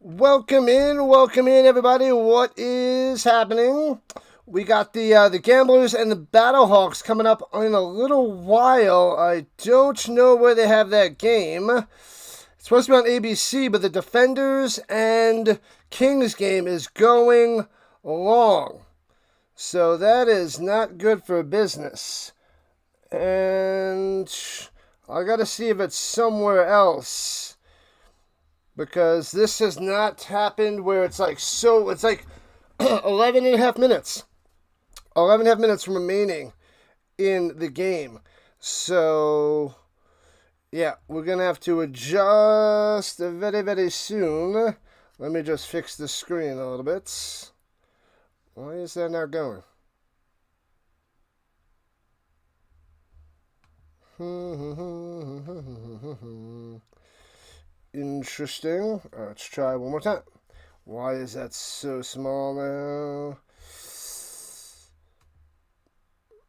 Welcome in, everybody. What is happening? We got the Gamblers and the Battlehawks coming up in a little while. I don't know where they have that game. It's supposed to be on ABC, but the Defenders and Kings game is going long. So that is not good for business. And I got to see if it's somewhere else. Because this has not happened where it's like 11 and a half minutes. 11 and a half minutes remaining in the game. So, yeah, we're going to have to adjust very, very soon. Let me just fix the screen a little bit. Why is that not going? Interesting. Let's try one more time. Why is that so small now?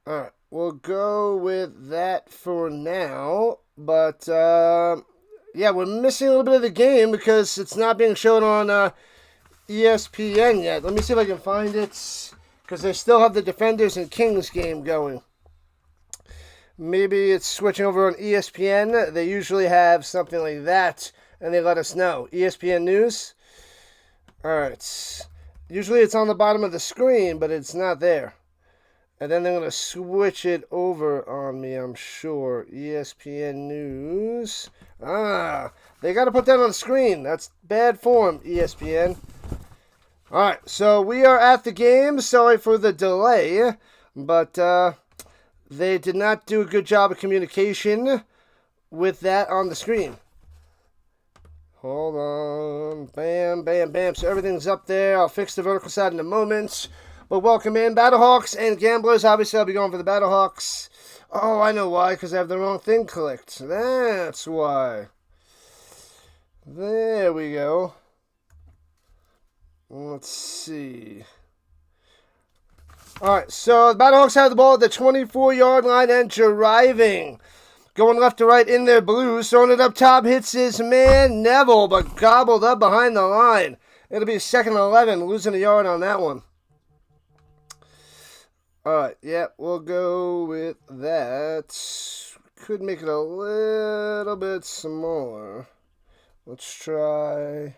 Alright, we'll go with that for now. But, yeah, we're missing a little bit of the game because it's not being shown on ESPN yet. Let me see if I can find it. Because they still have the Defenders and Kings game going. Maybe it's switching over on ESPN. They usually have something like that. And they let us know. ESPN News. Alright. Usually it's on the bottom of the screen, but it's not there. And then they're going to switch it over on me, I'm sure. ESPN News. They got to put that on the screen. That's bad form, ESPN. Alright, so we are at the game. Sorry for the delay. But they did not do a good job of communication with that on the screen. Hold on. Bam, bam, bam. So everything's up there. I'll fix the vertical side in a moment. But welcome in. Battlehawks and Gamblers. Obviously, I'll be going for the Battlehawks. Oh, I know why. Because I have the wrong thing clicked. That's why. There we go. Let's see. Alright, so the Battlehawks have the ball at the 24-yard line and driving. Going left to right in their blues. Throwing it up top. Hits his man, Neville, but gobbled up behind the line. It'll be 2nd and 11. Losing a yard on that one. Alright, yeah, we'll go with that. Could make it a little bit smaller. Let's try.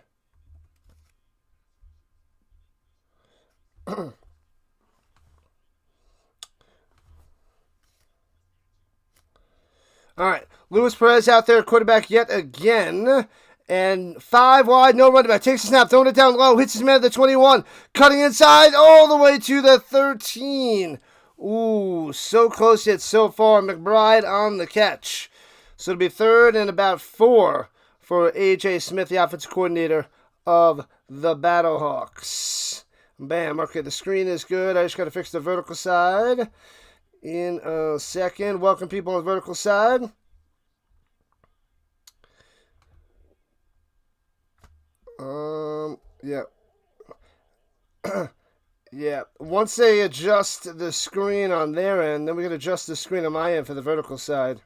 All right, Luis Perez out there, quarterback yet again. And 5 wide, no running back. Takes a snap, throwing it down low. Hits his man at the 21. Cutting inside all the way to the 13. Ooh, so close yet so far. McBride on the catch. So it'll be 3rd and about 4 for A.J. Smith, the offensive coordinator of the Battlehawks. Bam. Okay, the screen is good. I just got to fix the vertical side in a second. Welcome people on the vertical side. Yeah. Yeah. Once they adjust the screen on their end, then we can adjust the screen on my end for the vertical side.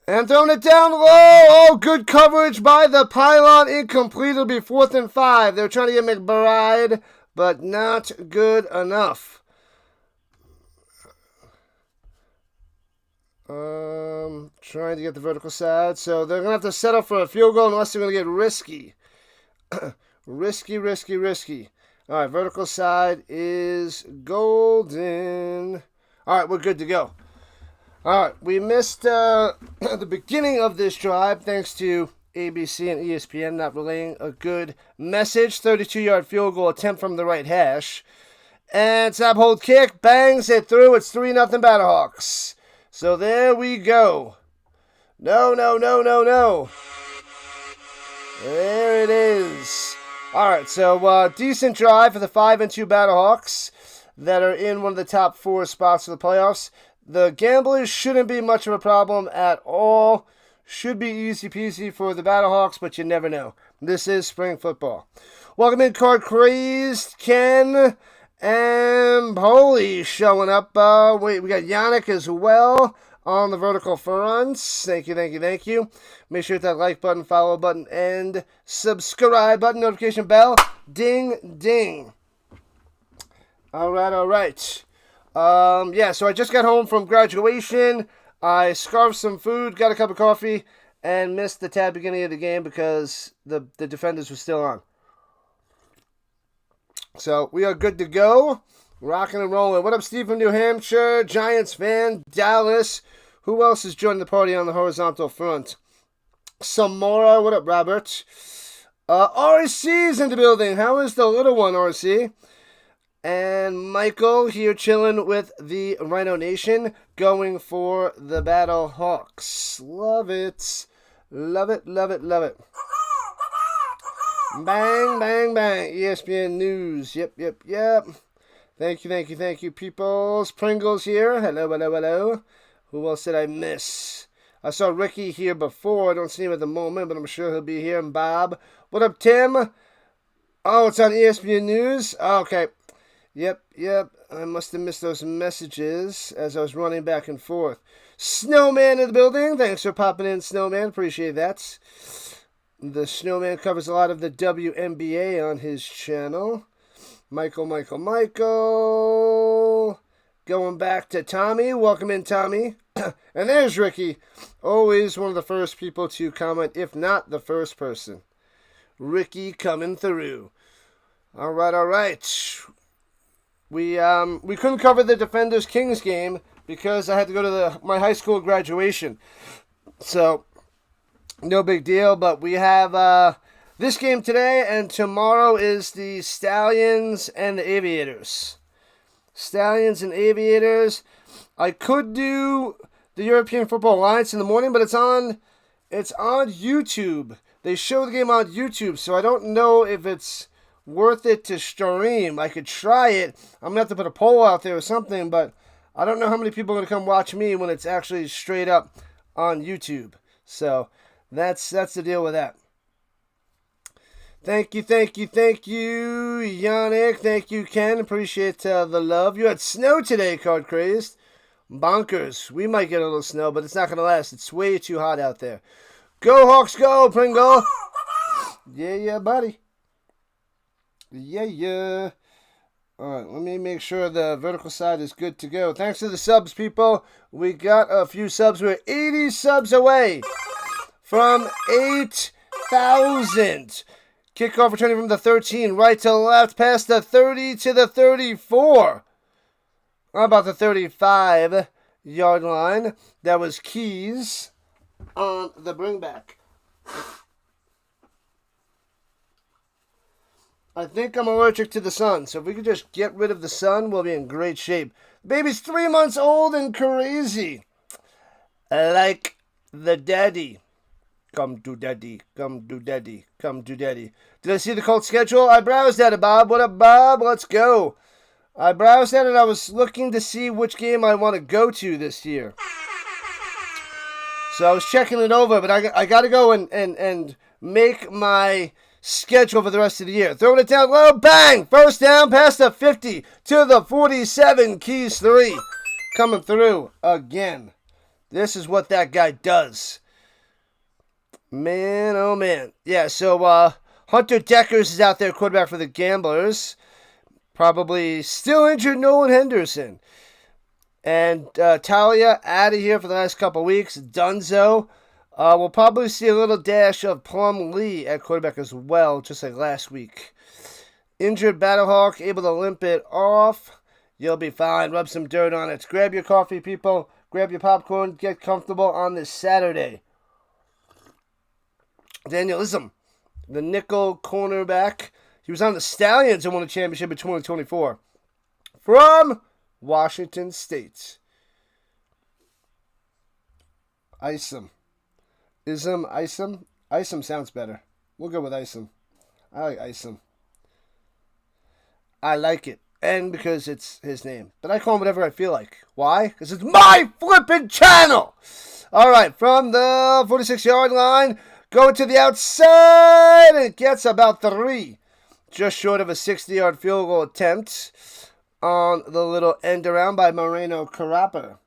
And throwing it down low. Oh, good coverage by the pylon. Incomplete. It'll be 4th and 5. They're trying to get McBride, but not good enough. Trying to get the vertical side. So they're going to have to settle for a field goal unless they're going to get risky. Risky. All right, vertical side is golden. All right, we're good to go. All right, we missed the beginning of this drive thanks to ABC and ESPN not relaying a good message. 32-yard field goal attempt from the right hash. And snap hold kick, bangs it through. It's 3-0 Battlehawks. So there we go. No. There it is. All right, so decent drive for the 5-2 Battlehawks that are in one of the top 4 spots of the playoffs. The Gamblers shouldn't be much of a problem at all. Should be easy peasy for the Battlehawks, but you never know. This is spring football. Welcome in, Card Crazed Ken and Poli showing up. We got Yannick as well on the vertical fronts. Thank you, thank you, thank you. Make sure to hit that like button, follow button, and subscribe button, notification bell. Ding, ding. All right, all right. Yeah, so I just got home from graduation. I scarfed some food, got a cup of coffee, and missed the tad beginning of the game because the defenders were still on. So we are good to go. Rocking and rolling. What up, Steve from New Hampshire? Giants fan. Dallas. Who else is joining the party on the horizontal front? Samora. What up, Robert? RC's in the building. How is the little one, RC? And Michael here chilling with the Rhino Nation, going for the Battlehawks. Love it. Love it, love it, love it. Bang, bang, bang. ESPN News. Yep, yep, yep. Thank you, thank you, thank you, peoples. Pringles here. Hello, hello, hello. Who else did I miss? I saw Ricky here before. I don't see him at the moment, but I'm sure he'll be here. And Bob. What up, Tim? Oh, it's on ESPN News? Oh, okay. Yep, yep. I must have missed those messages as I was running back and forth. Snowman in the building. Thanks for popping in, Snowman. Appreciate that. The Snowman covers a lot of the WNBA on his channel. Michael. Going back to Tommy. Welcome in, Tommy. And there's Ricky. Always one of the first people to comment, if not the first person. Ricky coming through. All right, all right. We couldn't cover the Defenders Kings game because I had to go to my high school graduation. So, no big deal. But we have this game today, and tomorrow is the Stallions and the Aviators. Stallions and Aviators. I could do the European Football Alliance in the morning, but it's on YouTube. They show the game on YouTube, so I don't know if it's worth it to stream. I could try it. I'm gonna have to put a poll out there or something, but I don't know how many people are gonna come watch me when it's actually straight up on YouTube. So that's the deal with that. Thank you, Yannick. Thank you, Ken. Appreciate the love. You had snow today, Card Crazed. Bonkers. We might get a little snow, but it's not going to last. It's way too hot out there. Go, Hawks, go, Pringle. Yeah, buddy. Yeah. All right, let me make sure the vertical side is good to go. Thanks to the subs, people. We got a few subs. We're 80 subs away from 8,000. Kickoff returning from the 13, right to left, past the 30 to the 34. About the 35-yard line. That was Keys on the bringback. I think I'm allergic to the sun, so if we could just get rid of the sun, we'll be in great shape. Baby's 3 months old and crazy. Like the daddy. Come to daddy, come to daddy, come to daddy. Did I see the Colts schedule? I browsed at it, Bob. What up, Bob? Let's go. I browsed at it. I was looking to see which game I want to go to this year. So I was checking it over, but I got to go and make my schedule for the rest of the year. Throwing it down low, bang! First down, past the 50 to the 47, Keys 3. Coming through again. This is what that guy does. Man, oh man. Yeah, so Hunter Deckers is out there, quarterback for the Gamblers. Probably still injured Nolan Henderson. And Talia out of here for the last couple weeks. Dunzo. We'll probably see a little dash of Plum Lee at quarterback as well, just like last week. Injured Battlehawk, able to limp it off. You'll be fine. Rub some dirt on it. Grab your coffee, people. Grab your popcorn. Get comfortable on this Saturday. Daniel Ism, the nickel cornerback. He was on the Stallions and won a championship in 2024. From Washington State. Isom. Isom sounds better. We'll go with Isom. I like Isom. I like it. And because it's his name. But I call him whatever I feel like. Why? Because it's my flippin' channel! Alright, from the 46-yard line, going to the outside, and it gets about 3. Just short of a 60-yard field goal attempt on the little end around by Moreno Carapa.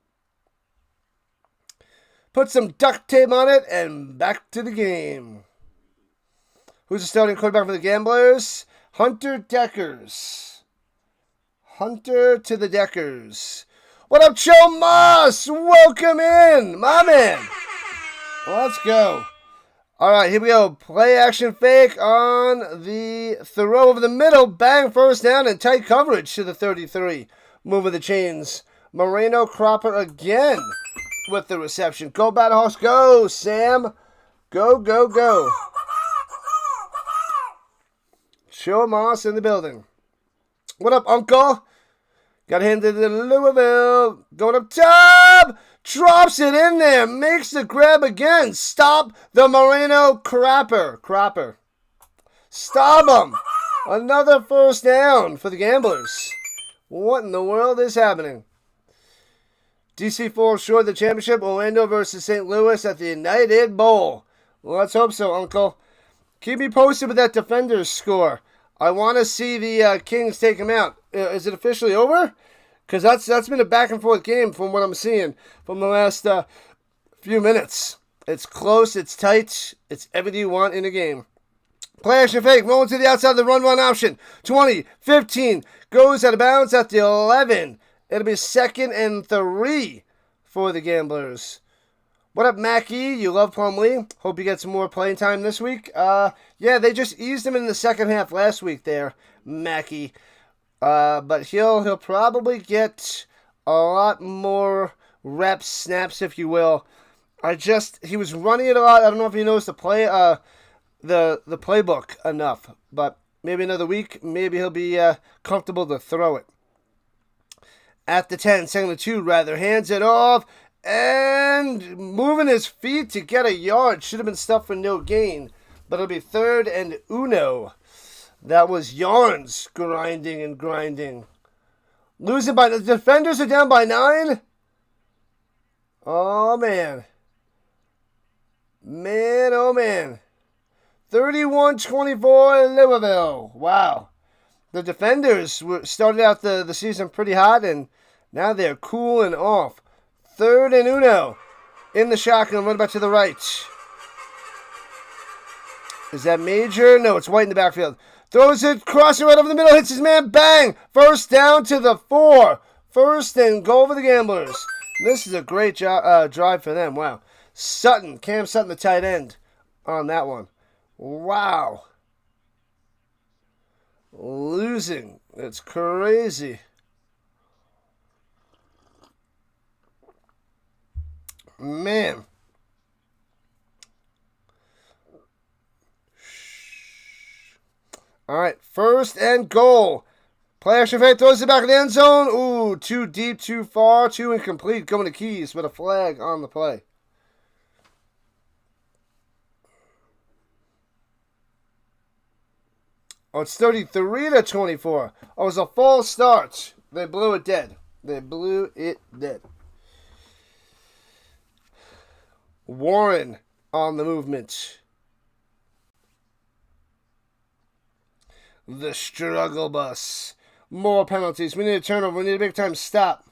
Put some duct tape on it, and back to the game. Who's the starting quarterback for the Gamblers? Hunter Deckers. Hunter to the Deckers. What up, Joe Moss? Welcome in, my man. Let's go. All right, here we go. Play action fake on the throw over the middle. Bang, first down and tight coverage to the 33. Moving the chains. Moreno Cropper again with the reception. Go Battlehawks, go, Sam. Go, go, go. Joe Moss in the building. What up, Uncle? Got handed to Louisville. Going up top. Drops it in there. Makes the grab again. Stop the Moreno Cropper. Stop him. Another first down for the Gamblers. What in the world is happening? DC falls short of the championship. Orlando versus St. Louis at the United Bowl. Well, let's hope so, Uncle. Keep me posted with that Defenders score. I want to see the Kings take him out. Is it officially over? Because that's been a back and forth game from what I'm seeing from the last few minutes. It's close, it's tight, it's everything you want in a game. Play action fake, rolling to the outside of the run option. 20, 15, goes out of bounds at the 11. It'll be 2nd and 3 for the Gamblers. What up, Mackie? You love Plumlee. Hope you get some more playing time this week. Yeah, they just eased him in the second half last week there, Mackie. But he'll probably get a lot more reps, snaps, if you will. He was running it a lot. I don't know if he knows the playbook enough, but maybe another week, maybe he'll be comfortable to throw it. At the 10, 2nd and 2, rather, hands it off. And moving his feet to get a yard. Should have been stuffed for no gain. But it'll be 3rd and uno. That was Yarns grinding and grinding. Losing by... The Defenders are down by 9. Oh, man. Man, oh, man. 31-24 Louisville. Wow. The Defenders started out the season pretty hot, and now they're cooling off. 3rd and uno. In the shotgun, run back to the right. Is that Major? No, it's White in the backfield. Throws it, crossing right over the middle, hits his man, bang! First down to the 4. 1st and goal for the Gamblers. This is a great drive for them. Wow. Cam Sutton, the tight end on that one. Wow. Losing. It's crazy. Man. All right, 1st and goal. Play action fake, throws it back in the end zone. Ooh, too deep, too far, too incomplete. Going to Keys with a flag on the play. Oh, it's 33-24. Oh, it was a false start. They blew it dead. Warren on the movement. The struggle bus. More penalties. We need a turnover. We need a big time stop.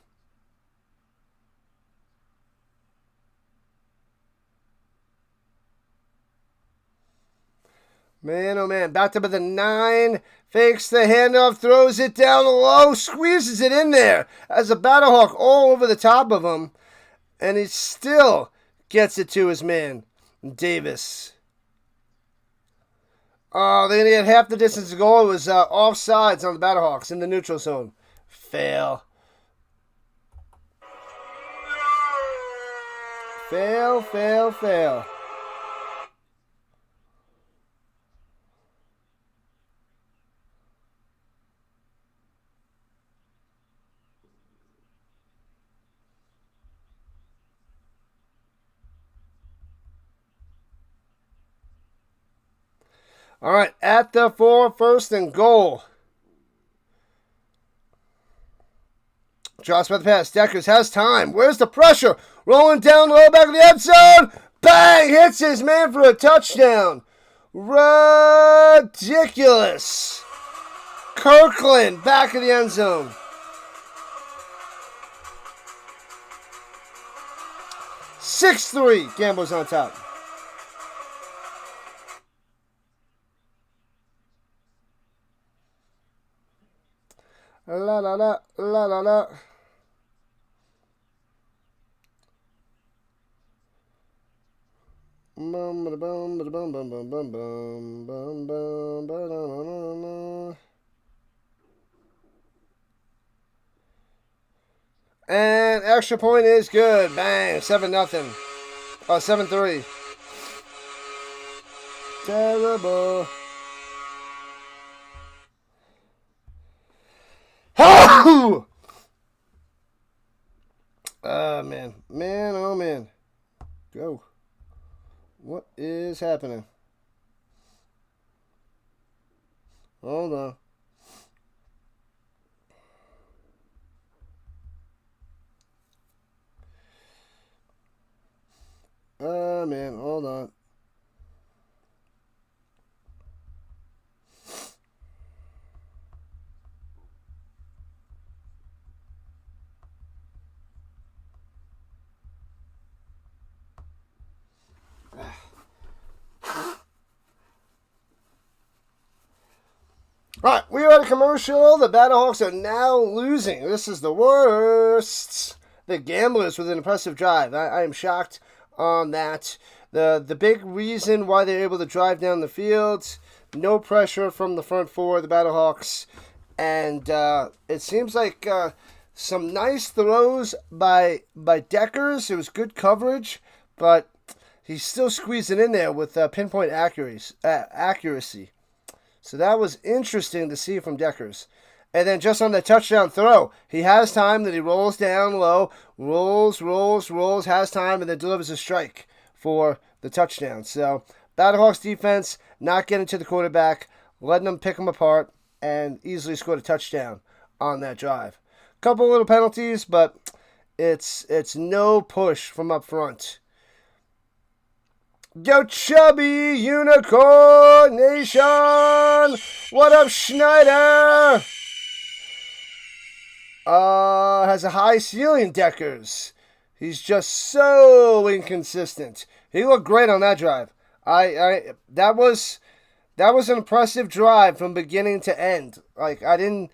Man, oh man. Backed up at the 9. Fakes the handoff. Throws it down low. Squeezes it in there. As a Battlehawk all over the top of him. And he still gets it to his man, Davis. Oh, they're going to get half the distance to go. It was offsides on the Battlehawks in the neutral zone. Fail. Fail. All right, at the 4, 1st and goal. Drops by the pass. Deckers has time. Where's the pressure? Rolling down low, back of the end zone. Bang! Hits his man for a touchdown. Ridiculous. Kirkland back of the end zone. 6-3. Gamblers on top. La la la la la la. Bum ba bum ba bum bum bum bum bum bum bum ba da na na na. And extra point is good. Bang. 7-0. Oh, 7-3. Terrible. Oh, man. Man, oh, man. Go. What is happening? Hold on. Man, hold on. All right, we are at a commercial. The Battlehawks are now losing. This is the worst. The Gamblers with an impressive drive. I am shocked on that. The big reason why they're able to drive down the field, no pressure from the front four, the Battlehawks. And it seems like some nice throws by Deckers. It was good coverage, but he's still squeezing in there with pinpoint accuracy. So that was interesting to see from Deckers. And then just on the touchdown throw, he has time that he rolls down low, rolls, has time, and then delivers a strike for the touchdown. So Battlehawks defense not getting to the quarterback, letting them pick him apart, and easily scored a touchdown on that drive. Couple little penalties, but it's no push from up front. Go Chubby Unicorn Nation! What up, Schneider? Has a high ceiling, Deckers. He's just so inconsistent. He looked great on that drive. That was an impressive drive from beginning to end. Like I didn't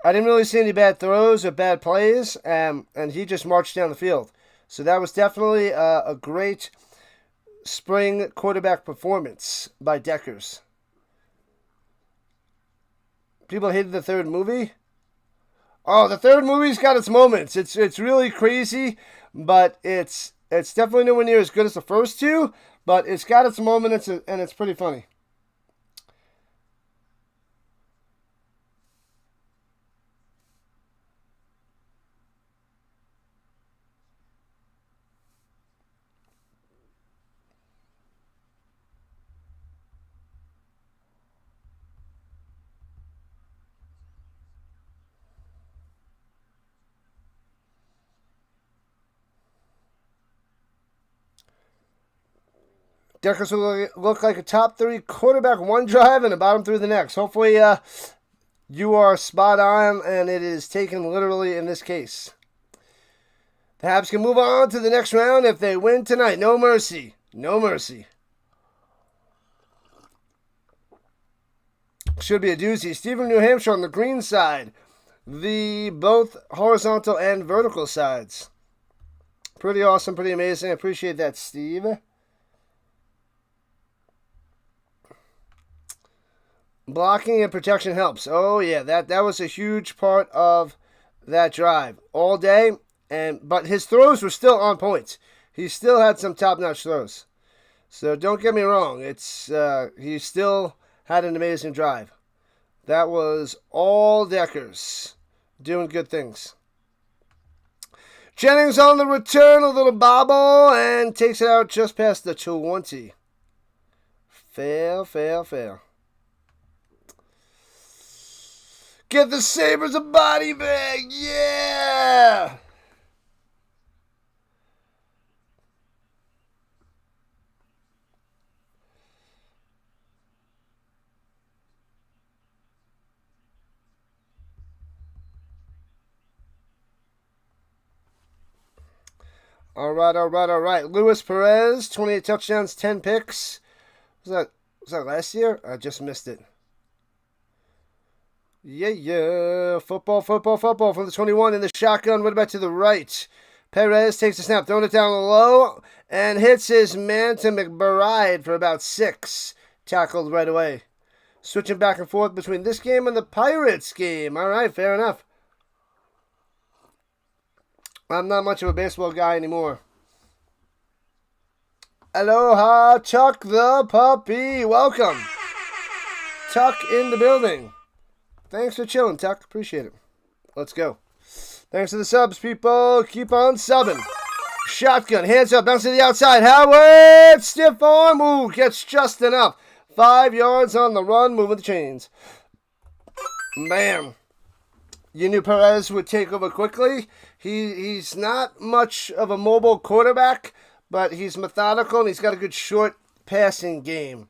really see any bad throws or bad plays, and he just marched down the field. So that was definitely a great spring quarterback performance by Deckers. People hated the third movie. Oh, the third movie's got its moments. It's really crazy, but it's definitely nowhere near as good as the first two. But it's got its moments, and it's pretty funny. Deckers will look like a top 3 quarterback one drive and a bottom 3 the next. Hopefully, you are spot on, and it is taken literally in this case. The Habs can move on to the next round if they win tonight. No mercy. No mercy. Should be a doozy. Steve from New Hampshire on the green side. The both horizontal and vertical sides. Pretty awesome, pretty amazing. I appreciate that, Steve. Blocking and protection helps. Oh yeah, that was a huge part of that drive all day. But his throws were still on point. He still had some top-notch throws. So don't get me wrong. He still had an amazing drive. That was all Deckers doing good things. Jennings on the return, a little bobble, and takes it out just past the 20. Fail. Get the Sabres a body bag, yeah! All right. Luis Perez, 28 touchdowns, 10 picks. Was that last year? I just missed it. Yeah. Football from the 21 in the shotgun. What about to the right? Perez takes a snap, throwing it down low, and hits his man to McBride for about 6. Tackled right away. Switching back and forth between this game and the Pirates game. All right, fair enough. I'm not much of a baseball guy anymore. Aloha, Chuck the puppy. Welcome. Tuck in the building. Thanks for chilling, Tuck. Appreciate it. Let's go. Thanks for the subs, people. Keep on subbing. Shotgun, hands up, bounce to the outside. Howard, stiff arm. Ooh, gets just enough. 5 yards on the run, moving the chains. Man. You knew Perez would take over quickly. He's not much of a mobile quarterback, but he's methodical and he's got a good short passing game.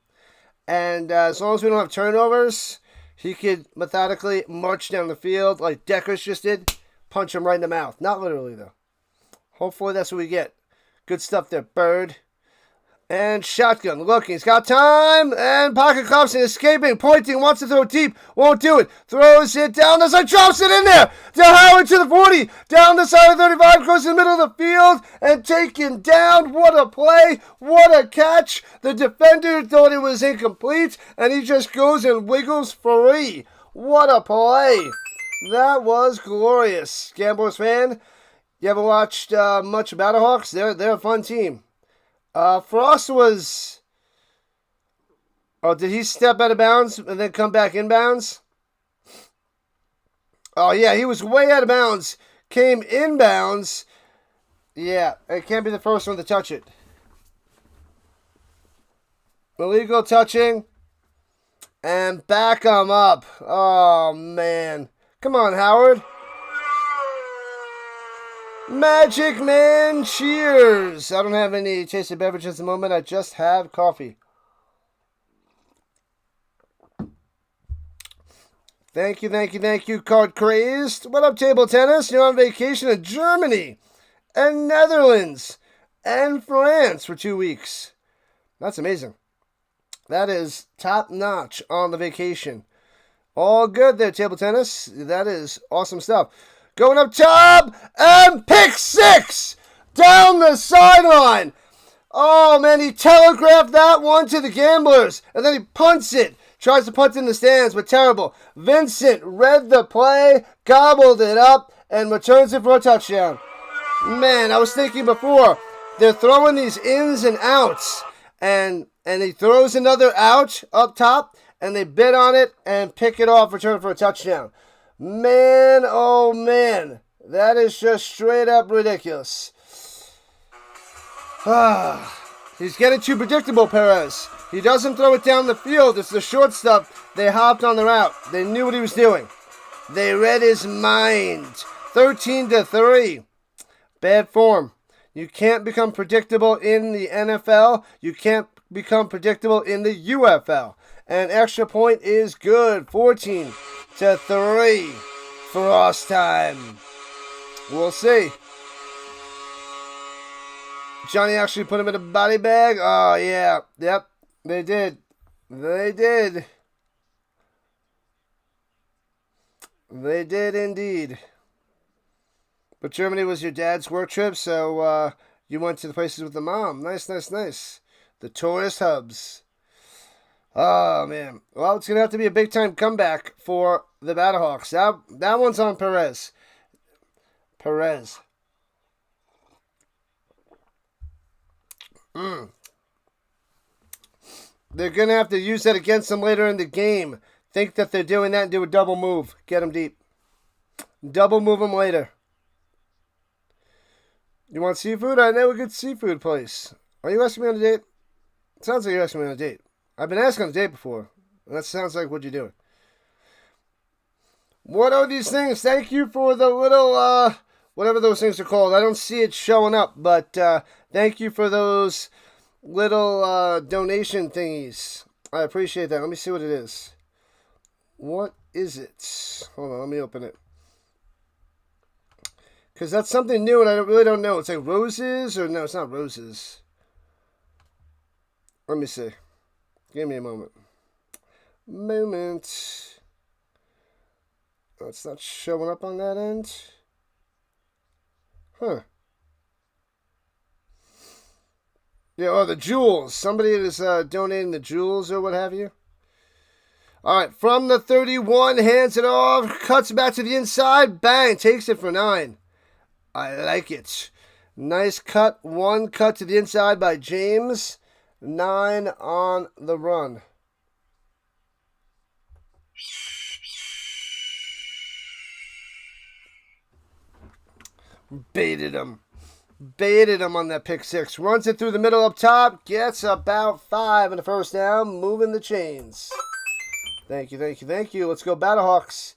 And as long as we don't have turnovers, he could methodically march down the field like Deckers just did. Punch him right in the mouth. Not literally, though. Hopefully that's what we get. Good stuff there, Bird. And shotgun, looking, he's got time, and pocket Clemson escaping, pointing, wants to throw deep, won't do it, throws it down the side, drops it in there, to Howard to the 40, down the side of 35, goes to the middle of the field, and taken down. What a play, what a catch. The defender thought it was incomplete, and he just goes and wiggles free. What a play. That was glorious. Gamblers fan, you ever watched much Battlehawks? They're a fun team. Frost was... Oh, did he step out of bounds and then come back in bounds? Oh, yeah, he was way out of bounds. Came in bounds. Yeah, it can't be the first one to touch it. Illegal touching. And back him up. Oh, man. Come on, Howard. Magic Man cheers. I don't have any tasted beverages at the moment. I just have coffee. Thank you, Card Crazed. What up, Table Tennis? You're on vacation in Germany and Netherlands and France for 2 weeks. That's amazing. That is top notch on the vacation. All good there, Table Tennis. That is awesome stuff. Going up top, and pick 6 down the sideline. Oh, man, he telegraphed that one to the Gamblers, and then he punts it. Tries to punt in the stands, but terrible. Vincent read the play, gobbled it up, and returns it for a touchdown. Man, I was thinking before, they're throwing these ins and outs, and he throws another out up top, and they bid on it and pick it off, return for a touchdown. Man, oh man, that is just straight up ridiculous. He's getting too predictable, Perez. He doesn't throw it down the field. It's the short stuff. They hopped on the route. They knew what he was doing. They read his mind. 13-3. Bad form. You can't become predictable in the NFL. You can't become predictable in the UFL. An extra point is good. 14-3. Frost time. We'll see. Johnny actually put him in a body bag. Oh, yeah. Yep. They did. They did. They did indeed. But Germany was your dad's work trip, so you went to the places with the mom. Nice. The tourist hubs. Oh, man. Well, it's going to have to be a big-time comeback for the Battlehawks. That one's on Perez. They're going to have to use that against them later in the game. Think that they're doing that and do a double move. Get them deep. Double move them later. You want seafood? I know a good seafood place. Are you asking me on a date? It sounds like you're asking me on a date. I've been asking on a date before. And that sounds like what you're doing. What are these things? Thank you for the little, whatever those things are called. I don't see it showing up, but thank you for those little donation thingies. I appreciate that. Let me see what it is. What is it? Hold on, let me open it. Because that's something new and I really don't know. It's like roses or no, it's not roses. Let me see. Give me a moment. Oh, it's not showing up on that end. Huh. Yeah, oh, the jewels. Somebody is donating the jewels or what have you. All right, from the 31, hands it off, cuts back to the inside, bang, takes it for 9. I like it. Nice cut. 1 cut to the inside by James. 9 on the run. Baited him. Baited him on that pick 6. Runs it through the middle up top. Gets about 5 in the first down. Moving the chains. Thank you, thank you, thank you. Let's go Battlehawks.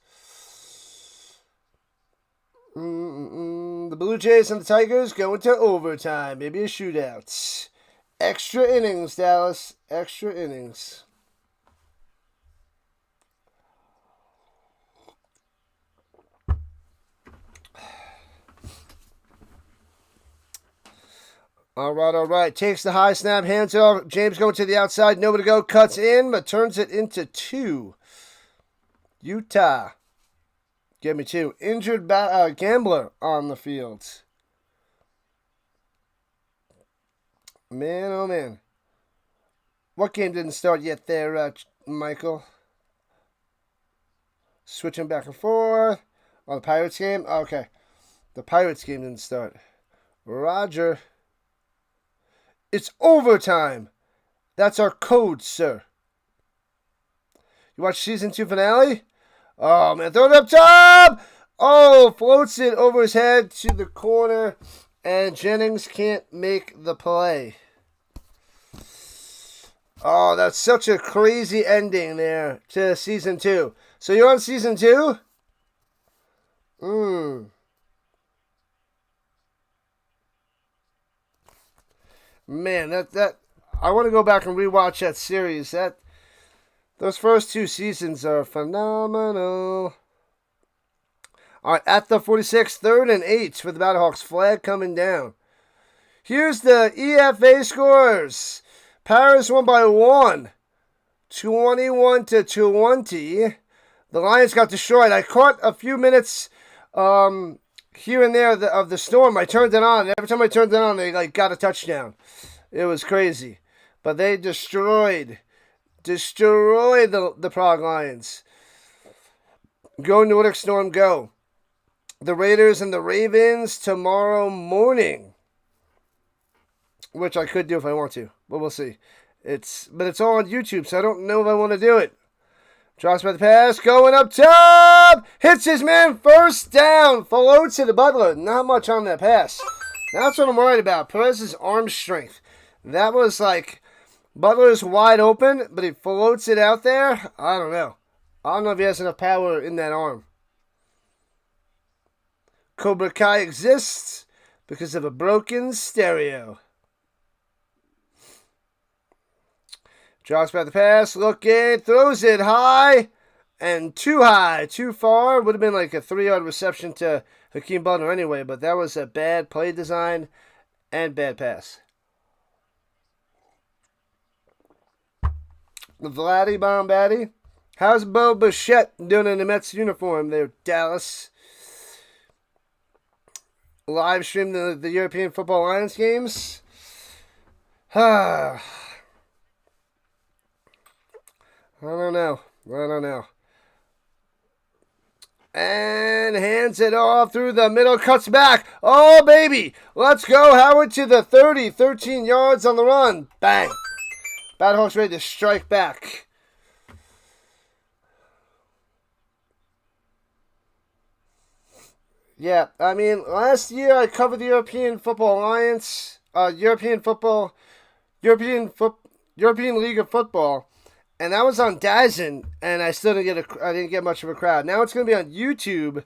The Blue Jays and the Tigers go into overtime. Maybe a shootout. Extra innings, Dallas. Extra innings. All right. Takes the high snap, hands it off. James going to the outside. Nowhere to go. Cuts in, but turns it into 2. Utah. Give me 2. Injured gambler on the field. Man, oh man. What game didn't start yet there, Michael? Switching back and forth. Oh, the Pirates game? Okay. The Pirates game didn't start. Roger. It's overtime. That's our code, sir. You watch season 2 finale? Oh, man. Throw it up top. Oh, floats it over his head to the corner. And Jennings can't make the play. Oh, that's such a crazy ending there to season 2. So you're on season 2? Man, that I want to go back and rewatch that series. Those first 2 seasons are phenomenal. All right, at the 46, 3rd and 8 for the Battlehawks. Flag coming down. Here's the EFA scores. Paris won by 1, 21-20. The Lions got destroyed. I caught a few minutes here and there of the storm. I turned it on. Every time I turned it on, they got a touchdown. It was crazy. But they destroyed the Prague Lions. Go Nordic Storm, go. The Raiders and the Ravens tomorrow morning. Which I could do if I want to, but we'll see. But it's all on YouTube, so I don't know if I want to do it. Drops by the pass, going up top! Hits his man, first down! Floats to the Butler. Not much on that pass. That's what I'm worried about. Perez's arm strength. That was like, Butler's wide open, but he floats it out there. I don't know. I don't know if he has enough power in that arm. Cobra Kai exists because of a broken stereo. Drops back the pass, looking, throws it high, and too high, too far. Would have been like a 3-yard reception to Hakeem Butler anyway, but that was a bad play design and bad pass. Vladdy Bombaddy. How's Bo Bichette doing in the Mets uniform there, Dallas? Live stream the European Football Alliance games. I don't know. And hands it off through the middle, cuts back. Oh, baby. Let's go. Howard to the 30, 13 yards on the run. Bang. Battlehawks ready to strike back. Yeah, I mean, last year I covered the European Football Alliance, European League of Football, and that was on DAZN, and I still didn't get much of a crowd. Now it's going to be on YouTube,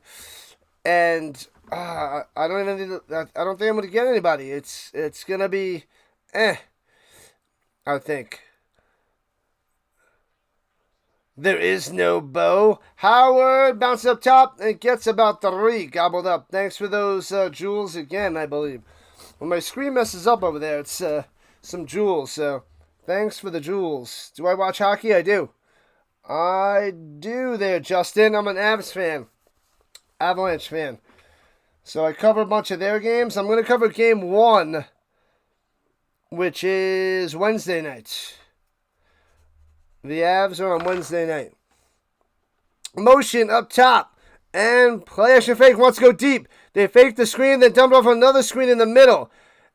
and I don't think I'm going to get anybody. It's going to be, I think. There is no bow. Howard bounces up top and gets about 3 gobbled up. Thanks for those jewels again, I believe. When my screen messes up over there, it's some jewels. So thanks for the jewels. Do I watch hockey? I do. I do there, Justin. I'm an Avs fan. Avalanche fan. So I cover a bunch of their games. I'm going to cover game 1, which is Wednesday night. The Avs are on Wednesday night. Motion up top. And play action fake wants to go deep. They fake the screen, then dump it off another screen in the middle.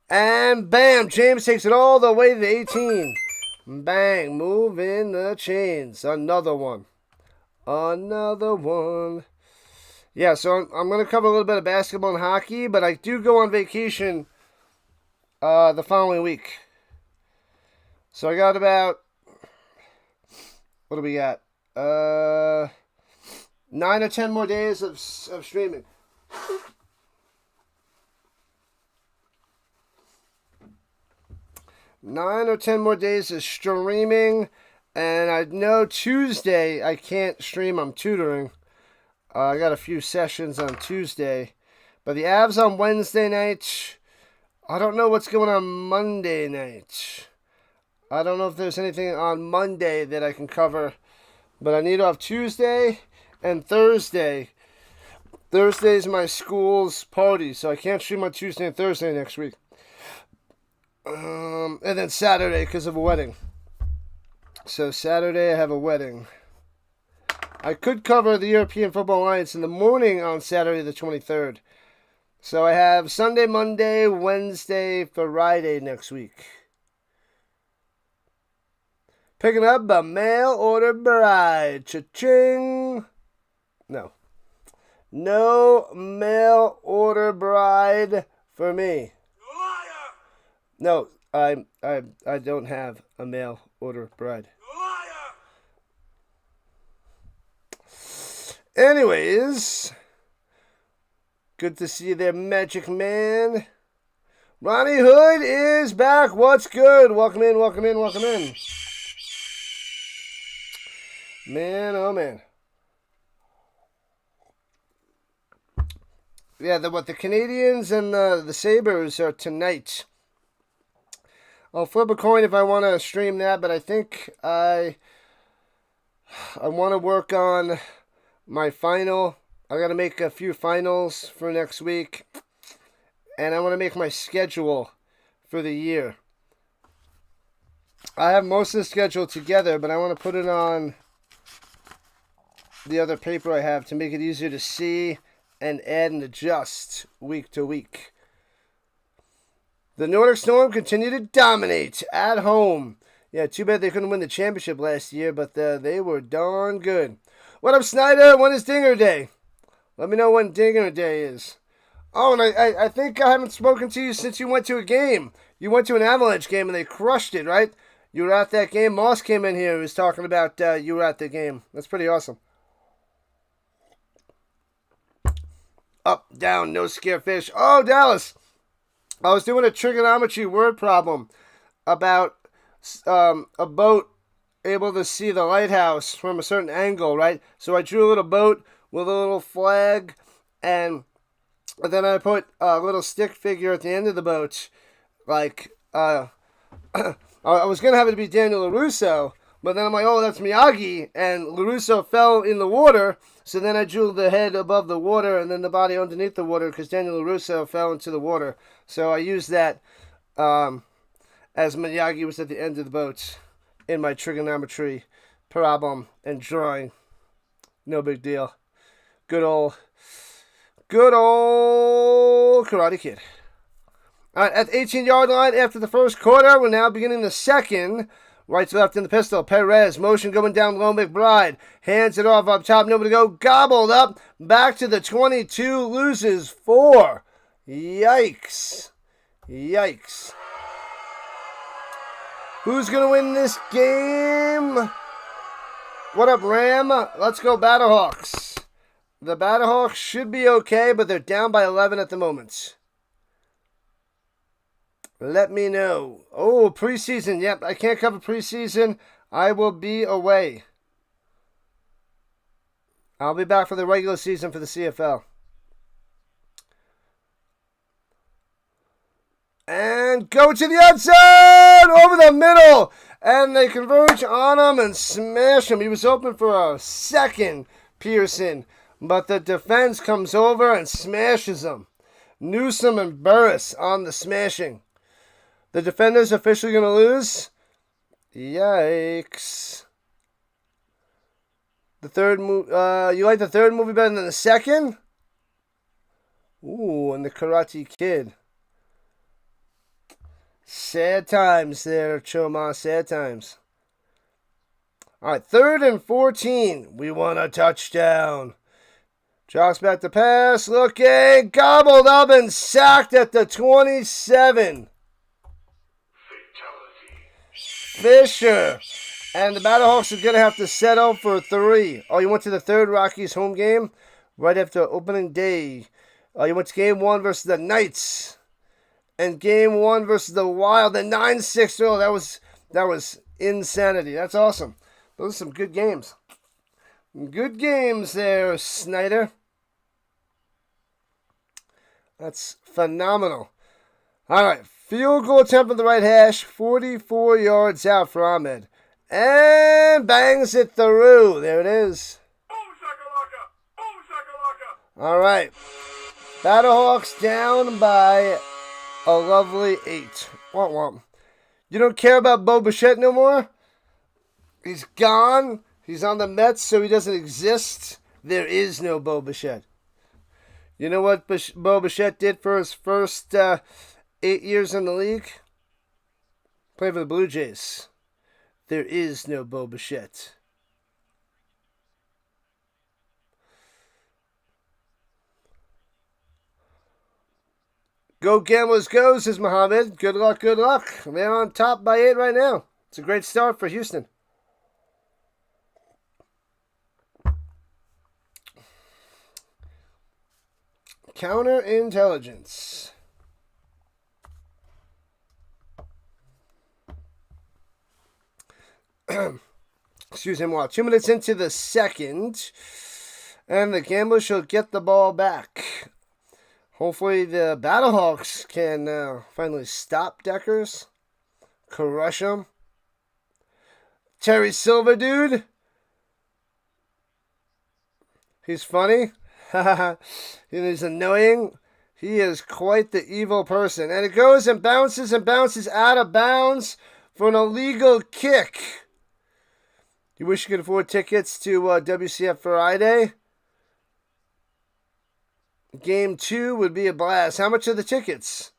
And bam, James takes it all the way to the 18. Bang, move in the chains. Another one. Another one. Yeah, so I'm going to cover a little bit of basketball and hockey, but I do go on vacation the following week. So I got about... What do we got? 9 or 10 more days of streaming. Nine or 10 more days of streaming. And I know Tuesday I can't stream. I'm tutoring. I got a few sessions on Tuesday. But the Avs on Wednesday night. I don't know what's going on Monday night. I don't know if there's anything on Monday that I can cover. But I need to have Tuesday and Thursday. Thursday's my school's party, so I can't stream on Tuesday and Thursday next week. And then Saturday because of a wedding. So Saturday I have a wedding. I could cover the European Football Alliance in the morning on Saturday the 23rd. So I have Sunday, Monday, Wednesday, Friday next week. Picking up a mail order bride. Cha-ching. No. No mail order bride for me. No, I don't have a mail order bride. Anyways, good to see you there, Magic Man. Ronnie Hood is back. What's good? Welcome in, welcome in, welcome in. Man, oh man. Yeah, the Canadians and the Sabres are tonight. I'll flip a coin if I want to stream that, but I think I want to work on my final. I got to make a few finals for next week, and I want to make my schedule for the year. I have most of the schedule together, but I want to put it on the other paper I have to make it easier to see and add and adjust week to week. The Nordic Storm continue to dominate at home. Yeah, too bad they couldn't win the championship last year, but they were darn good. What up, Snyder? When is Dinger Day? Let me know when Dinger Day is. Oh, and I think I haven't spoken to you since you went to a game. You went to an Avalanche game and they crushed it, right? You were at that game. Moss came in here and was talking about you were at the game. That's pretty awesome. Up, down, no scare fish. Oh, Dallas. I was doing a trigonometry word problem about a boat able to see the lighthouse from a certain angle, right? So I drew a little boat with a little flag, and then I put a little stick figure at the end of the boat. Like, I was going to have it be Daniel LaRusso, but then I'm like, oh, that's Miyagi, and LaRusso fell in the water, so then I drew the head above the water and then the body underneath the water because Daniel LaRusso fell into the water. So I used that as Miyagi was at the end of the boat in my trigonometry problem and drawing. No big deal. Good old Karate Kid. All right, at the 18-yard line after the first quarter, we're now beginning the second. Right to left in the pistol. Perez, motion going down low. McBride hands it off up top. Nobody go. Gobbled up. Back to the 22. Loses 4. Yikes. Yikes. Who's going to win this game? What up, Ram? Let's go Battlehawks. The Battlehawks should be okay, but they're down by 11 at the moment. Let me know. Oh, preseason. Yep, I can't cover preseason. I will be away. I'll be back for the regular season for the CFL. And go to the outside, over the middle. And they converge on him and smash him. He was open for a second, Pearson. But the defense comes over and smashes him. Newsom and Burris on the smashing. The defender's officially going to lose. Yikes. The third movie, you like the third movie better than the second? Ooh, and the Karate Kid. Sad times there, Choma. Sad times. All right, 3rd and 14. We want a touchdown. Drops back to pass. Looking. Gobbled up and sacked at the 27. Fisher. And the Battlehawks are going to have to settle for 3. Oh, you went to the 3rd Rockies home game right after opening day. You went to game 1 versus the Knights. And game 1 versus the Wild. The 9-6 throw. That was insanity. That's awesome. Those are some good games. Good games there, Snyder. That's phenomenal. All right. Field goal attempt on the right hash. 44 yards out for Ahmed. And bangs it through. There it is. All right. Battlehawks down by a lovely 8. Womp womp. You don't care about Bo Bichette no more? He's gone. He's on the Mets, so he doesn't exist. There is no Bo Bichette. You know what Bo Bichette did for his first 8 years in the league? Played for the Blue Jays. There is no Bo Bichette. Go Gamblers go, says Muhammad. Good luck, good luck. They're on top by 8 right now. It's a great start for Houston. Counterintelligence. Excuse me, while 2 minutes into the second. And the Gamblers shall get the ball back. Hopefully the Battlehawks can finally stop Deckers. Crush them. Terry Silver, dude. He's funny. He's annoying. He is quite the evil person. And it goes and bounces out of bounds for an illegal kick. You wish you could afford tickets to WCF Friday? Game 2 would be a blast. How much are the tickets?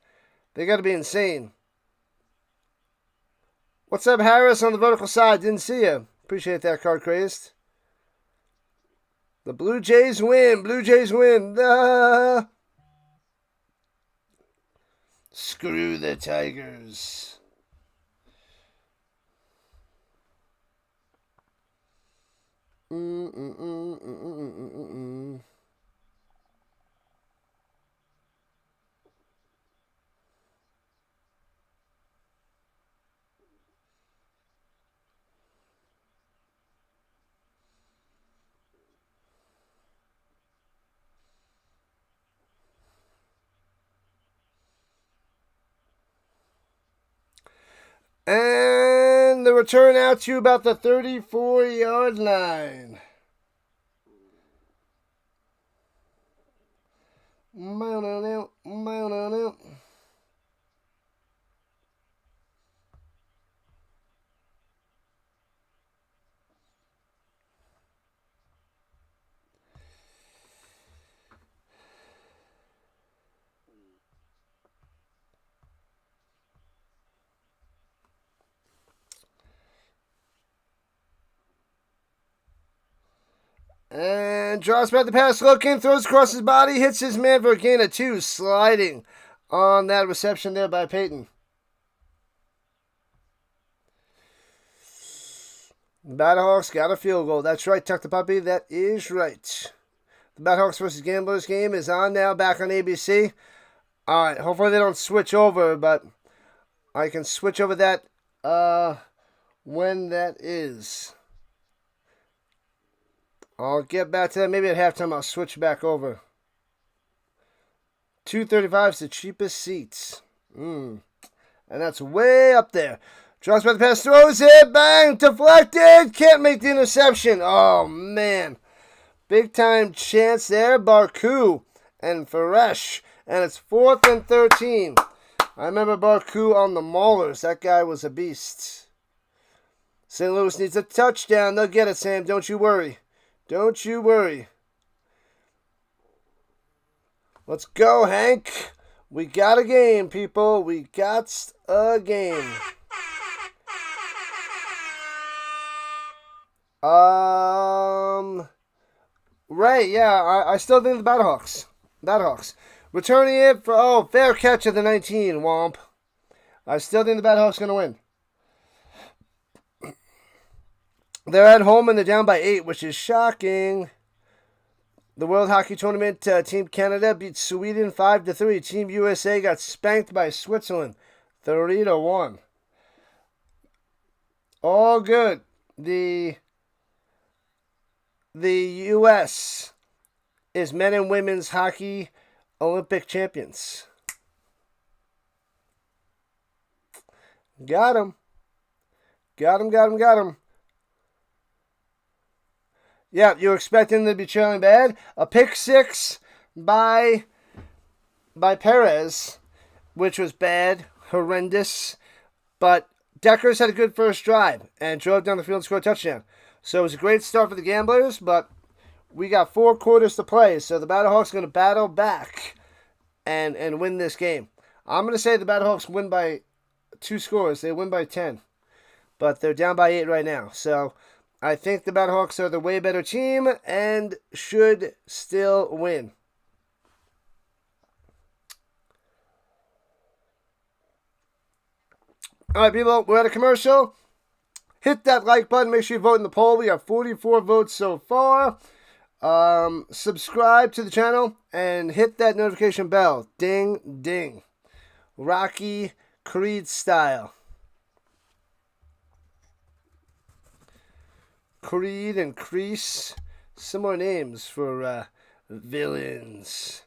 They got to be insane. What's up, Harris, on the vertical side? Didn't see you. Appreciate that, Card Crazed. The Blue Jays win. Blue Jays win. Screw the Tigers. And the return out to about the 34-yard line. And draws back the pass, looking, throws across his body, hits his man for a gain of 2, sliding on that reception there by Peyton. Battlehawks got a field goal. That's right, Tuck the Puppy. That is right. The Battlehawks versus Gamblers game is on now, back on ABC. All right, hopefully they don't switch over, but I can switch over that when that is. I'll get back to that. Maybe at halftime I'll switch back over. 235 is the cheapest seats. And that's way up there. Drops by the pass, throws it, bang, deflected. Can't make the interception. Oh, man. Big time chance there. Barku and Faresh. And it's 4th and 13. I remember Barku on the Maulers. That guy was a beast. St. Louis needs a touchdown. They'll get it, Sam. Don't you worry. Don't you worry. Let's go, Hank. We got a game, people. We got a game. Right, yeah. I still think the Battlehawks. Returning it for, fair catch at the 19, Womp. I still think the Battlehawks going to win. They're at home and they're down by 8, which is shocking. The World Hockey Tournament, Team Canada beat Sweden 5-3. Team USA got spanked by Switzerland 3-1. All good. The U.S. is men and women's hockey Olympic champions. Got him. Yeah, you're expecting them to be trailing bad. A pick 6 by Perez, which was bad, horrendous. But Deckers had a good first drive and drove down the field and scored a touchdown. So it was a great start for the Gamblers, but we got 4 quarters to play. So the Battlehawks are going to battle back and win this game. I'm going to say the Battlehawks win by 2 scores. They win by 10. But they're down by 8 right now. So I think the Battlehawks are the way better team and should still win. All right, people, we're at a commercial. Hit that like button. Make sure you vote in the poll. We got 44 votes so far. Subscribe to the channel and hit that notification bell. Ding, ding. Rocky Creed style. Creed and Crease. Similar names for villains.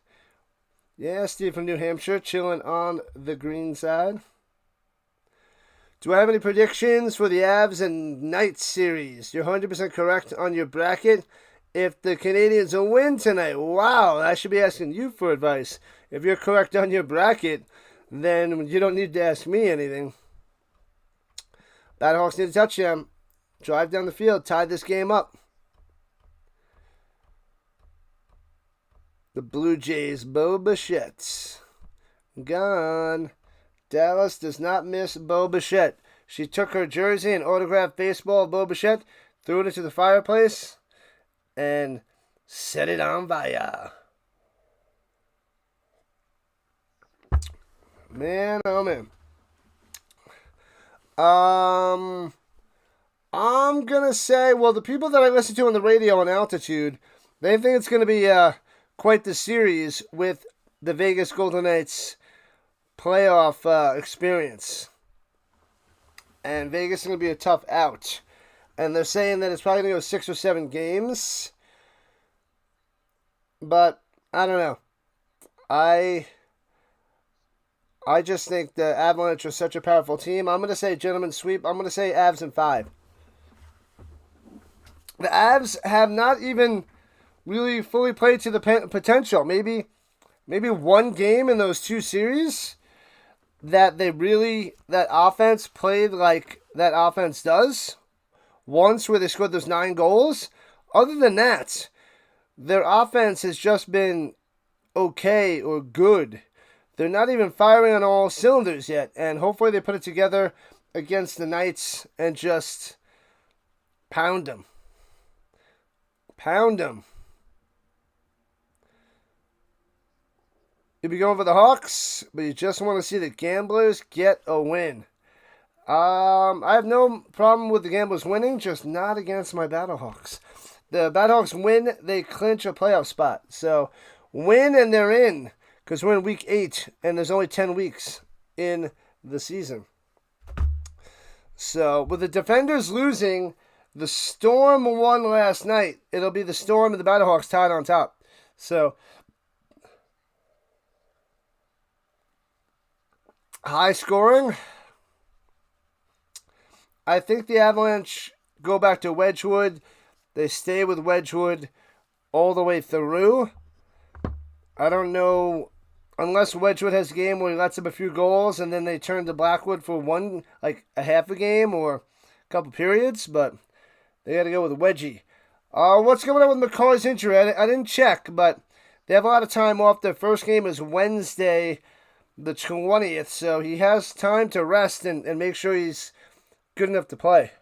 Yeah, Steve from New Hampshire, chilling on the green side. Do I have any predictions for the Avs and Knights series? You're 100% correct on your bracket. If the Canadians will win tonight, wow, I should be asking you for advice. If you're correct on your bracket, then you don't need to ask me anything. Battlehawks need a touchdown. Drive down the field, tie this game up. The Blue Jays, Bo Bichette. Gone. Dallas does not miss Bo Bichette. She took her jersey and autographed baseball of Bo Bichette, threw it into the fireplace, and set it on fire. Man, oh man. I'm going to say, well, the people that I listen to on the radio on Altitude, they think it's going to be quite the series with the Vegas Golden Knights playoff experience. And Vegas is going to be a tough out. And they're saying that it's probably going to go 6 or 7 games. But, I don't know. I just think the Avalanche are such a powerful team. I'm going to say gentleman's sweep. I'm going to say Avs in 5. The Avs have not even really fully played to the potential. Maybe one game in those 2 series that that offense played like that offense does. Once where they scored those 9 goals. Other than that, their offense has just been okay or good. They're not even firing on all cylinders yet. And hopefully they put it together against the Knights and just pound them. Pound them. You'll be going for the Hawks, but you just want to see the Gamblers get a win. I have no problem with the Gamblers winning, just not against my Battlehawks. The Battlehawks win, they clinch a playoff spot. So, win and they're in, because we're in week 8, and there's only 10 weeks in the season. So, with the Defenders losing, The Storm won last night. It'll be the Storm and the Battlehawks tied on top. So, high scoring. I think the Avalanche go back to Wedgwood. They stay with Wedgwood all the way through. I don't know, unless Wedgwood has a game where he lets up a few goals and then they turn to Blackwood for a half a game or a couple periods, but they got to go with Wedgie. What's going on with McCarr's injury? I didn't check, but they have a lot of time off. Their first game is Wednesday, the 20th, so he has time to rest and make sure he's good enough to play.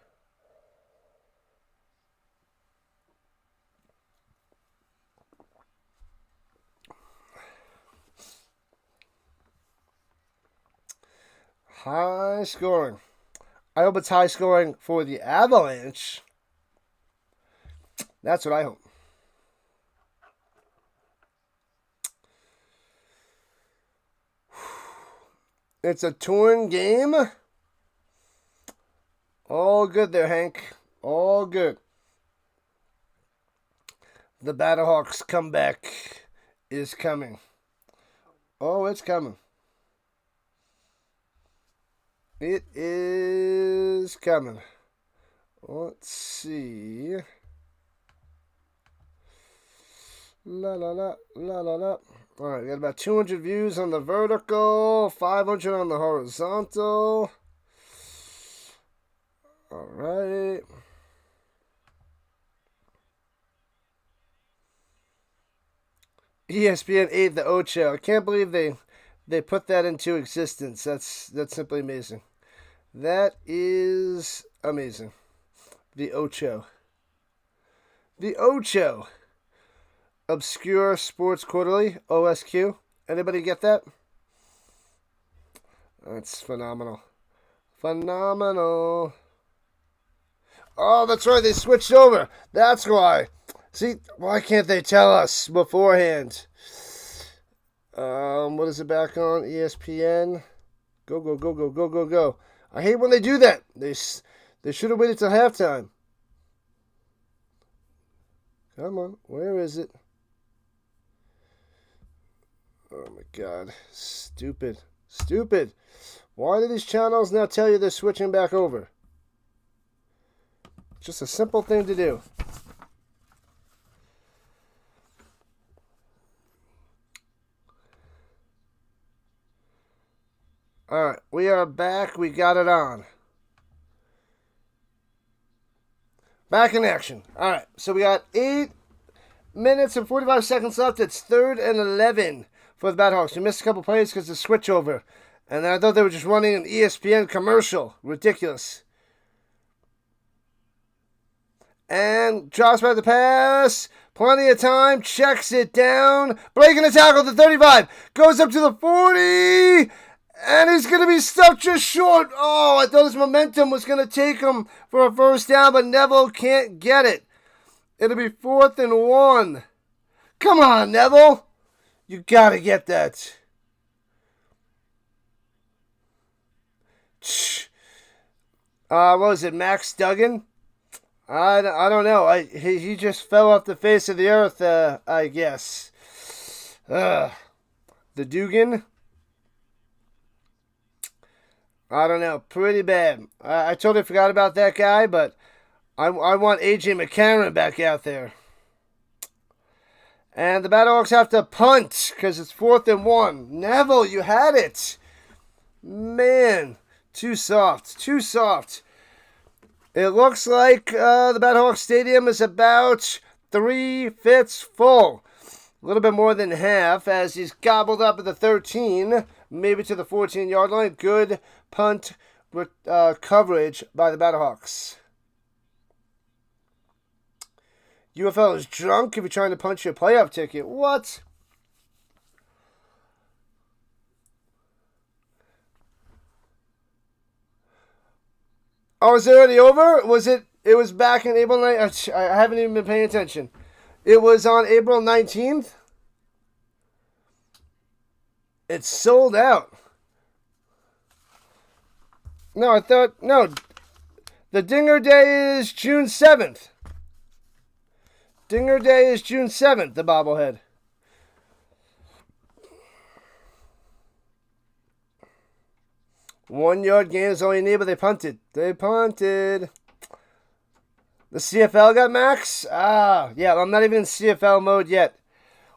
High scoring. I hope it's high scoring for the Avalanche. That's what I hope. It's a torn game. All good there, Hank. All good. The Battlehawks comeback is coming. Oh, it's coming. It is coming. Let's see. La la la la la la. All right, we got about 200 views on the vertical, 500 on the horizontal. All right. ESPN ate the Ocho. I can't believe they put that into existence. That's simply amazing. That is amazing. The Ocho. The Ocho. Obscure Sports Quarterly, OSQ. Anybody get that? That's phenomenal. Phenomenal. Oh, that's right. They switched over. That's why. See, why can't they tell us beforehand? What is it back on? ESPN. Go, go, go, go, go, go, go. I hate when they do that. They should have waited till halftime. Come on. Where is it? Oh, my God. Stupid. Stupid. Why do these channels now tell you they're switching back over? Just a simple thing to do. All right, we are back. We got it on. Back in action. All right, so we got 8 minutes and 45 seconds left. It's 3rd and 11 for the Battlehawks. We missed a couple plays because of the switchover. And I thought they were just running an ESPN commercial. Ridiculous. And drops back the pass. Plenty of time. Checks it down. Breaking the tackle at the 35. Goes up to the 40. And he's going to be stuck just short. Oh, I thought his momentum was going to take him for a first down, but Neville can't get it. It'll be 4th and 1. Come on, Neville. You got to get that. What was it, Max Duggan? I don't know. He just fell off the face of the earth, I guess. The Dugan? I don't know. Pretty bad. I totally forgot about that guy, but I want A.J. McCarron back out there. And the Battlehawks have to punt because it's 4th and 1. Neville, you had it. Man, too soft. Too soft. It looks like the Battlehawks Stadium is about 3/5 full. A little bit more than half as he's gobbled up at the 13, maybe to the 14-yard line. Good punt coverage by the Battlehawks. UFL is drunk if you're trying to punch your playoff ticket. What? Oh, is it already over? It was back in April 9th. I haven't even been paying attention. It was on April 19th. It's sold out. No, I thought, no. The Dinger Day is June 7th. Dinger Day is June 7th, the bobblehead. One-yard gain is all you need, but they punted. They punted. The CFL got max? Yeah, I'm not even in CFL mode yet.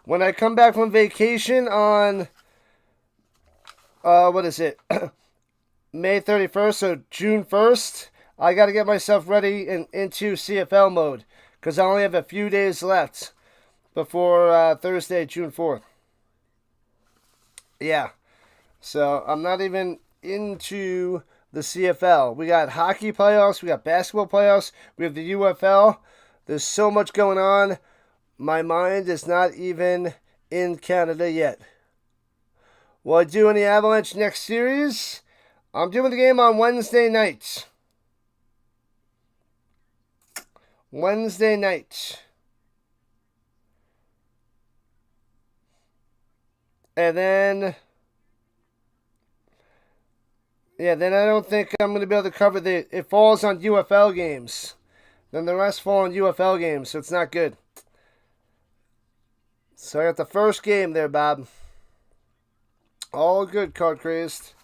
When I come back from vacation on, what is it? May 31st, so June 1st, I got to get myself ready and into CFL mode because I only have a few days left before Thursday, June 4th. Yeah, so I'm not even into the CFL. We got hockey playoffs, we got basketball playoffs, we have the UFL. There's so much going on. My mind is not even in Canada yet. Will I do any Avalanche next series? I'm doing the game on Wednesday night. Wednesday night. And then I don't think I'm going to be able to cover it falls on UFL games. Then the rest fall on UFL games, so it's not good. So I got the first game there, Bob. All good, card crazed.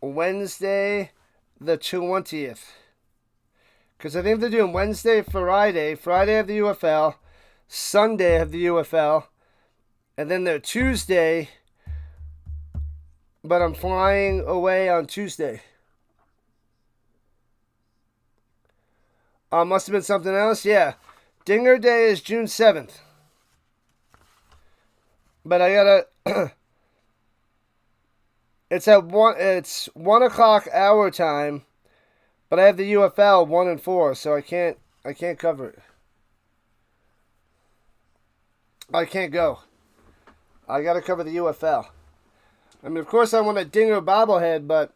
Wednesday the 20th. Because I think they're doing Wednesday, Friday. Friday have the UFL. Sunday have the UFL. And then they're Tuesday. But I'm flying away on Tuesday. Must have been something else. Yeah. Dinger Day is June 7th. But I gotta... It's 1 o'clock our time. But I have the UFL 1 and 4, so I can't cover it. I can't go. I gotta cover the UFL. I mean, of course I want a Dinger bobblehead, but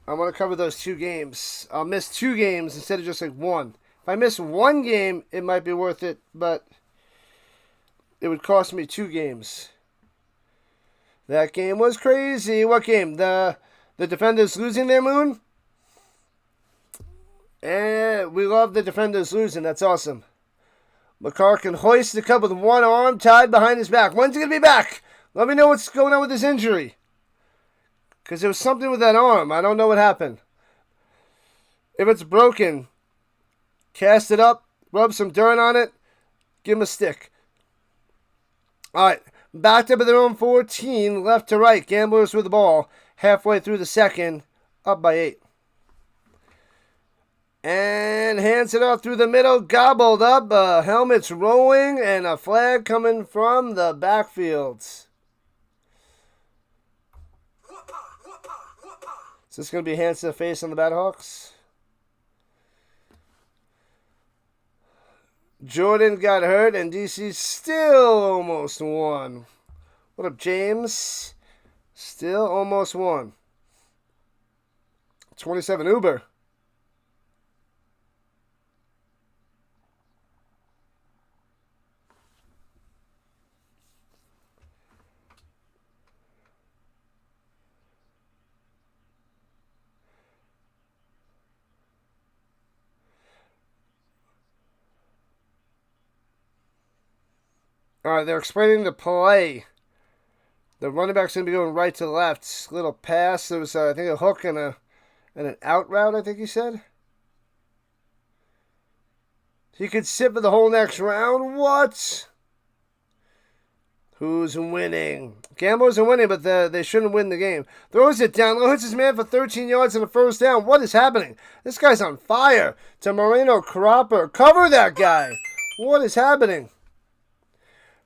I want to cover those 2 games. I'll miss 2 games instead of just like 1. If I miss 1 game, it might be worth it, but it would cost me 2 games. That game was crazy. What game? The Defenders losing their moon? And we love the Defenders losing. That's awesome. McCarr can hoist the cup with one arm tied behind his back. When's he going to be back? Let me know what's going on with his injury. Because there was something with that arm. I don't know what happened. If it's broken, cast it up, rub some dirt on it, give him a stick. All right, backed up at their own 14, left to right. Gamblers with the ball halfway through the second, up by 8. And hands it off through the middle, gobbled up. Helmets rolling and a flag coming from the backfields. Is this going to be hands to the face on the Battlehawks? Jordan got hurt and DC still almost won. What up, James? Still almost won. 27 Uber. All right, they're explaining the play. The running back's going to be going right to left. Little pass. There was, I think, a hook and an out route, I think he said. He could sit for the whole next round. What? Who's winning? Gamblers are winning, but they shouldn't win the game. Throws it down low, hits his man for 13 yards and a first down. What is happening? This guy's on fire. To Moreno Cropper. Cover that guy. What is happening?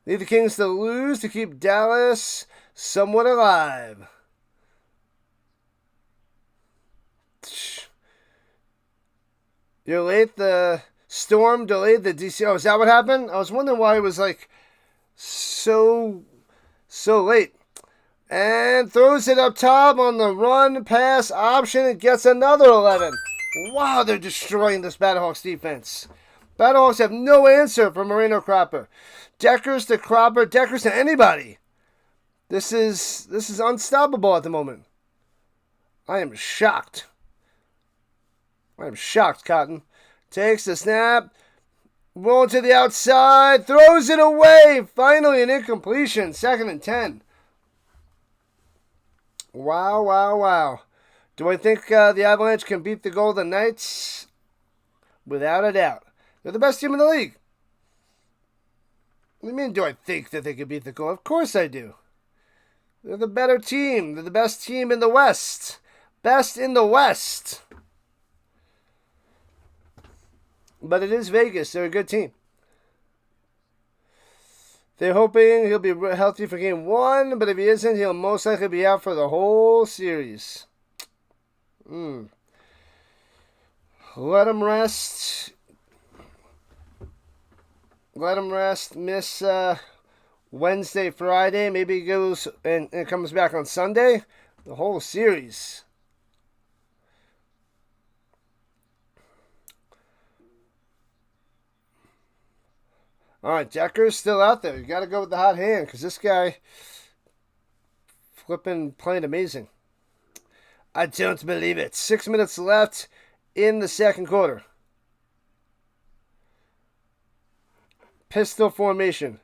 Need the Kings to lose to keep Dallas somewhat alive. You're late. The storm delayed the DC. Oh, is that what happened? I was wondering why it was like so late. And throws it up top on the run pass option. It gets another 11. Wow, they're destroying this Battlehawks defense. Battlehawks have no answer for Moreno Cropper. Deckers to Cropper, Deckers to anybody. This is unstoppable at the moment. I am shocked. I'm shocked, Cotton. Takes the snap. Rolling to the outside. Throws it away. Finally an incompletion. 2nd and 10. Wow, wow, wow. Do I think the Avalanche can beat the Golden Knights? Without a doubt. They're the best team in the league. What do you mean, do I think that they can beat the Golden? Of course I do. They're the better team. They're the best team in the West. Best in the West. But it is Vegas. They're a good team. They're hoping he'll be healthy for game 1, but if he isn't, he'll most likely be out for the whole series. Let him rest. Let him rest. Miss Wednesday, Friday. Maybe he goes and comes back on Sunday. The whole series. All right, Decker's still out there. You got to go with the hot hand because this guy flipping playing amazing. I don't believe it. 6 minutes left in the second quarter. Pistol formation.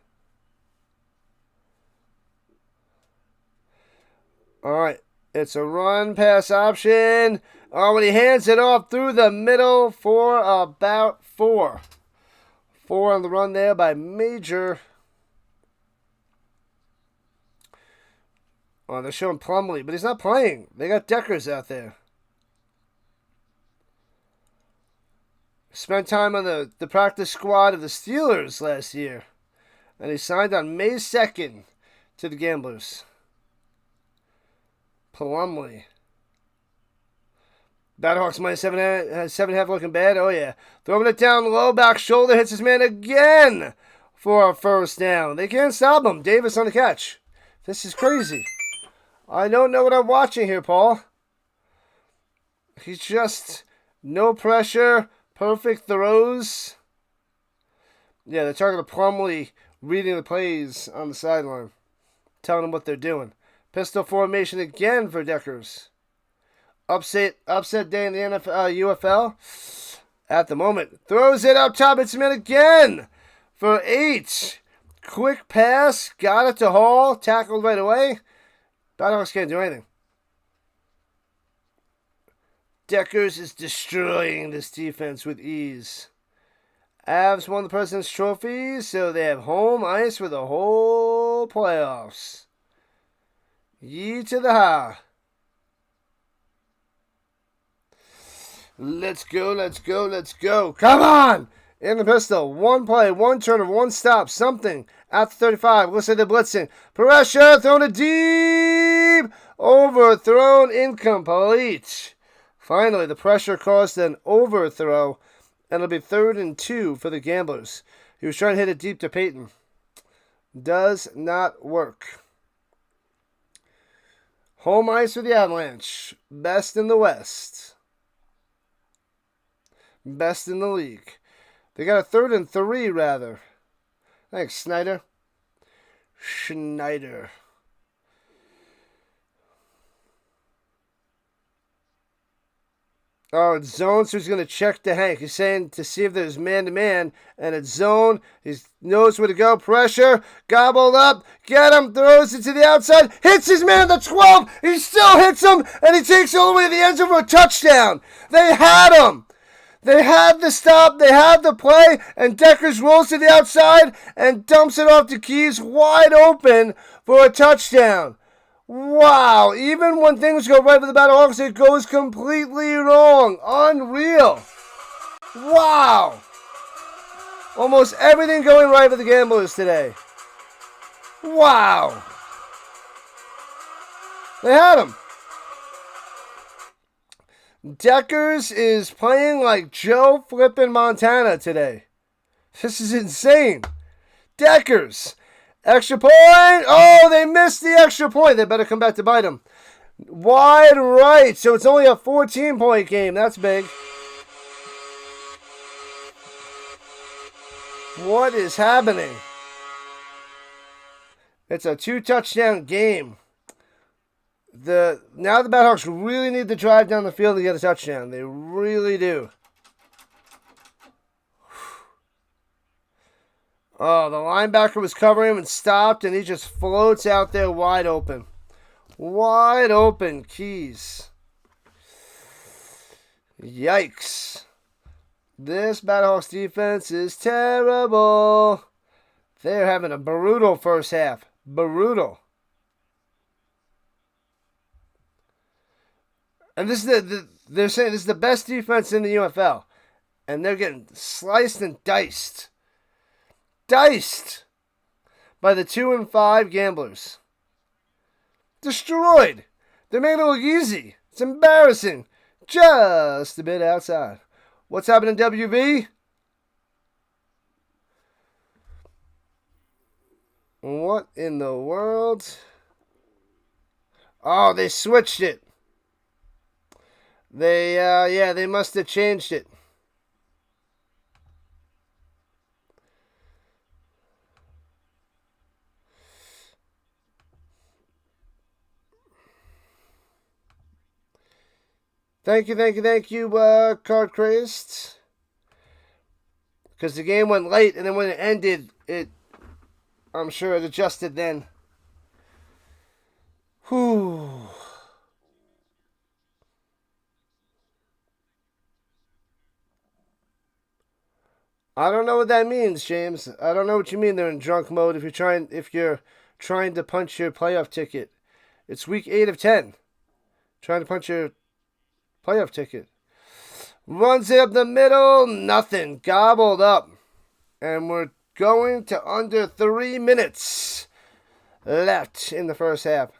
All right, it's a run pass option. Oh, and he hands it off through the middle for about 4. 4 on the run there by Major. Oh, they're showing Plumlee, but he's not playing. They got Deckers out there. Spent time on the practice squad of the Steelers last year. And he signed on May 2nd to the Gamblers. Plumlee. Battlehawks minus 7.5 looking bad. Oh, yeah. Throwing it down low. Back shoulder. Hits his man again for a first down. They can't stop him. Davis on the catch. This is crazy. I don't know what I'm watching here, Paul. He's just no pressure. Perfect throws. Yeah, they're talking to Plumlee reading the plays on the sideline. Telling them what they're doing. Pistol formation again for Deckers. Upset day in the UFL. At the moment. Throws it up top. It's him in again for 8. Quick pass. Got it to Hall. Tackled right away. Battlehawks can't do anything. Deckers is destroying this defense with ease. Avs won the President's Trophy, so they have home ice for the whole playoffs. Ye to the ha. Let's go, let's go, let's go. Come on! In the pistol. 1 play, 1 turnover, 1 stop, something. At the 35. Looks like they're blitzing. Pressure, thrown it deep. Overthrown, incomplete. Finally, the pressure caused an overthrow. And it'll be 3rd and 2 for the Gamblers. He was trying to hit it deep to Peyton. Does not work. Home ice for the Avalanche. Best in the West. Best in the league. They got a 3rd and 3, rather. Thanks, Schneider. Oh, it's zone, so he's going to check to Hank. He's saying to see if there's man-to-man, and it's zone. He knows where to go. Pressure. Gobbled up. Get him. Throws it to the outside. Hits his man at the 12. He still hits him, and he takes it all the way to the end zone for a touchdown. They had him. They had the stop, they had the play, and Deckers rolls to the outside and dumps it off to Keys wide open for a touchdown. Wow, even when things go right for the Battlehawks, it goes completely wrong. Unreal. Wow. Almost everything going right for the Gamblers today. Wow. They had him. Deckers is playing like Joe flippin' Montana today. This is insane. Deckers. Extra point. Oh, they missed the extra point. They better come back to bite him. Wide right. So it's only a 14-point game. That's big. What is happening? It's a 2-touchdown game. Now the Battlehawks really need to drive down the field to get a touchdown. They really do. Oh, the linebacker was covering him and stopped, and he just floats out there wide open. Wide open, Keys. Yikes. This Battlehawks defense is terrible. They're having a brutal first half. Brutal. And this is they're saying this is the best defense in the UFL. And they're getting sliced and diced. Diced by the 2-5 Gamblers. Destroyed. They're making it look easy. It's embarrassing. Just a bit outside. What's happening, WV? What in the world? Oh, they switched it. They must have changed it. Thank you, Card Crazed. Because the game went late, and then when it ended, I'm sure it adjusted then. Whew. I don't know what that means, James. I don't know what you mean they're in drunk mode if you're trying to punch your playoff ticket. It's week 8 of 10. Trying to punch your playoff ticket. Runs it up the middle, nothing. Gobbled up. And we're going to under 3 minutes left in the first half.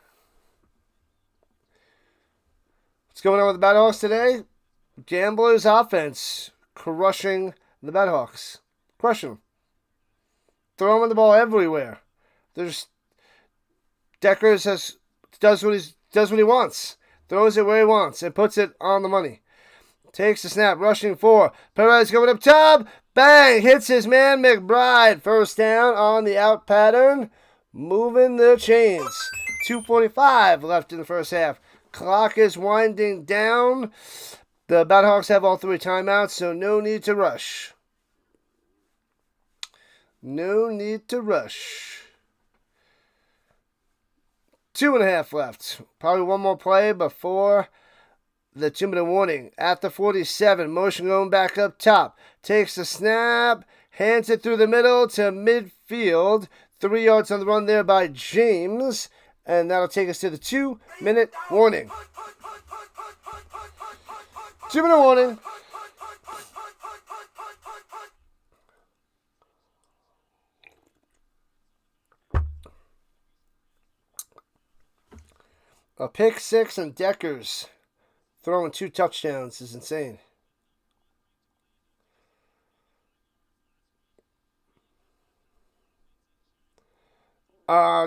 What's going on with the Battlehawks today? Gamblers offense crushing the Battlehawks. Crushing them. Throwing the ball everywhere. Deckers does what he wants. Throws it where he wants and puts it on the money. Takes the snap, rushing 4. Perez going up top. Bang! Hits his man McBride. First down on the out pattern. Moving the chains. 2:45 left in the first half. Clock is winding down. The Battlehawks have all 3 timeouts, so no need to rush. No need to rush. 2.5 left. Probably one more play before the 2-minute warning. At the 47, motion going back up top. Takes the snap, hands it through the middle to midfield. 3 yards on the run there by James. And that'll take us to the 2-minute warning. 2-minute warning. A pick 6 and Deckers throwing 2 touchdowns is insane.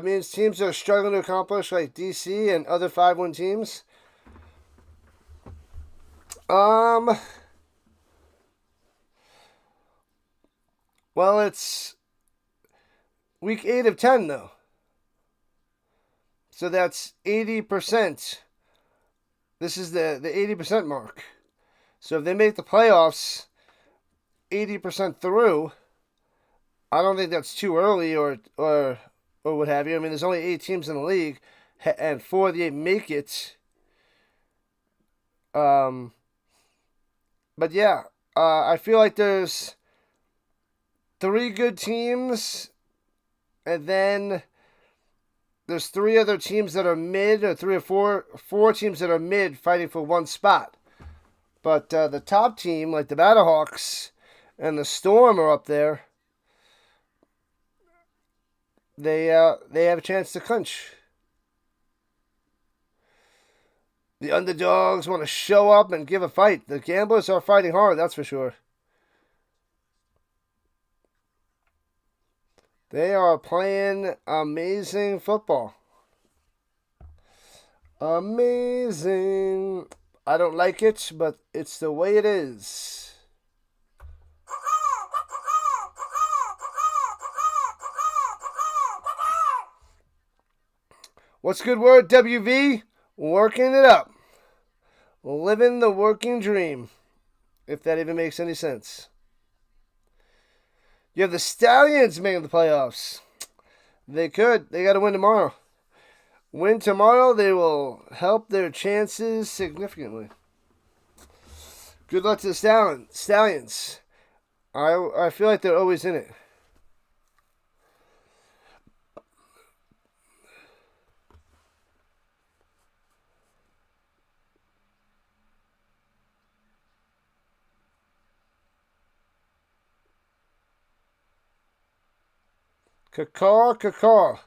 Means teams are struggling to accomplish like DC and other 5-win teams. Well, it's week 8 of 10 though. So that's 80%. This is the 80% mark. So if they make the playoffs 80% through, I don't think that's too early or what have you. I mean, there's only 8 teams in the league, and 4 of the 8 make it. But yeah, I feel like there's 3 good teams, and then there's 3 other teams that are mid, or 3 or 4 teams that are mid fighting for 1 spot. But the top team, like the Battlehawks and the Storm, are up there. They have a chance to clinch. The underdogs want to show up and give a fight. The Gamblers are fighting hard, that's for sure. They are playing amazing football. Amazing. I don't like it, but it's the way it is. What's good word, WV? Working it up. Living the working dream. If that even makes any sense. You have the Stallions making the playoffs. They could. They got to win tomorrow. Win tomorrow, they will help their chances significantly. Good luck to the Stallions. I feel like they're always in it. Kakaw.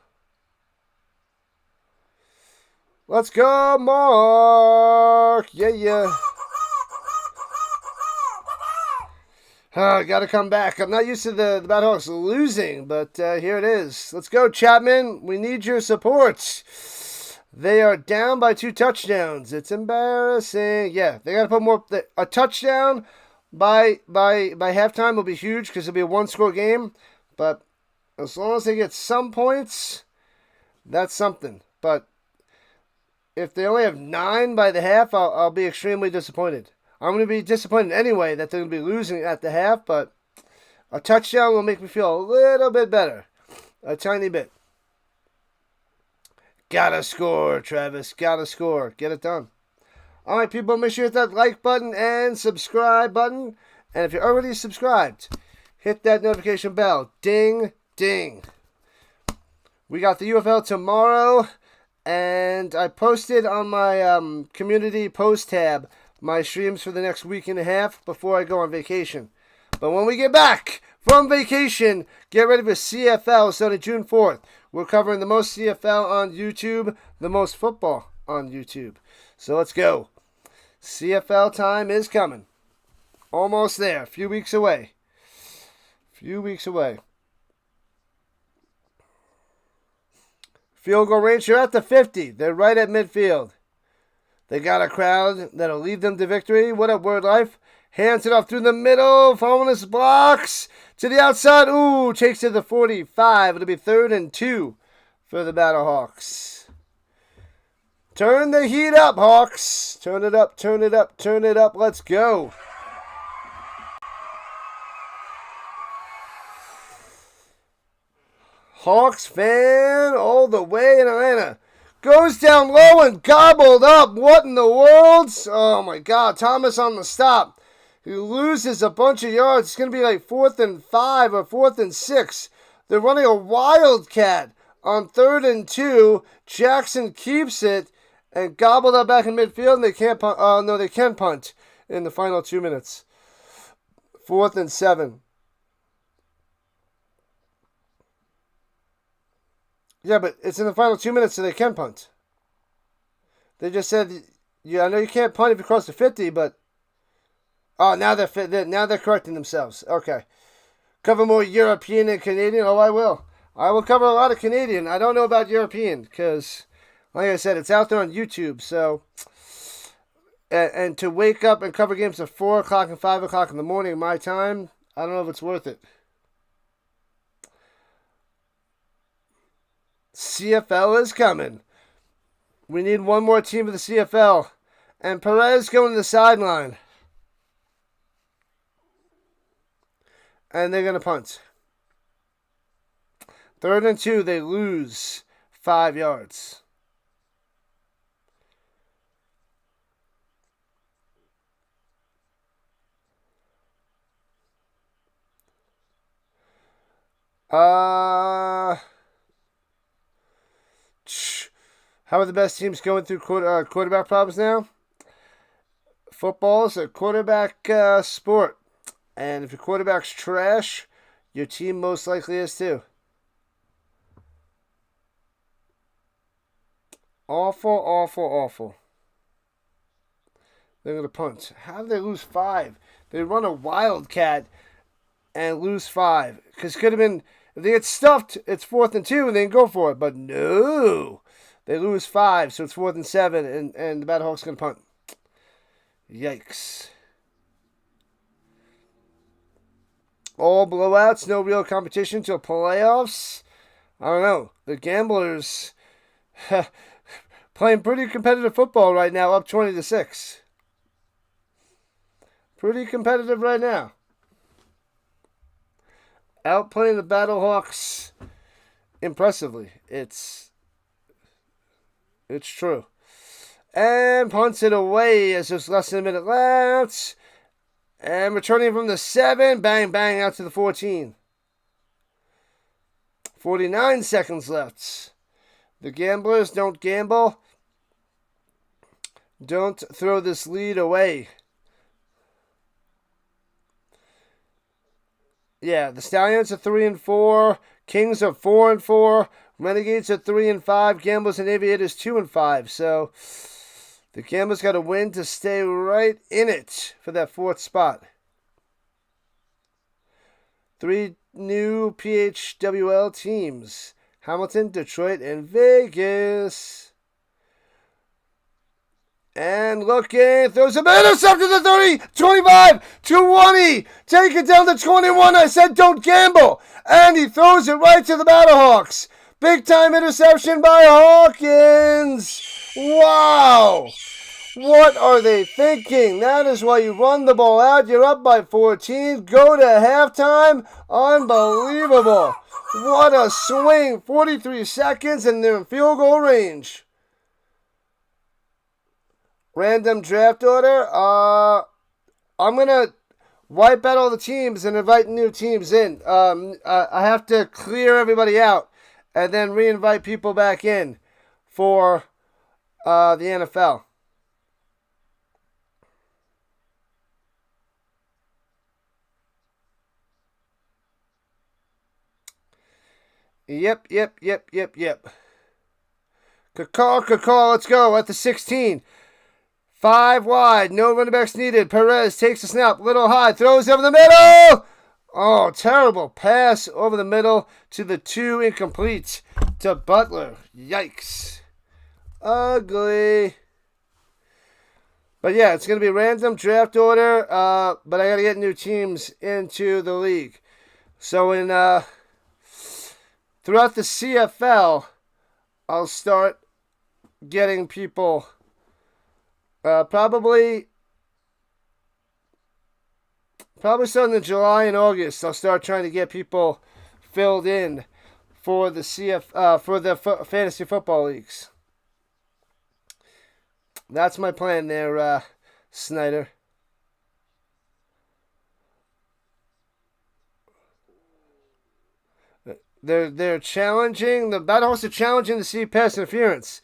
Let's go, Mark. Yeah. Got to come back. I'm not used to the Battlehawks losing, but here it is. Let's go, Chapman. We need your support. They are down by 2 touchdowns. It's embarrassing. Yeah, they got to put more. A touchdown by halftime will be huge because it'll be a 1-score game. But as long as they get some points, that's something. But if they only have 9 by the half, I'll be extremely disappointed. I'm going to be disappointed anyway that they're going to be losing at the half, but a touchdown will make me feel a little bit better. A tiny bit. Gotta score, Travis. Gotta score. Get it done. All right, people, make sure you hit that like button and subscribe button. And if you're already subscribed, hit that notification bell. Ding, ding. We got the UFL tomorrow, and I posted on my community post tab my streams for the next week and a half before I go on vacation. But when we get back from vacation, get ready for CFL starting June 4th. We're covering the most CFL on YouTube, the most football on YouTube. So let's go. CFL time is coming. Almost there. A few weeks away. Field goal range, you're at the 50. They're right at midfield. They got a crowd that'll lead them to victory. What up, Word Life? Hands it off through the middle. Bonus blocks to the outside. Ooh, takes to the 45. It'll be 3rd and 2 for the Battlehawks. Turn the heat up, Hawks. Turn it up. Let's go. Hawks fan all the way in Atlanta. Goes down low and gobbled up. What in the world? Oh, my God. Thomas on the stop. He loses a bunch of yards. It's going to be like 4th and 5 or 4th and 6. They're running a wildcat on 3rd and 2. Jackson keeps it and gobbled up back in midfield. And they can't punt. No, they can punt in the final 2 minutes. 4th and 7. Yeah, but it's in the final 2 minutes, so they can punt. They just said, yeah, I know you can't punt if you cross the 50, but now they're correcting themselves. Okay, cover more European and Canadian. Oh, I will. I will cover a lot of Canadian. I don't know about European because, like I said, it's out there on YouTube. So, and to wake up and cover games at 4 o'clock and 5 o'clock in the morning, my time, I don't know if it's worth it. CFL is coming. We need one more team of the CFL. And Perez going to the sideline. And they're going to punt. 3rd and 2, they lose 5 yards. How are the best teams going through quarterback problems now? Football is a quarterback sport. And if your quarterback's trash, your team most likely is too. Awful. They're going to punt. How did they lose 5? They run a wildcat and lose 5. Because it could have been, if they get stuffed, it's 4th and 2 and they can go for it. But no. They lose 5, so it's 4th and 7, and the Battlehawks going to punt. Yikes. All blowouts, no real competition till playoffs. I don't know. The Gamblers Playing pretty competitive football right now, up 20-6. Pretty competitive right now. Outplaying the Battlehawks impressively. It's true. And punts it away as there's less than a minute left. And returning from the 7. Bang, bang, out to the 14. 49 seconds left. The gamblers don't gamble. Don't throw this lead away. Yeah, the Stallions are 3-4. Kings are 4-4. Renegades are 3-5. Gamblers and Aviators 2-5. So the Gamblers got to win to stay right in it for that 4th spot. 3 new PHWL teams: Hamilton, Detroit, and Vegas. And looking, throws a intercept to the 30, 25, 20. Take it down to 21. I said don't gamble. And he throws it right to the Battlehawks. Big time interception by Hawkins. Wow. What are they thinking? That is why you run the ball out. You're up by 14. Go to halftime. Unbelievable. What a swing. 43 seconds and they're in field goal range. Random draft order. I'm going to wipe out all the teams and invite new teams in. I have to clear everybody out and then re-invite people back in for the NFL. Yep. Kakaw, let's go at the 16. 5 wide, no running backs needed. Perez takes a snap, little high, throws over the middle. Oh, terrible pass over the middle to the 2, incomplete to Butler. Yikes. Ugly. But yeah, it's going to be random draft order, but I got to get new teams into the league. So throughout the CFL, I'll start getting people probably starting in July and August. I'll start trying to get people filled in for the fantasy football leagues. That's my plan there, Snyder. They're challenging. The Battlehawks are challenging to see pass interference.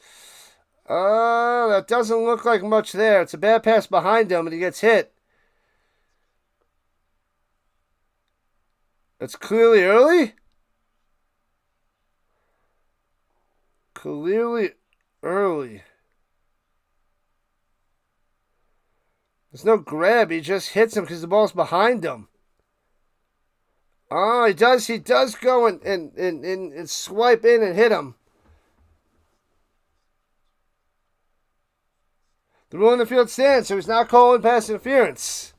That doesn't look like much there. It's a bad pass behind him, and he gets hit. It's clearly early. Clearly early. There's no grab. He just hits him because the ball's behind him. Oh, he does go and swipe in and hit him. The rule in the field stands, so he's not calling pass interference.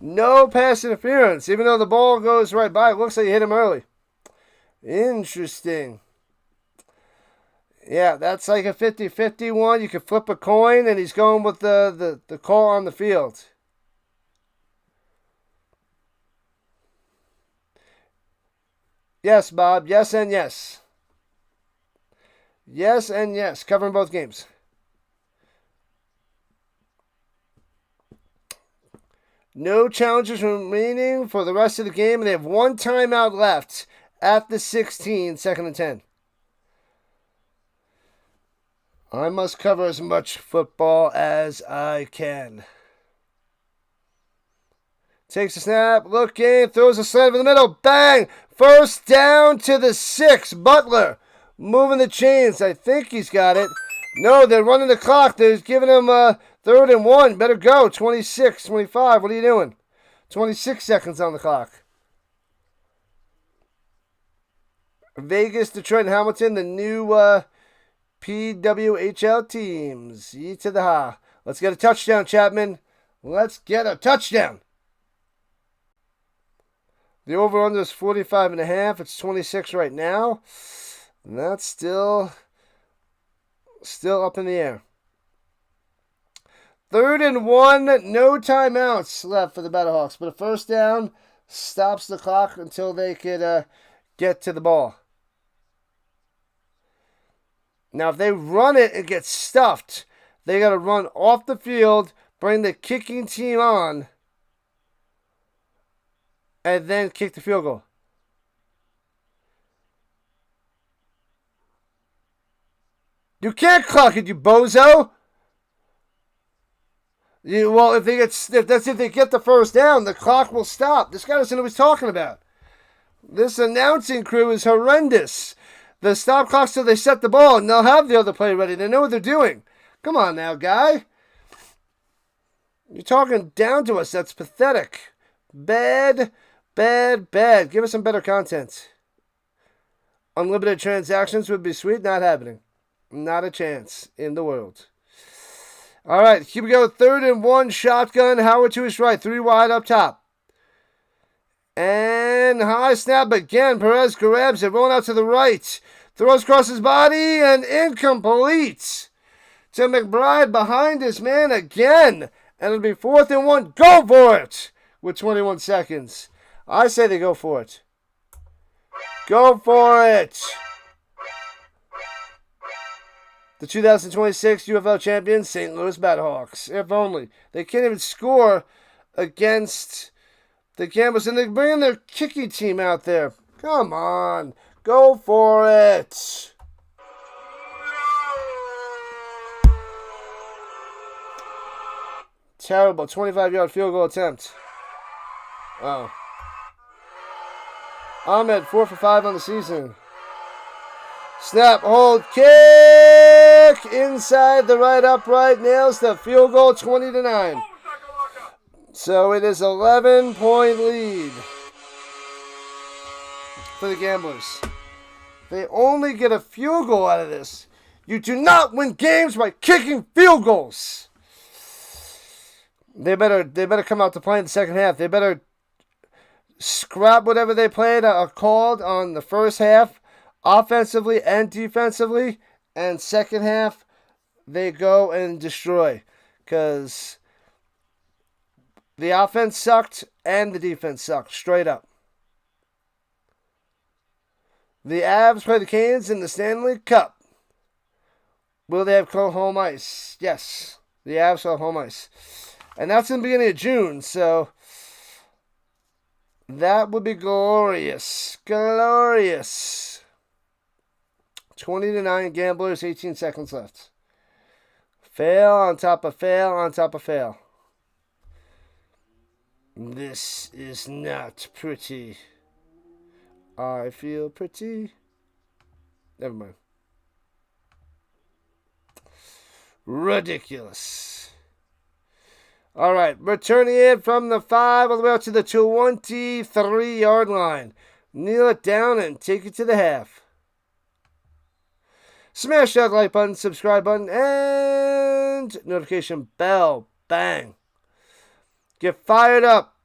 No pass interference, even though the ball goes right by. It looks like he hit him early. Interesting. Yeah, that's like a 50-50 one. You could flip a coin, and he's going with the call on the field. Yes, Bob. Yes and yes. Yes and yes. Covering both games. No challenges remaining for the rest of the game, and they have 1 timeout left at the 16, 2nd and 10. I must cover as much football as I can. Takes a snap, looking, throws a slant in the middle, bang! First down to the 6, Butler. Moving the chains, I think he's got it. No, they're running the clock. They're giving him 3rd and 1. Better go, 26, 25. What are you doing? 26 seconds on the clock. Vegas, Detroit, and Hamilton, the new PWHL teams. Ye to the ha. Let's get a touchdown, Chapman. Let's get a touchdown. The over-under is 45.5. It's 26 right now. And that's still Still up in the air. 3rd and 1, no timeouts left for the Battlehawks. But a first down stops the clock until they could get to the ball. Now, if they run it and get stuffed, they got to run off the field, bring the kicking team on, and then kick the field goal. You can't clock it, you bozo. Well, if they get the first down, the clock will stop. This guy doesn't know what he's talking about. This announcing crew is horrendous. The stop clock till they set the ball, and they'll have the other play ready. They know what they're doing. Come on now, guy. You're talking down to us. That's pathetic. Bad, bad, bad. Give us some better content. Unlimited transactions would be sweet. Not happening. Not a chance in the world. All right, here we go. 3rd and 1, shotgun. Howard to his right. 3 wide up top. And high snap again. Perez grabs it. Rolling out to the right. Throws across his body and incomplete. To McBride behind his man again. And it'll be 4th and 1. Go for it with 21 seconds. I say they go for it. Go for it. The 2026 UFL champions, St. Louis Battlehawks. If only. They can't even score against the Gamblers. And they're bringing their kicking team out there. Come on. Go for it. Terrible. 25-yard field goal attempt. Oh. Ahmed, 4 for 5 on the season. Snap, hold, kick! Inside the right upright, nails the field goal, 20-9. So it is 11-point lead for the Gamblers. They only get a field goal out of this. You do not win games by kicking field goals. They better come out to play in the second half. They better scrap whatever they played or called on the first half, offensively and defensively, and second half they go and destroy, because the offense sucked and the defense sucked straight up. The Avs play the Canes in the Stanley Cup. Will they have home ice? Yes, the Avs will have home ice, and that's in the beginning of June, so that would be glorious. Glorious. 20-9 Gamblers, 18 seconds left. Fail on top of fail on top of fail. This is not pretty. I feel pretty. Never mind. Ridiculous. All right, returning it from the 5 all the way out to the 23-yard line. Kneel it down and take it to the half. Smash that like button, subscribe button, and notification bell. Bang. Get fired up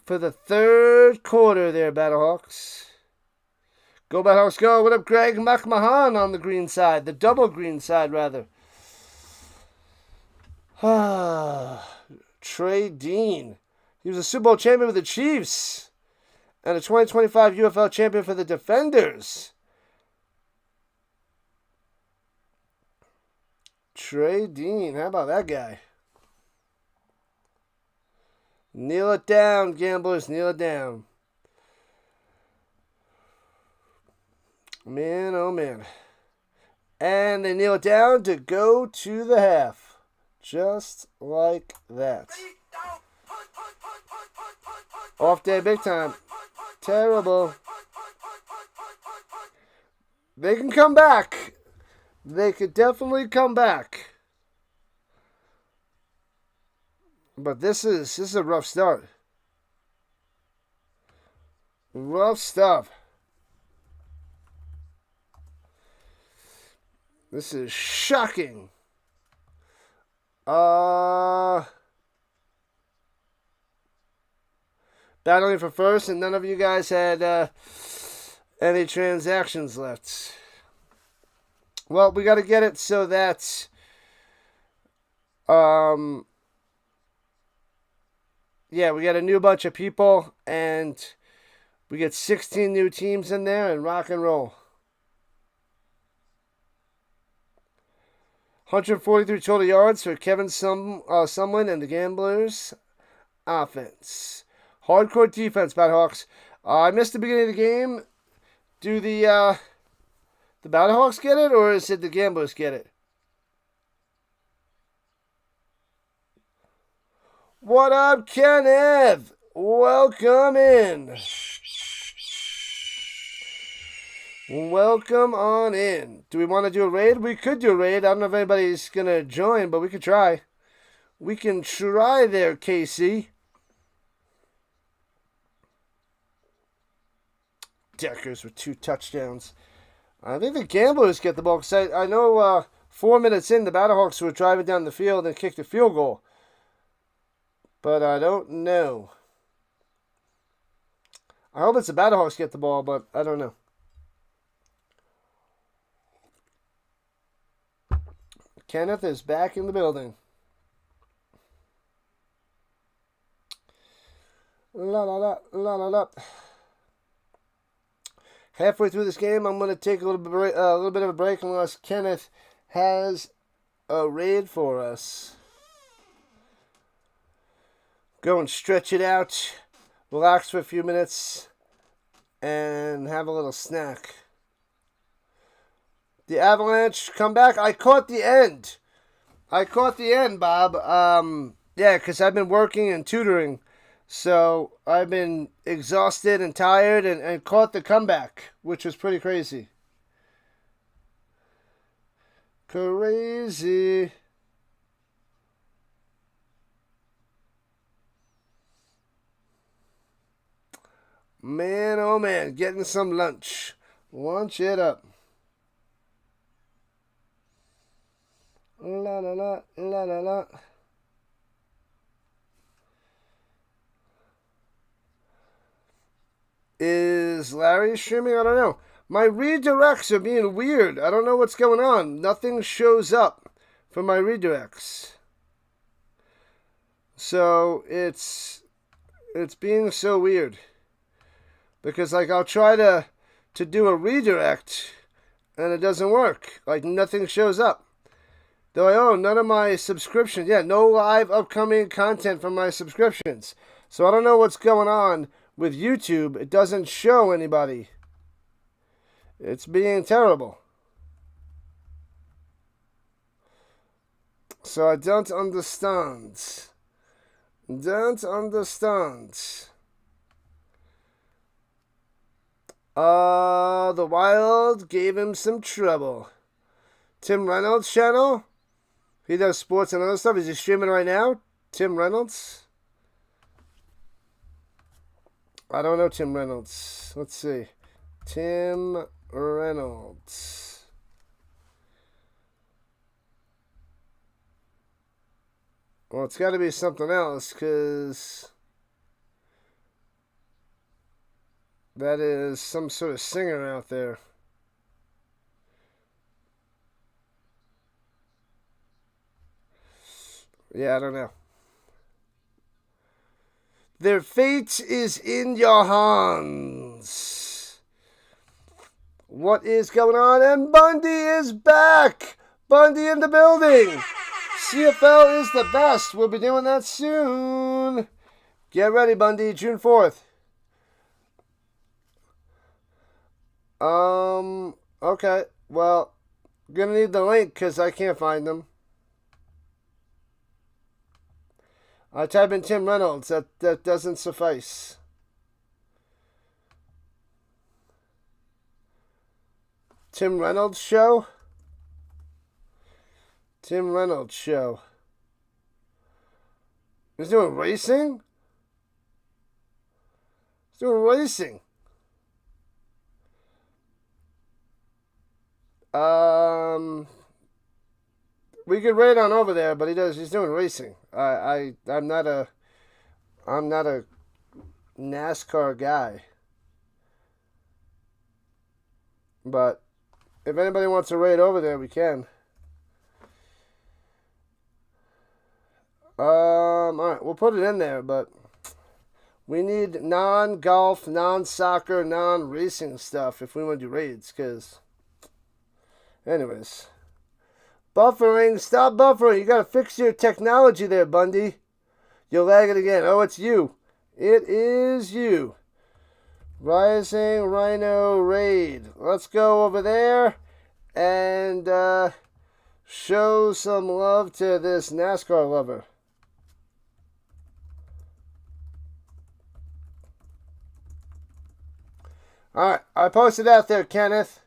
for the third quarter there, Battlehawks. Go, Battlehawks, go. What up, Greg McMahon on the green side? The double green side, rather. Trey Dean. He was a Super Bowl champion with the Chiefs and a 2025 UFL champion for the Defenders. Trey Dean. How about that guy? Kneel it down, Gamblers. Kneel it down. Man, oh man. And they kneel it down to go to the half. Just like that. Off day big time. Terrible. They can come back. They could definitely come back. But this is a rough start. Rough stuff. This is shocking. Battling for first, and none of you guys had any transactions left. Well, we got to get it so that yeah, we got a new bunch of people, and we get 16 new teams in there, and rock and roll. 143 total yards for Kevin Sumlin and the Gamblers offense. Hardcore defense, Battlehawks. I missed the beginning of the game. Do the Battlehawks get it, or is it the Gamblers get it? What up, Kenneth? Welcome in. Welcome on in. Do we want to do a raid? We could do a raid. I don't know if anybody's going to join, but we could try. We can try there, Casey. Deckers with 2 touchdowns. I think the Gamblers get the ball. Because I know 4 minutes in, the Battlehawks were driving down the field and kicked a field goal. But I don't know. I hope it's the Battlehawks get the ball, but I don't know. Kenneth is back in the building. La la la la la la. Halfway through this game, I'm going to take a little bit of a break unless Kenneth has a raid for us. Go and stretch it out, relax for a few minutes, and have a little snack. The Avalanche come back. I caught the end. Bob. Yeah, because I've been working and tutoring. So I've been exhausted and tired and caught the comeback, which was pretty crazy. Crazy. Man, oh man, getting some lunch. Lunch it up. La la la la la la. Is Larry streaming? I don't know. My redirects are being weird. I don't know what's going on. Nothing shows up for my redirects. So it's being so weird. Because like I'll try to do a redirect and it doesn't work. Like nothing shows up. Though I own none of my subscriptions. Yeah, no live upcoming content from my subscriptions. So I don't know what's going on with YouTube. It doesn't show anybody. It's being terrible. So I don't understand. The Wild gave him some trouble. Tim Reynolds' channel? He does sports and other stuff. Is he streaming right now? Tim Reynolds? I don't know Tim Reynolds. Let's see. Tim Reynolds. Well, it's got to be something else, because that is some sort of singer out there. Yeah, I don't know. Their fate is in your hands. What is going on? And Bundy is back. Bundy in the building. CFL is the best. We'll be doing that soon. Get ready, Bundy. June 4th. Okay. Well, gonna need the link because I can't find them. I type in Tim Reynolds. That doesn't suffice. Tim Reynolds show? Tim Reynolds show. He's doing racing? He's doing racing. We could raid on over there, but he's doing racing. I'm not a NASCAR guy. But If anybody wants to raid over there, we can. Alright, we'll put it in there, but we need non-golf, non-soccer, non-racing stuff if we want to do raids, because... Anyways. Buffering. Stop buffering. You got to fix your technology there, Bundy. You'll lag it again. Oh, it's you. It is you. Rising Rhino Raid. Let's go over there and show some love to this NASCAR lover. Alright, I posted out there, Kenneth.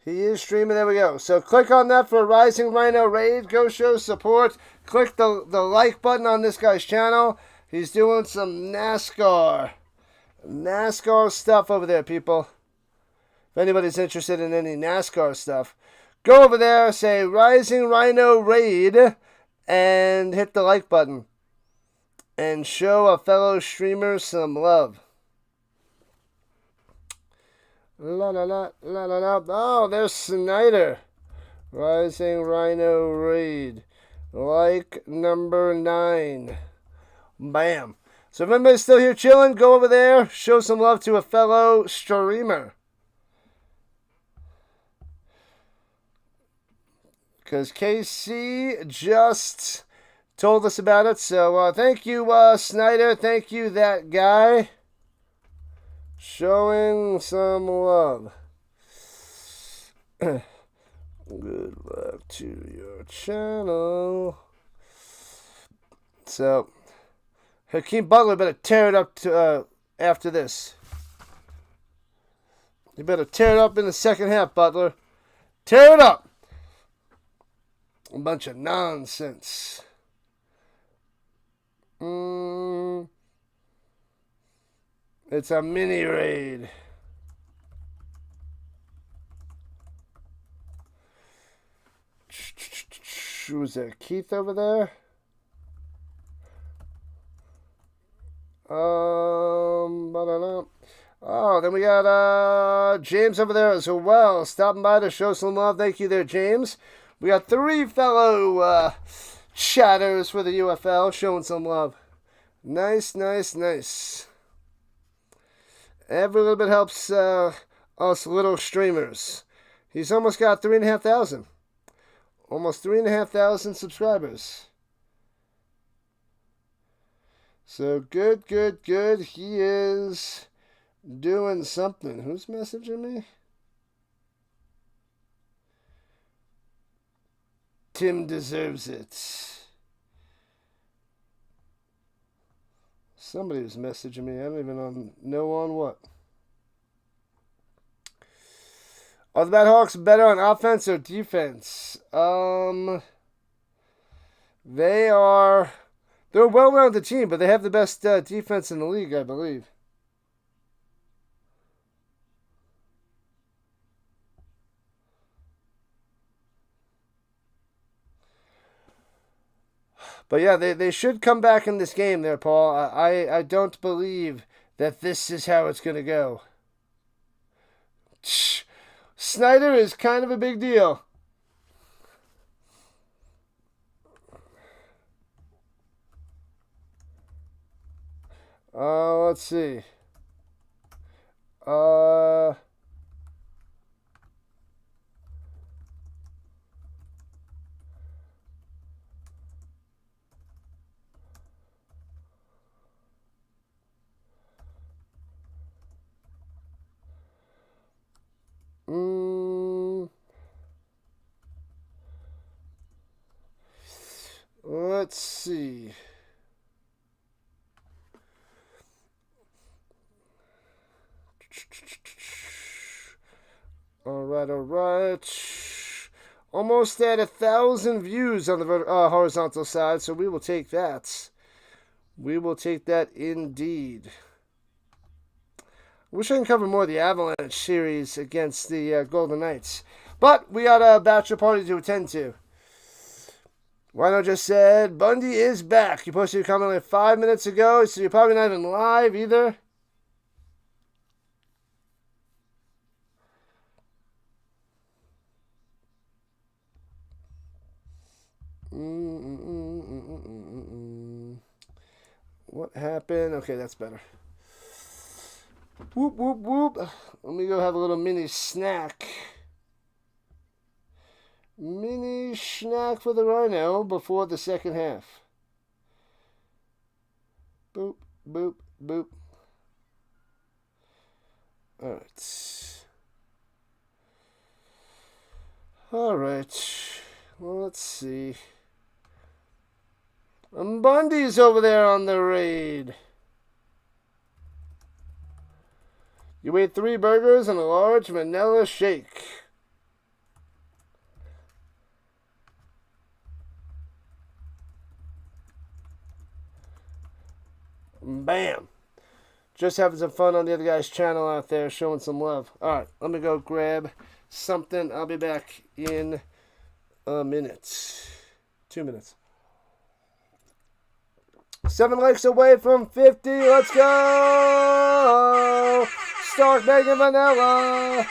He is streaming. There we go. So click on that for Rising Rhino Raid. Go show support. Click the like button on this guy's channel. He's doing some NASCAR stuff over there, people. If anybody's interested in any NASCAR stuff, go over there, say Rising Rhino Raid, and hit the like button. And show a fellow streamer some love. La la la la la la. Oh, there's Snyder. Rising Rhino Raid. Like number 9. Bam. So if anybody's still here chilling, go over there. Show some love to a fellow streamer. Because KC just told us about it. So thank you, Snyder. Thank you, that guy. Showing some love. Good luck to your channel. So, Hakeem Butler better tear it up to, after this. You better tear it up in the second half, Butler. Tear it up. A bunch of nonsense. It's a mini raid. Was there Keith over there? Oh, then we got James over there as well, stopping by to show some love. Thank you there, James. We got 3 fellow chatters for the UFL showing some love. Nice, nice, nice. Every little bit helps us little streamers. He's almost got 3,500. Almost 3,500 subscribers. So good, good, good. He is doing something. Who's messaging me? Tim deserves it. Somebody was messaging me. I don't even know on what. Are the Battlehawks better on offense or defense? They're a well-rounded team, but they have the best defense in the league, I believe. But yeah, they should come back in this game there, Paul. I don't believe that this is how it's going to go. Snyder is kind of a big deal. Let's see. Let's see. All right. Almost at 1,000 views on the horizontal side, so we will take that. We will take that indeed. I wish I could cover more of the Avalanche series against the Golden Knights. But we got a bachelor party to attend to. Rhino just said, Bundy is back. You posted your comment like 5 minutes ago, so you're probably not even live either. What happened? Okay, that's better. Whoop, whoop, whoop. Let me go have a little mini snack. Mini snack for the Rhino before the second half. Boop, boop, boop. Alright. Alright. Well, let's see. Bundy's over there on the raid. You ate 3 burgers and a large vanilla shake. Bam. Just having some fun on the other guy's channel out there, showing some love. Alright, let me go grab something. I'll be back in a minute. 2 minutes. 7 likes away from 50. Let's go! Stark Bacon Vanilla.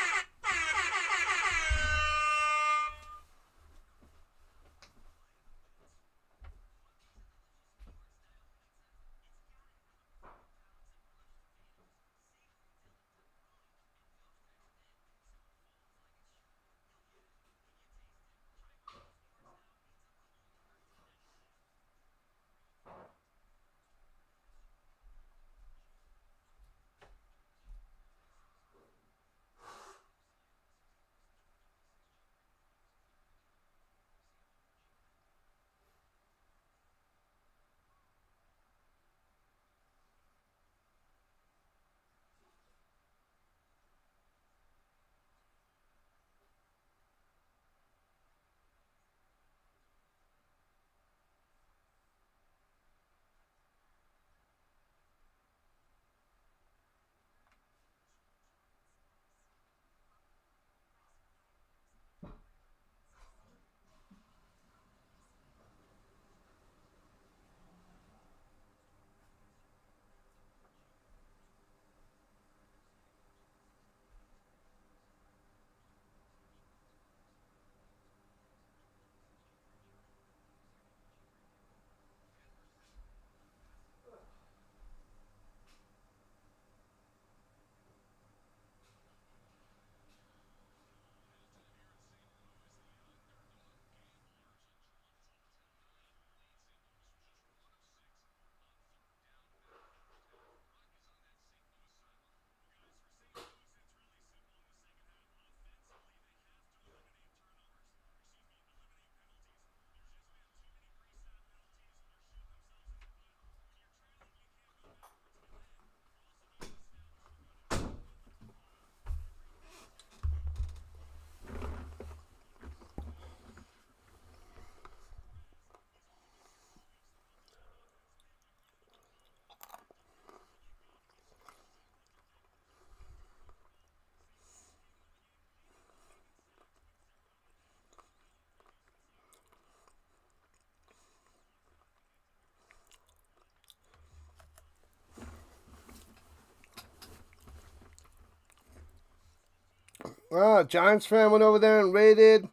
Giants fan went over there and raided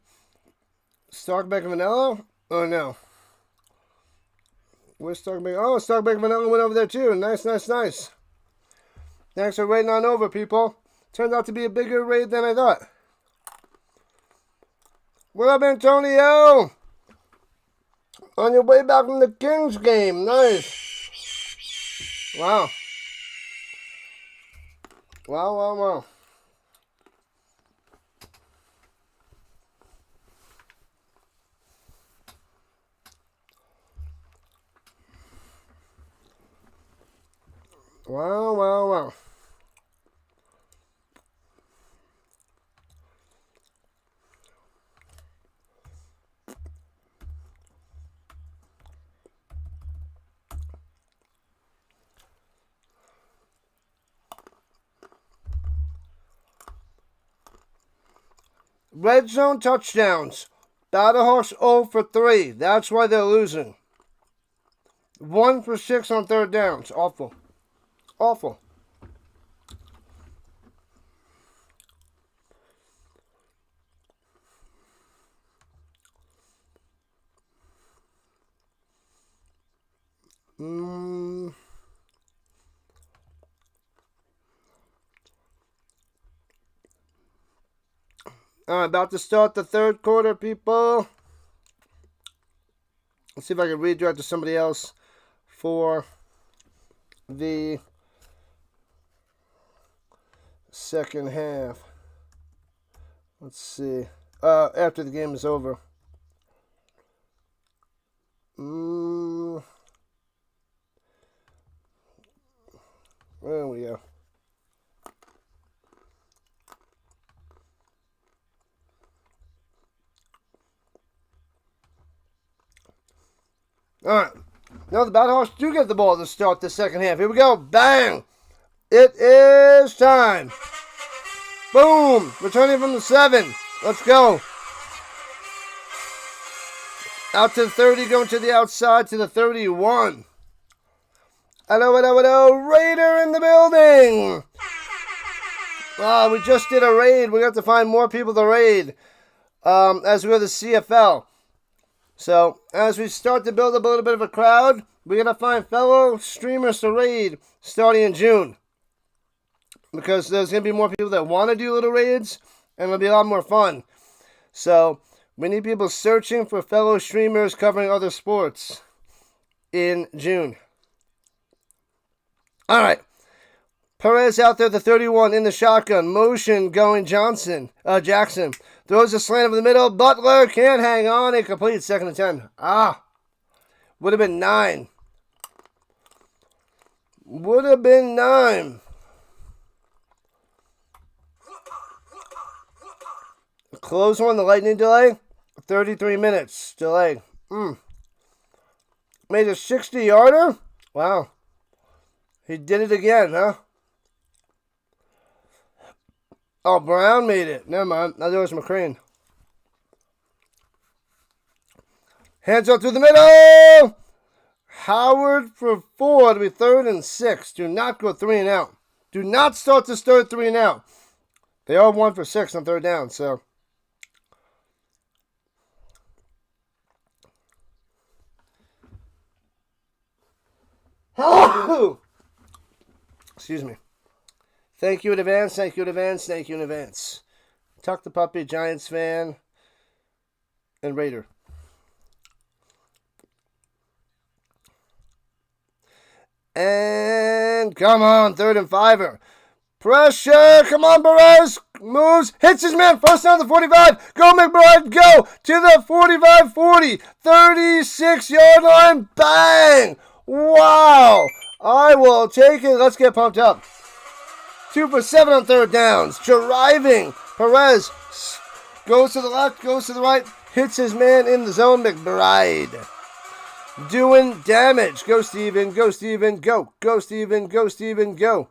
Stark Bacon Vanilla? Oh, no. Where's Stark Bacon? Oh, Stark Bacon Vanilla went over there too. Nice, nice, nice. Thanks for raiding on over, people. Turned out to be a bigger raid than I thought. What up, Antonio? On your way back from the Kings game. Nice. Wow. Wow, wow, wow. Wow, wow, wow. Red zone touchdowns. Battlehawks 0 for 3. That's why they're losing. 1 for 6 on third downs. Awful. Awful. All right, about to start the third quarter, people. Let's see if I can redirect to somebody else for the second half. Let's see. After the game is over. There we go. All right. Now the Battlehawks do get the ball to start the second half. Here we go. Bang! It is time. Boom! Returning from the 7. Let's go. Out to the 30, going to the outside to the 31. Hello, hello, hello. Raider in the building. We just did a raid. We have to find more people to raid as we're the CFL. So, as we start to build up a little bit of a crowd, we're going to find fellow streamers to raid starting in June. Because there's going to be more people that want to do little raids, and it'll be a lot more fun. So, we need people searching for fellow streamers covering other sports in June. All right. Perez out there, the 31 in the shotgun. Motion going Jackson. Throws a slant over the middle. Butler can't hang on. A complete 2nd and 10. Would have been 9. Would have been 9. Close one, the lightning delay. 33 minutes delay. Made a 60-yarder? Wow. He did it again, huh? Oh, Brown made it. Never mind. Now there was McCrane. Hands up through the middle. Howard for 4 to be 3rd and 6. Do not go 3 and out. Do not start this third 3 and out. They are 1 for 6 on 3rd down, so. Excuse me. Thank you in advance, thank you in advance, thank you in advance. Tuck the Puppy, Giants fan, and Raider. And come on, 3rd and 5. Pressure, come on, Perez, moves, hits his man, first down to the 45. Go, McBride, go to the 45-40, 36-yard line, bang! Wow, I will take it. Let's get pumped up. 2 for 7 on 3rd downs. Driving. Perez goes to the left, goes to the right, hits his man in the zone. McBride doing damage. Go, Steven. Go, Steven. Go. Go, Steven. Go, Steven. Go.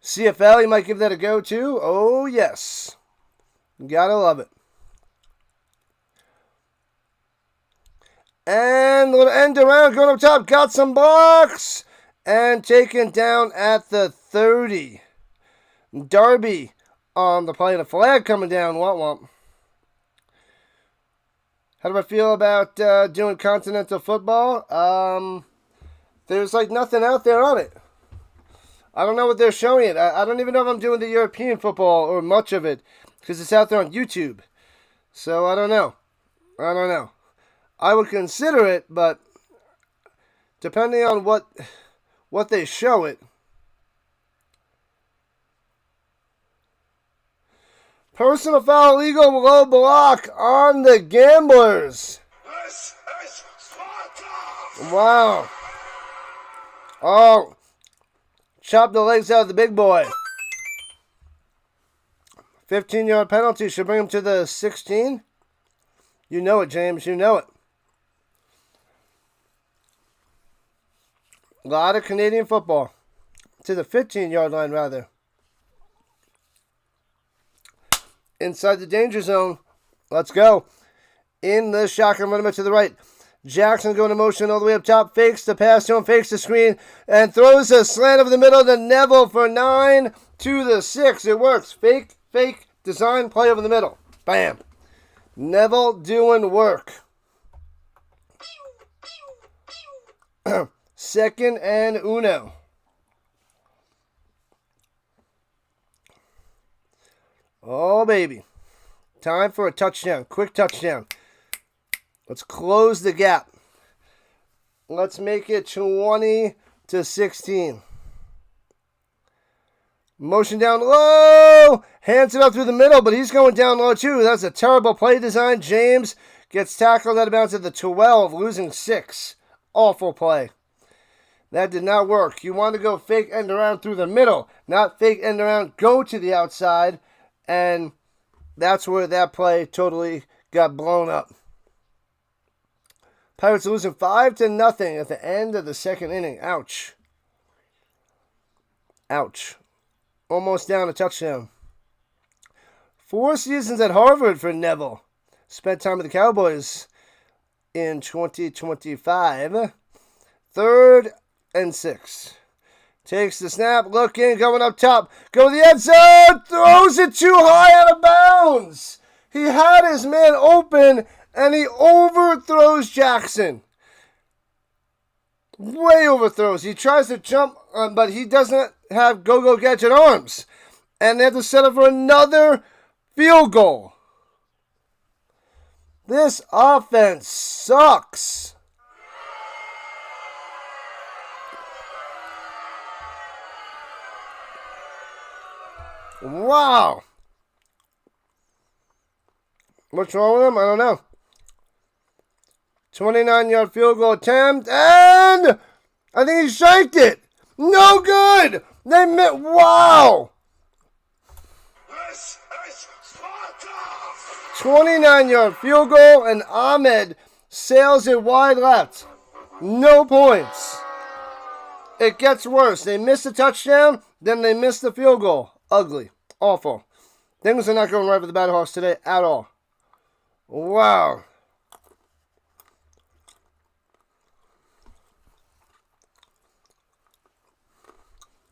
CFL, you might give that a go too. Oh, yes. Gotta love it. And little end around, going up top, got some blocks, and taken down at the 30. Darby on the play, and a flag coming down. Womp. How do I feel about doing continental football? There's like nothing out there on it. I don't know what they're showing it. I don't even know if I'm doing the European football or much of it, because it's out there on YouTube. So I don't know. I would consider it, but depending on what they show it. Personal foul, legal low block on the Gamblers. Wow. Oh, chop the legs out of the big boy. 15-yard penalty should bring him to the 16. You know it, James. You know it. A lot of Canadian football. To the 15-yard line, rather. Inside the danger zone. Let's go. In the shotgun, running back to the right. Jackson going to motion all the way up top. Fakes the pass to him. Fakes the screen. And throws a slant over the middle to Neville for 9 to the 6. It works. Fake, design, play over the middle. Bam. Neville doing work. 2nd and 1. Oh, baby. Time for a touchdown. Quick touchdown. Let's close the gap. Let's make it 20-16. Motion down low. Hands it up through the middle, but he's going down low too. That's a terrible play design. James gets tackled out of bounds at the 12, losing 6. Awful play. That did not work. You want to go fake end around through the middle, not fake end around, go to the outside, and that's where that play totally got blown up. Pirates are losing 5-0 at the end of the second inning. Ouch. Ouch. Almost down a touchdown. 4 seasons at Harvard for Neville. Spent time with the Cowboys in 2025. 3rd and 6. Takes the snap, looking, going up top. Go to the end zone. Throws it too high out of bounds. He had his man open, and he overthrows Jackson. Way overthrows. He tries to jump, but he doesn't have go-go gadget arms. And they have to settle for another field goal. This offense sucks. Wow. What's wrong with him? I don't know. 29-yard field goal attempt, and I think he shanked it. No good. They meant, wow. 29-yard field goal, and Ahmed sails it wide left. No points. It gets worse. They miss the touchdown, then they miss the field goal. Ugly. Awful. Things are not going right for the Battlehawks today at all. Wow.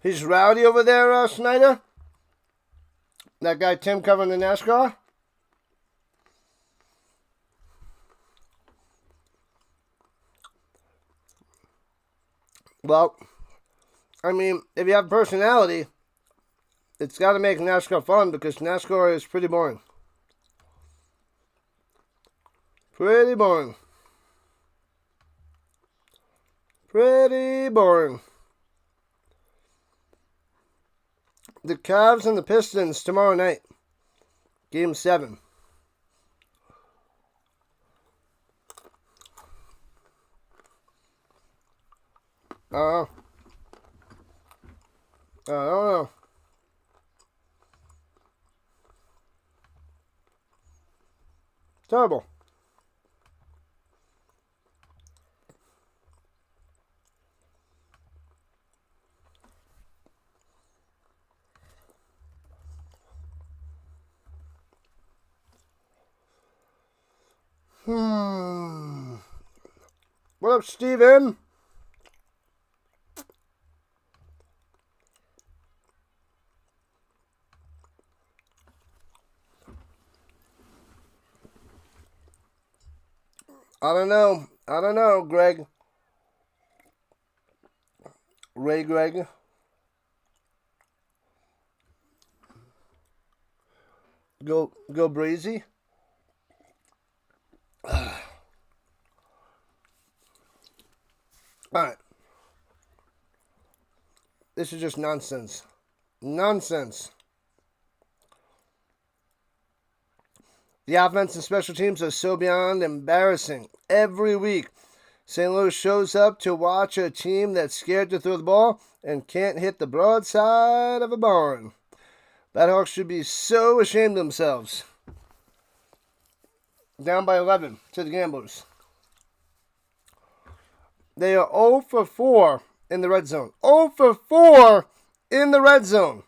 He's rowdy over there, Snyder. That guy Tim covering the NASCAR. Well, I mean, if you have personality, it's got to make NASCAR fun because NASCAR is pretty boring. Pretty boring. Pretty boring. The Cavs and the Pistons tomorrow night. Game 7. I don't know. Terrible. What up, Steven? I don't know, Greg. Greg. Go Breezy. Alright. This is just nonsense. Nonsense. The offense and special teams are so beyond embarrassing. Every week, St. Louis shows up to watch a team that's scared to throw the ball and can't hit the broadside of a barn. Battlehawks should be so ashamed of themselves. Down by 11 to the Gamblers. They are 0 for 4 in the red zone. 0 for 4 in the red zone.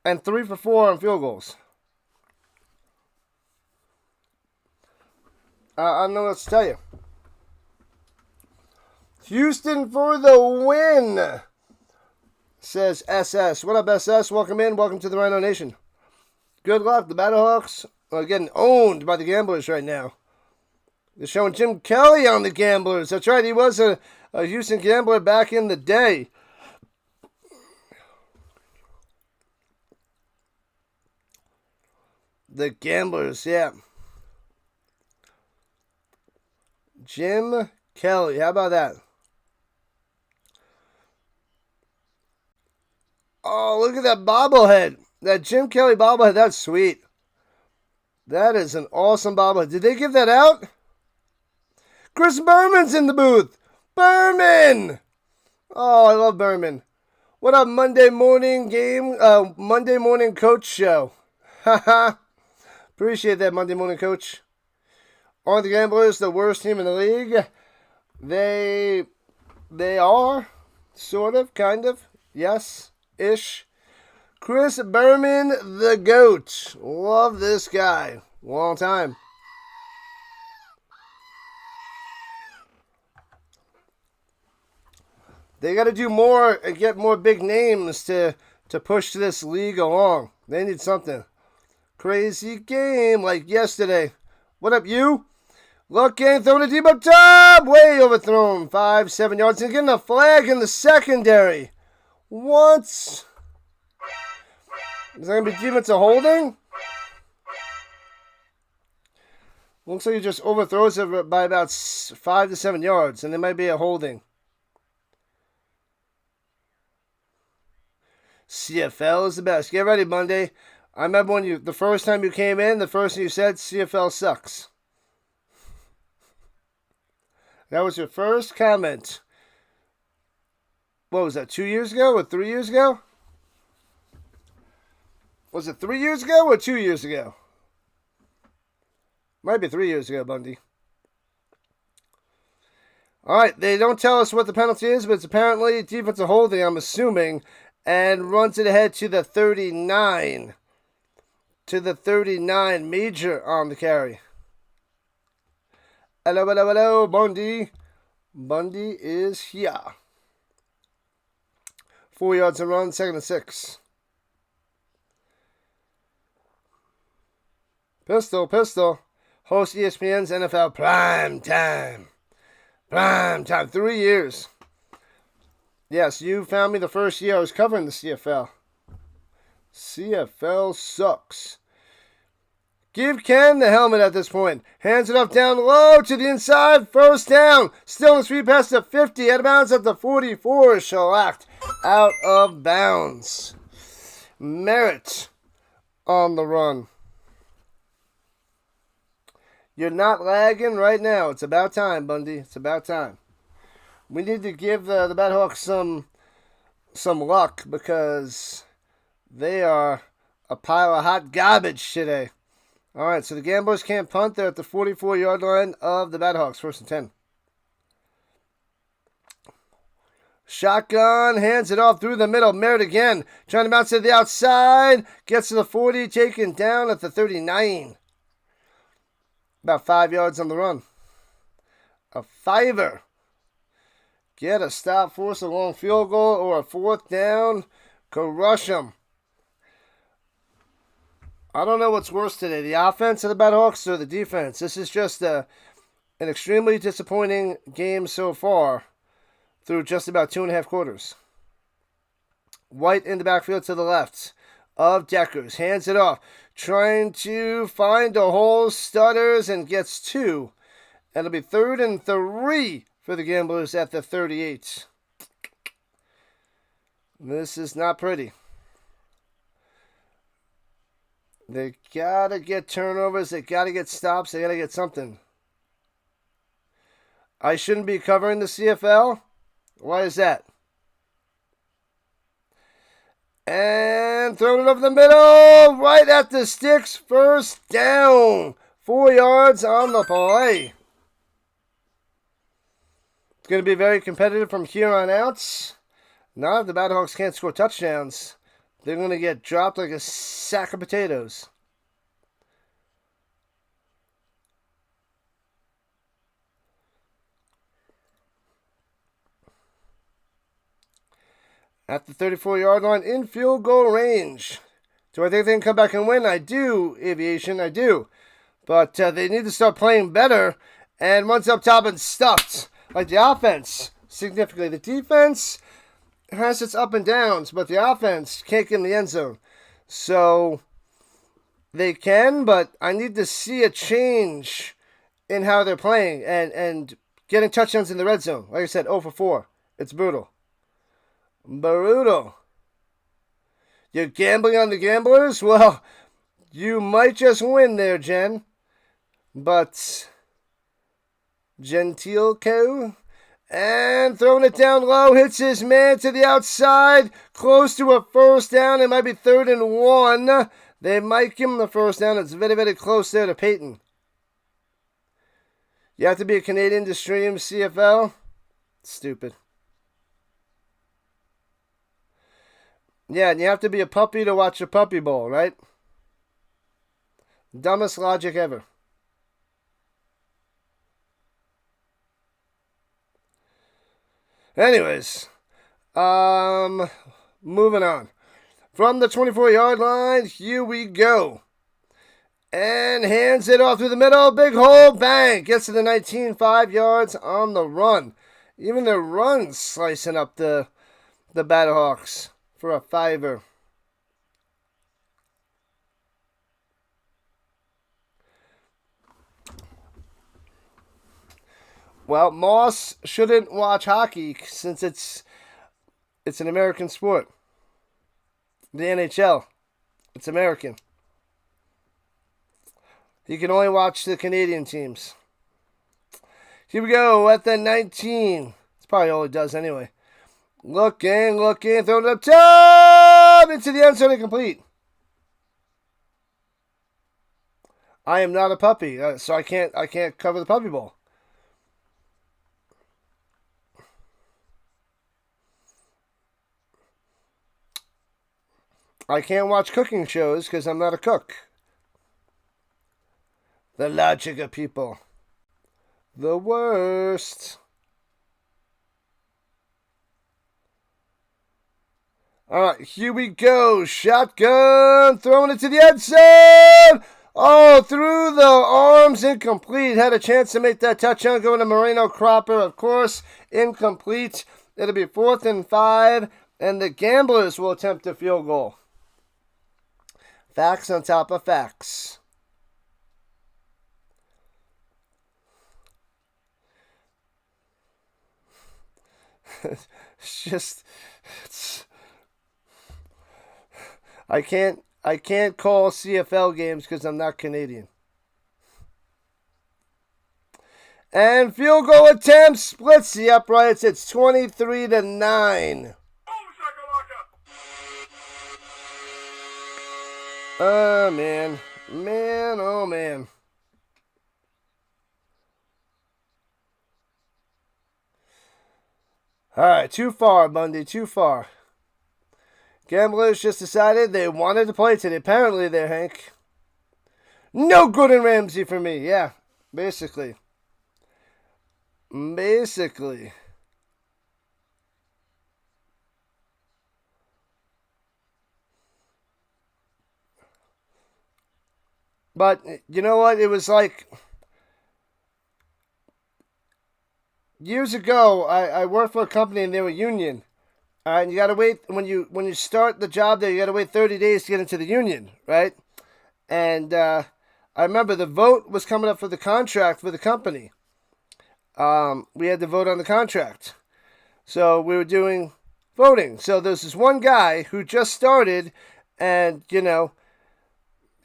And 3 for 4 on field goals. I don't know what to tell you. Houston for the win, says SS. What up, SS? Welcome in. Welcome to the Rhino Nation. Good luck. The Battlehawks are getting owned by the Gamblers right now. They're showing Jim Kelly on the Gamblers. That's right. He was a Houston Gambler back in the day. The Gamblers, yeah. Jim Kelly, how about that? Oh, look at that bobblehead. That Jim Kelly bobblehead, that's sweet. That is an awesome bobblehead. Did they give that out? Chris Berman's in the booth. Berman! Oh, I love Berman. What up, Monday morning game? Monday morning coach show. Haha. Appreciate that, Monday morning coach. Aren't the Gamblers the worst team in the league? They are. Sort of, kind of. Yes, ish. Chris Berman, the GOAT. Love this guy. Long time. They got to do more and get more big names to push this league along. They need something. Crazy game like yesterday. What up, you? Look, game throwing a deep up top. Way overthrown. 5-7 yards. And getting a flag in the secondary. What? Is that going to be defensive holding? Looks like he just overthrows it by about 5 to 7 yards. And there might be a holding. CFL is the best. Get ready, Monday. I remember when the first time you came in, the first thing you said, CFL sucks. That was your first comment. What was that, 2 years ago or 3 years ago? Was it 3 years ago or 2 years ago? Might be 3 years ago, Bundy. All right, they don't tell us what the penalty is, but it's apparently defensive holding, I'm assuming, and runs it ahead to the 39. To the 39, Major on the carry. Hello, hello, hello, Bundy. Bundy is here. 4 yards and run, 2nd and 6. Pistol. Host ESPN's NFL Prime Time. Prime Time, 3 years. Yes, you found me the first year I was covering the CFL. CFL sucks. Give Ken the helmet at this point. Hands it up down low to the inside. First down. Still in sweep past the 50. Out of bounds at the 44. Shellacked out of bounds. Merritt on the run. You're not lagging right now. It's about time, Bundy. It's about time. We need to give the Battlehawks some luck because they are a pile of hot garbage today. All right, so the Gamblers can't punt. They're at the 44-yard line of the Battlehawks, 1st and 10. Shotgun, hands it off through the middle. Merritt again, trying to bounce to the outside. Gets to the 40, taken down at the 39. About 5 yards on the run. A fiver. Get a stop, force a long field goal, or a 4th down. Crush them. I don't know what's worse today, the offense of the Battlehawks or the defense. This is just an extremely disappointing game so far through just about 2.5 quarters. White in the backfield to the left of Deckers. Hands it off. Trying to find a hole. Stutters and gets 2. It'll be 3rd and 3 for the Gamblers at the 38. This is not pretty. They gotta get turnovers. They gotta get stops. They gotta get something. I shouldn't be covering the CFL. Why is that? And throwing it over the middle. Right at the sticks. First down. 4 yards on the play. It's going to be very competitive from here on out. Now if the Battlehawks can't score touchdowns, they're going to get dropped like a sack of potatoes. At the 34-yard line, in field goal range. Do I think they can come back and win? I do, Aviation, I do. But they need to start playing better. And once up top and stuffed. Like the offense, significantly. The defense has its up and downs, but the offense can't get in the end zone. So, they can, but I need to see a change in how they're playing and getting touchdowns in the red zone. Like I said, 0 for 4. It's brutal. Brutal. You're gambling on the gamblers? Well, you might just win there, Jen. But Gentile Co. And throwing it down low, hits his man to the outside, close to a first down. It might be 3rd and 1. They might give him the first down. It's very, very close there to Peyton. You have to be a Canadian to stream CFL? Stupid. Yeah, and you have to be a puppy to watch a Puppy Bowl, right? Dumbest logic ever. Anyways, moving on. From the 24-yard line, here we go. And hands it off through the middle. Big hole, bang. Gets to the 19, 5 yards on the run. Even the run slicing up the Battlehawks for a 5-er. Well, Moss shouldn't watch hockey since it's an American sport. The NHL. It's American. He can only watch the Canadian teams. Here we go at the 19. It's probably all he does anyway. Looking, throwing it up top into the end zone, incomplete. I am not a puppy, so I can't cover the Puppy Bowl. I can't watch cooking shows because I'm not a cook. The logic of people. The worst. Alright, here we go. Shotgun. Throwing it to the end zone. Oh, through the arms. Incomplete. Had a chance to make that touchdown going to Moreno Cropper. Of course, incomplete. It'll be 4th and 5. And the Gamblers will attempt a field goal. Facts on top of facts. I can't call CFL games because I'm not Canadian. And field goal attempt splits the uprights. It's 23-9. Oh, man. Man, oh, man. All right, too far, Bundy, too far. Gamblers just decided they wanted to play today. Apparently there, Hank. No good in Ramsey for me. Yeah, basically. But you know what? It was like years ago. I worked for a company and they were union. And you gotta wait when you start the job there. You gotta wait 30 days to get into the union, right? And I remember the vote was coming up for the contract for the company. We had to vote on the contract, so we were doing voting. So there's this one guy who just started, and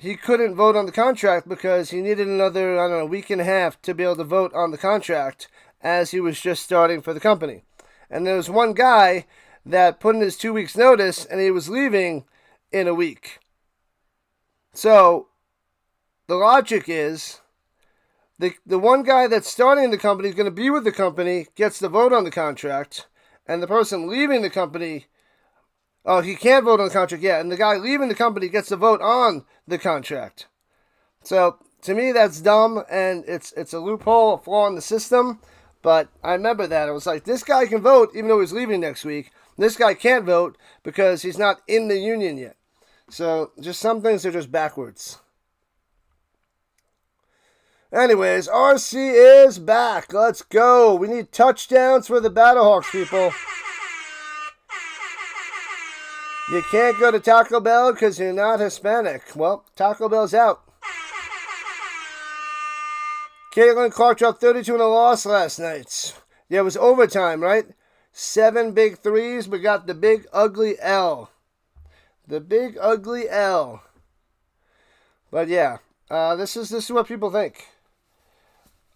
he couldn't vote on the contract because he needed another, I don't know, week and a half to be able to vote on the contract as he was just starting for the company. And there was one guy that put in his 2 weeks notice and he was leaving in a week. So the logic is the one guy that's starting the company is going to be with the company, gets the vote on the contract, and the person leaving the company, oh, he can't vote on the contract yet, and the guy leaving the company gets the vote on the contract. So to me, that's dumb, and it's a loophole, a flaw in the system. But I remember that. It was like, this guy can vote even though he's leaving next week. This guy can't vote because he's not in the union yet. So just some things are just backwards. Anyways, RC is back. Let's go. We need touchdowns for the Battlehawks, people. You can't go to Taco Bell because you're not Hispanic. Well, Taco Bell's out. Caitlin Clark dropped 32 in a loss last night. Yeah, it was overtime, right? 7 big threes. We got the big ugly L. The big ugly L. But yeah, this is what people think.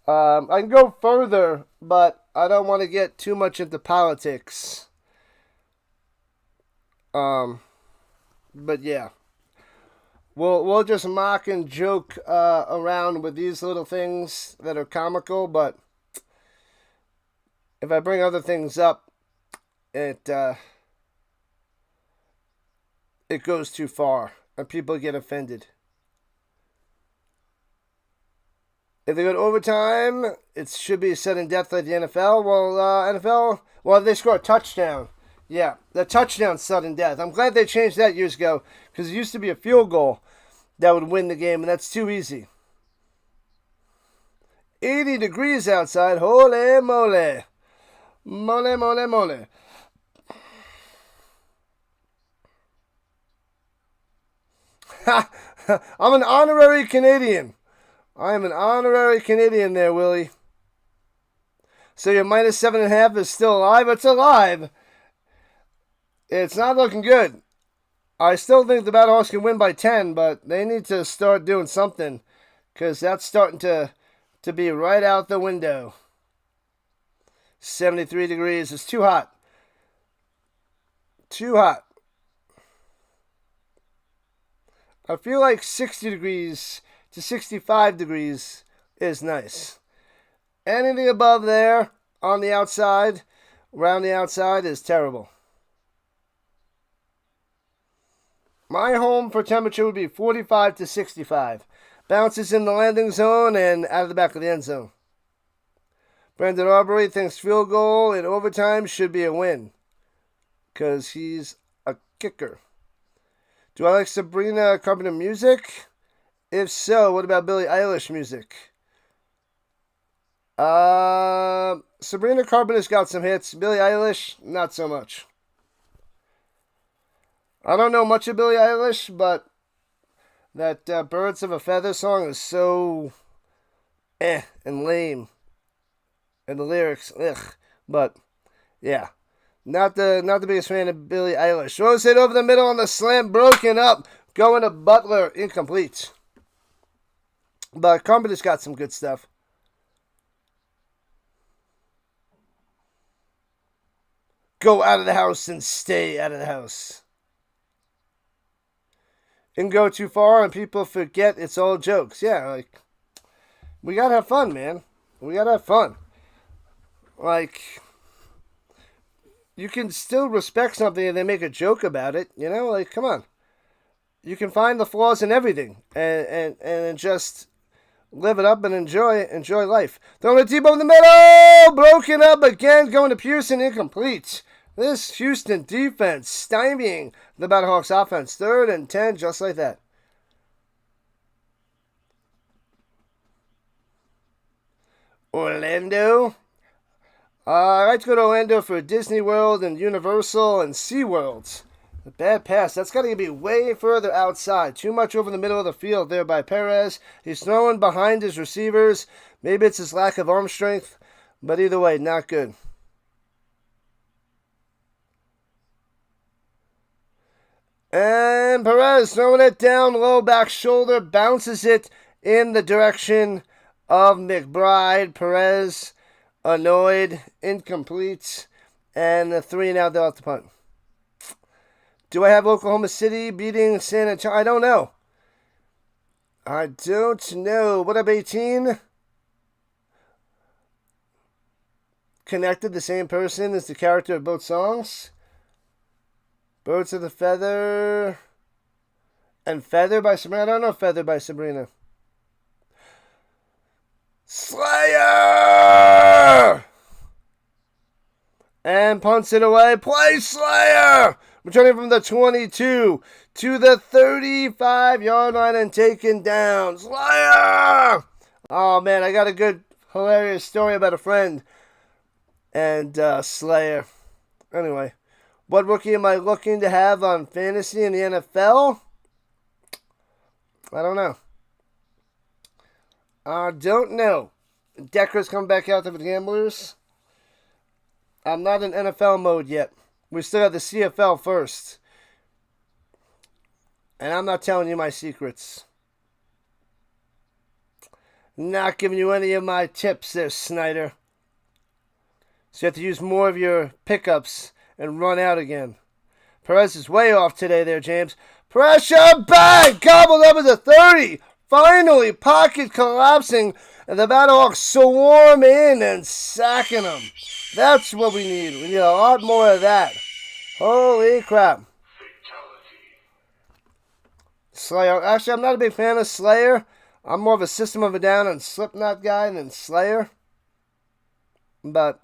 I can go further, but I don't want to get too much into politics. But yeah, we'll just mock and joke around with these little things that are comical. But if I bring other things up, it goes too far and people get offended. If they go to overtime, it should be a sudden death like the NFL. Well, they score a touchdown. Yeah, the touchdown sudden death. I'm glad they changed that years ago because it used to be a field goal that would win the game, and that's too easy. 80 degrees outside. Holy moly. Mole, mole, mole. I'm an honorary Canadian. I am an honorary Canadian there, Willie. So your minus 7.5 is still alive? It's alive. It's not looking good. I still think the Battlehawks can win by 10, but they need to start doing something because that's starting to be right out the window. 73 degrees. It's too hot. Too hot. I feel like 60 degrees to 65 degrees is nice. Anything above there on the outside, around the outside, is terrible. My home for temperature would be 45 to 65. Bounces in the landing zone and out of the back of the end zone. Brandon Aubrey thinks field goal in overtime should be a win because he's a kicker. Do I like Sabrina Carpenter music? If so, what about Billie Eilish music? Sabrina Carpenter's got some hits. Billie Eilish, not so much. I don't know much of Billie Eilish, but that Birds of a Feather song is so and lame. And the lyrics, ugh. But, yeah. Not the biggest fan of Billie Eilish. Throws it over the middle on the slam, broken up. Going to Butler, incomplete. But Carpenter's got some good stuff. Go out of the house and stay out of the house. And go too far and people forget it's all jokes. Yeah, like, we gotta have fun, man. We gotta have fun. Like, you can still respect something and then make a joke about it. You know, like, come on. You can find the flaws in everything and just live it up and enjoy life. Throwing it deep over the middle. Broken up again. Going to Pearson. Incomplete. This Houston defense stymieing the Battlehawks offense. 3rd and 10, just like that. Orlando. I like to go to Orlando for Disney World and Universal and SeaWorld. A bad pass. That's got to be way further outside. Too much over the middle of the field there by Perez. He's throwing behind his receivers. Maybe it's his lack of arm strength. But either way, not good. And Perez throwing it down low, back shoulder. Bounces it in the direction of McBride. Perez annoyed. Incomplete. And the 3 and out there off the punt. Do I have Oklahoma City beating San Antonio? I don't know. I don't know. What up, 18? Connected, the same person as the character of both songs. Birds of the Feather. And Feather by Sabrina. I don't know Feather by Sabrina. Slayer! And punts it away. Play Slayer! Returning from the 22 to the 35-yard line and taken down. Slayer! Oh, man, I got a good, hilarious story about a friend and Slayer. Anyway, What rookie am I looking to have on fantasy in the NFL? I don't know. I don't know. Decker's coming back out to the Gamblers. I'm not in NFL mode yet. We still have the CFL first. And I'm not telling you my secrets. Not giving you any of my tips there, Snyder. So you have to use more of your pickups and run out again. Perez is way off today there, James. Pressure back! Gobbled up at the 30. Finally, pocket collapsing. And the Battlehawks swarm in and sacking them. That's what we need. We need a lot more of that. Holy crap. Slayer. Actually, I'm not a big fan of Slayer. I'm more of a System of a Down and Slipknot guy than Slayer. But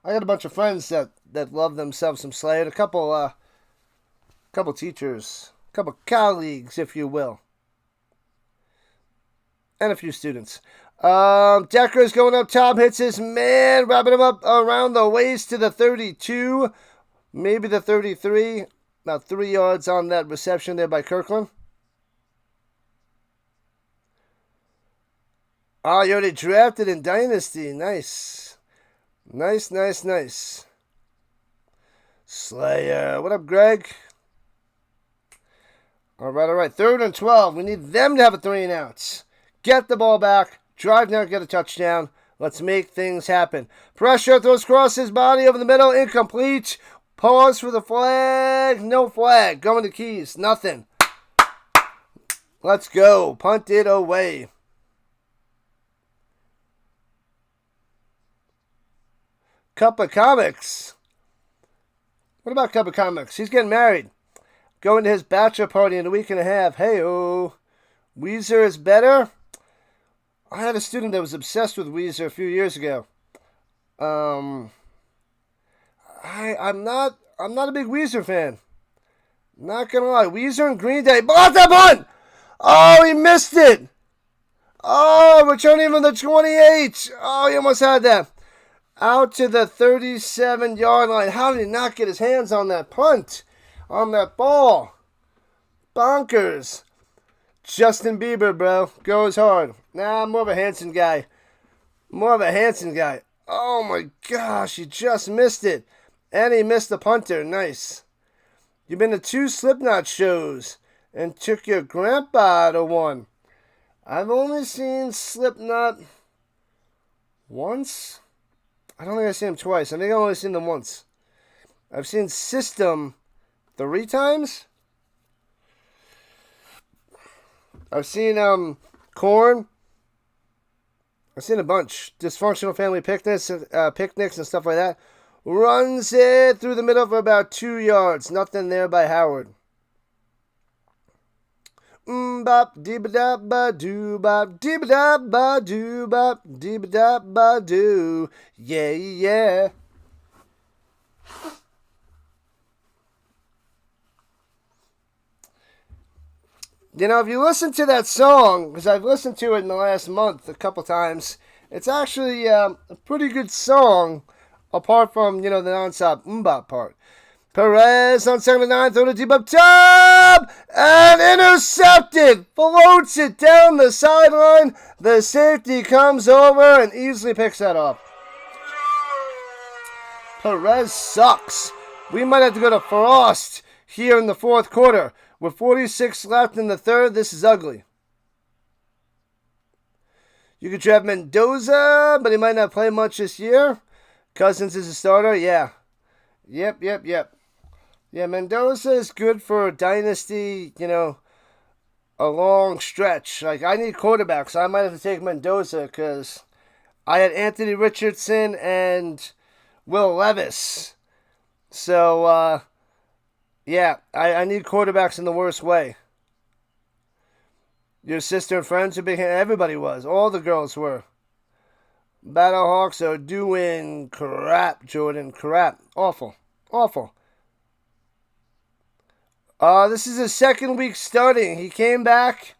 I got a bunch of friends that love themselves some Slayer. A couple teachers. A couple colleagues, if you will. And a few students. Decker's going up top, hits his man, wrapping him up around the waist to the 32, maybe the 33. About 3 yards on that reception there by Kirkland. Oh, you already drafted in Dynasty. Nice. Nice. Slayer. What up, Greg? All right. 3rd and 12. We need them to have a 3 and outs. Get the ball back. Drive down, get a touchdown. Let's make things happen. Pressure, throws across his body over the middle. Incomplete. Pause for the flag. No flag. Going to Keys. Nothing. Let's go. Punt it away. Cup of Comics. What about Cup of Comics? He's getting married. Going to his bachelor party in a week and a half. Hey-oh. Weezer is better? I had a student that was obsessed with Weezer a few years ago. I'm not a big Weezer fan. Not gonna lie. Weezer and Green Day. Block that one! Oh, he missed it! Oh, returning from the 28. Oh, he almost had that. Out to the 37-yard line. How did he not get his hands on that punt? On that ball? Bonkers. Justin Bieber, bro. Goes hard. Nah, I'm more of a Hanson guy. Oh my gosh, he just missed it. And he missed the punter. Nice. You've been to 2 Slipknot shows and took your grandpa to one. I've only seen Slipknot once. I don't think I've seen him twice. I think I've only seen them once. I've seen System 3 times. I've seen Korn. I've seen a bunch. Dysfunctional Family Picnics and stuff like that. Runs it through the middle for about 2 yards. Nothing there by Howard. Bop dee da ba doo bop dee da ba doo bop dee da ba doo. Yeah. You know, if you listen to that song, because I've listened to it in the last month a couple times, it's actually a pretty good song, apart from, the non-stop mbop part. Perez on 2nd and 9, throw the deep up top, and intercepted, floats it down the sideline. The safety comes over and easily picks that up. Perez sucks. We might have to go to Frost here in the 4th quarter. With 46 left in the 3rd, this is ugly. You could draft Mendoza, but he might not play much this year. Cousins is a starter, yeah. Yep. Yeah, Mendoza is good for a dynasty, a long stretch. Like, I need quarterbacks, so I might have to take Mendoza because I had Anthony Richardson and Will Levis. So, yeah, I need quarterbacks in the worst way. Your sister and friends are big. Everybody was. All the girls were. Battlehawks are doing crap, Jordan. Crap. Awful. This is his 2nd week starting. He came back,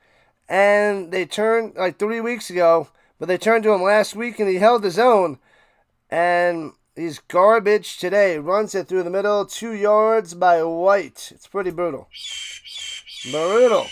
and they turned, 3 weeks ago, but they turned to him last week, and he held his own. And He's garbage today. Runs it through the middle. 2 yards by White. It's pretty brutal. Brutal.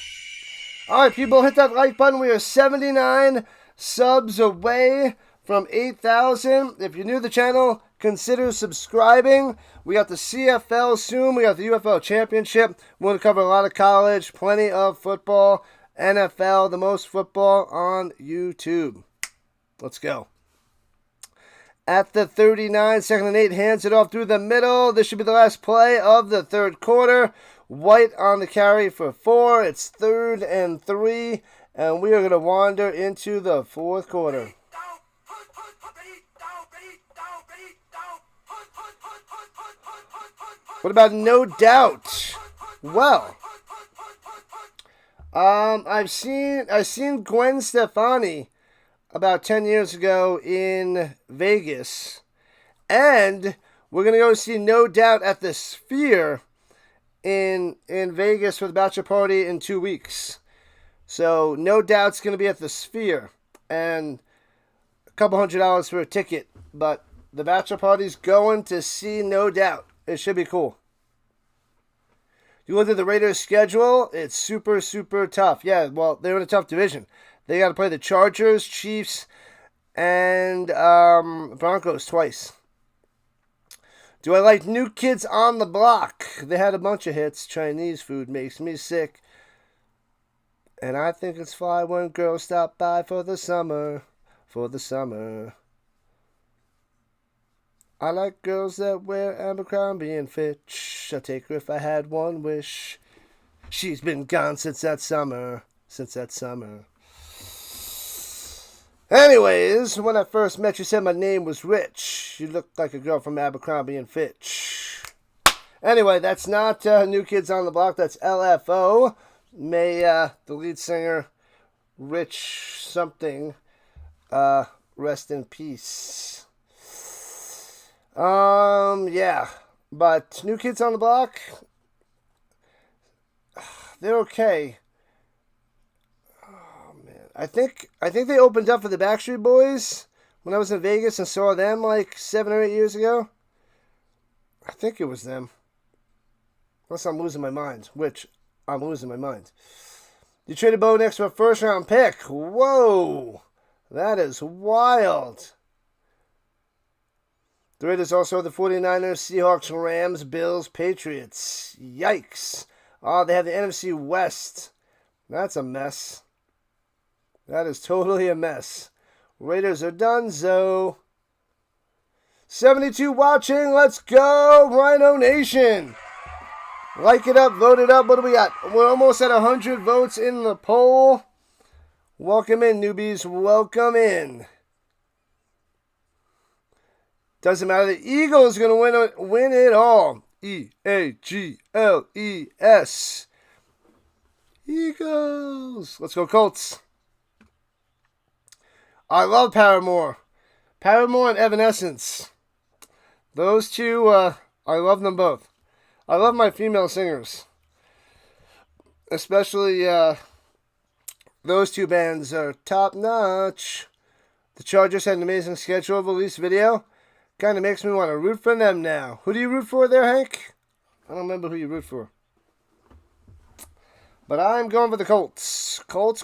All right, people, hit that like button. We are 79 subs away from 8,000. If you're new to the channel, consider subscribing. We got the CFL soon. We got the UFL Championship. We're going to cover a lot of college, plenty of football, NFL, the most football on YouTube. Let's go. At the 39, 2nd and 8, hands it off through the middle. This should be the last play of the third quarter. White on the carry for 4. It's 3rd and 3, and we are going to wander into the fourth quarter. What about No Doubt? Well, I've seen Gwen Stefani about 10 years ago in Vegas, and we're going to go see No Doubt at the Sphere in Vegas for the bachelor party in 2 weeks. So No Doubt's going to be at the Sphere, and a couple $100 for a ticket, but the bachelor party's going to see No Doubt. It should be cool. You look at the Raiders' schedule, it's super, super tough. Yeah, well, they're in a tough division. They got to play the Chargers, Chiefs, and Broncos twice. Do I like New Kids on the Block? They had a bunch of hits. Chinese food makes me sick. And I think it's fly when girls stop by for the summer. For the summer. I like girls that wear Abercrombie and Fitch. I'd take her if I had one wish. She's been gone since that summer. Since that summer. Anyways, when I first met you, said my name was Rich. You looked like a girl from Abercrombie and Fitch. Anyway, that's not New Kids on the Block. That's LFO. May the lead singer, Rich something, rest in peace. Yeah. But New Kids on the Block, they're okay. I think they opened up for the Backstreet Boys when I was in Vegas and saw them like 7 or 8 years ago. I think it was them. Unless I'm losing my mind, which I'm losing my mind. You traded Bo Nix for a first-round pick. Whoa! That is wild. The Raiders also have the 49ers, Seahawks, Rams, Bills, Patriots. Yikes. Oh, they have the NFC West. That's a mess. That is totally a mess. Raiders are donezo. 72 watching. Let's go, Rhino Nation. Like it up, vote it up. What do we got? We're almost at 100 votes in the poll. Welcome in, newbies. Welcome in. Doesn't matter. The Eagles are going to win it all. E-A-G-L-E-S. Eagles. Let's go, Colts. I love Paramore. Paramore and Evanescence. Those two, I love them both. I love my female singers. Especially, those two bands are top notch. The Chargers had an amazing schedule release video. Kind of makes me want to root for them now. Who do you root for there, Hank? I don't remember who you root for. But I'm going for the Colts. Colts.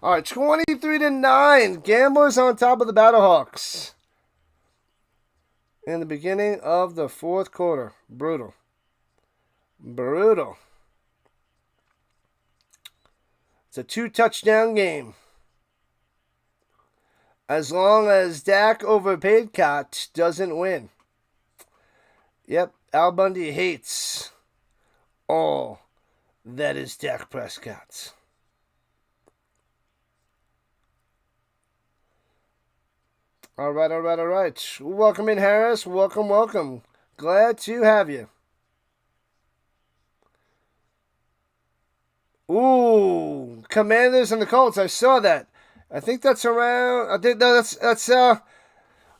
All right, 23-9. Gamblers on top of the Battlehawks. In the beginning of the fourth quarter. Brutal. It's a 2-touchdown game. As long as Dak overpaid Cott doesn't win. Yep, Al Bundy hates all that is Dak Prescott. All right. Welcome in, Harris. Welcome. Glad to have you. Ooh, Commanders and the Colts. I saw that. I think that's around. I think that's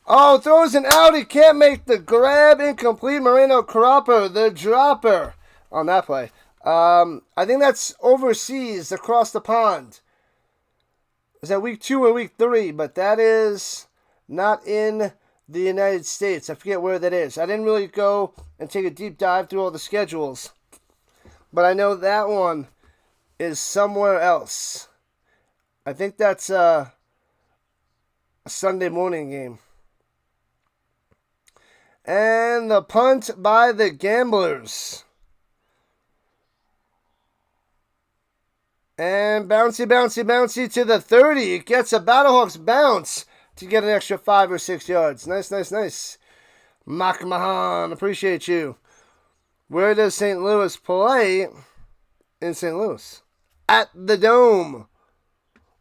Oh, throws an out. He can't make the grab. Incomplete. Moreno Cropper, the dropper on that play. I think that's overseas, across the pond. Is that week 2 or week 3? But that is not in the United States. I forget where that is. I didn't really go and take a deep dive through all the schedules, but I know that one is somewhere else. I think that's a Sunday morning game. And the punt by the Gamblers. And bouncy, bouncy, bouncy to the 30. It gets a Battlehawks bounce to get an extra 5 or 6 yards. Nice, nice, nice. Mahan, appreciate you. Where does St. Louis play? In St. Louis. At the Dome.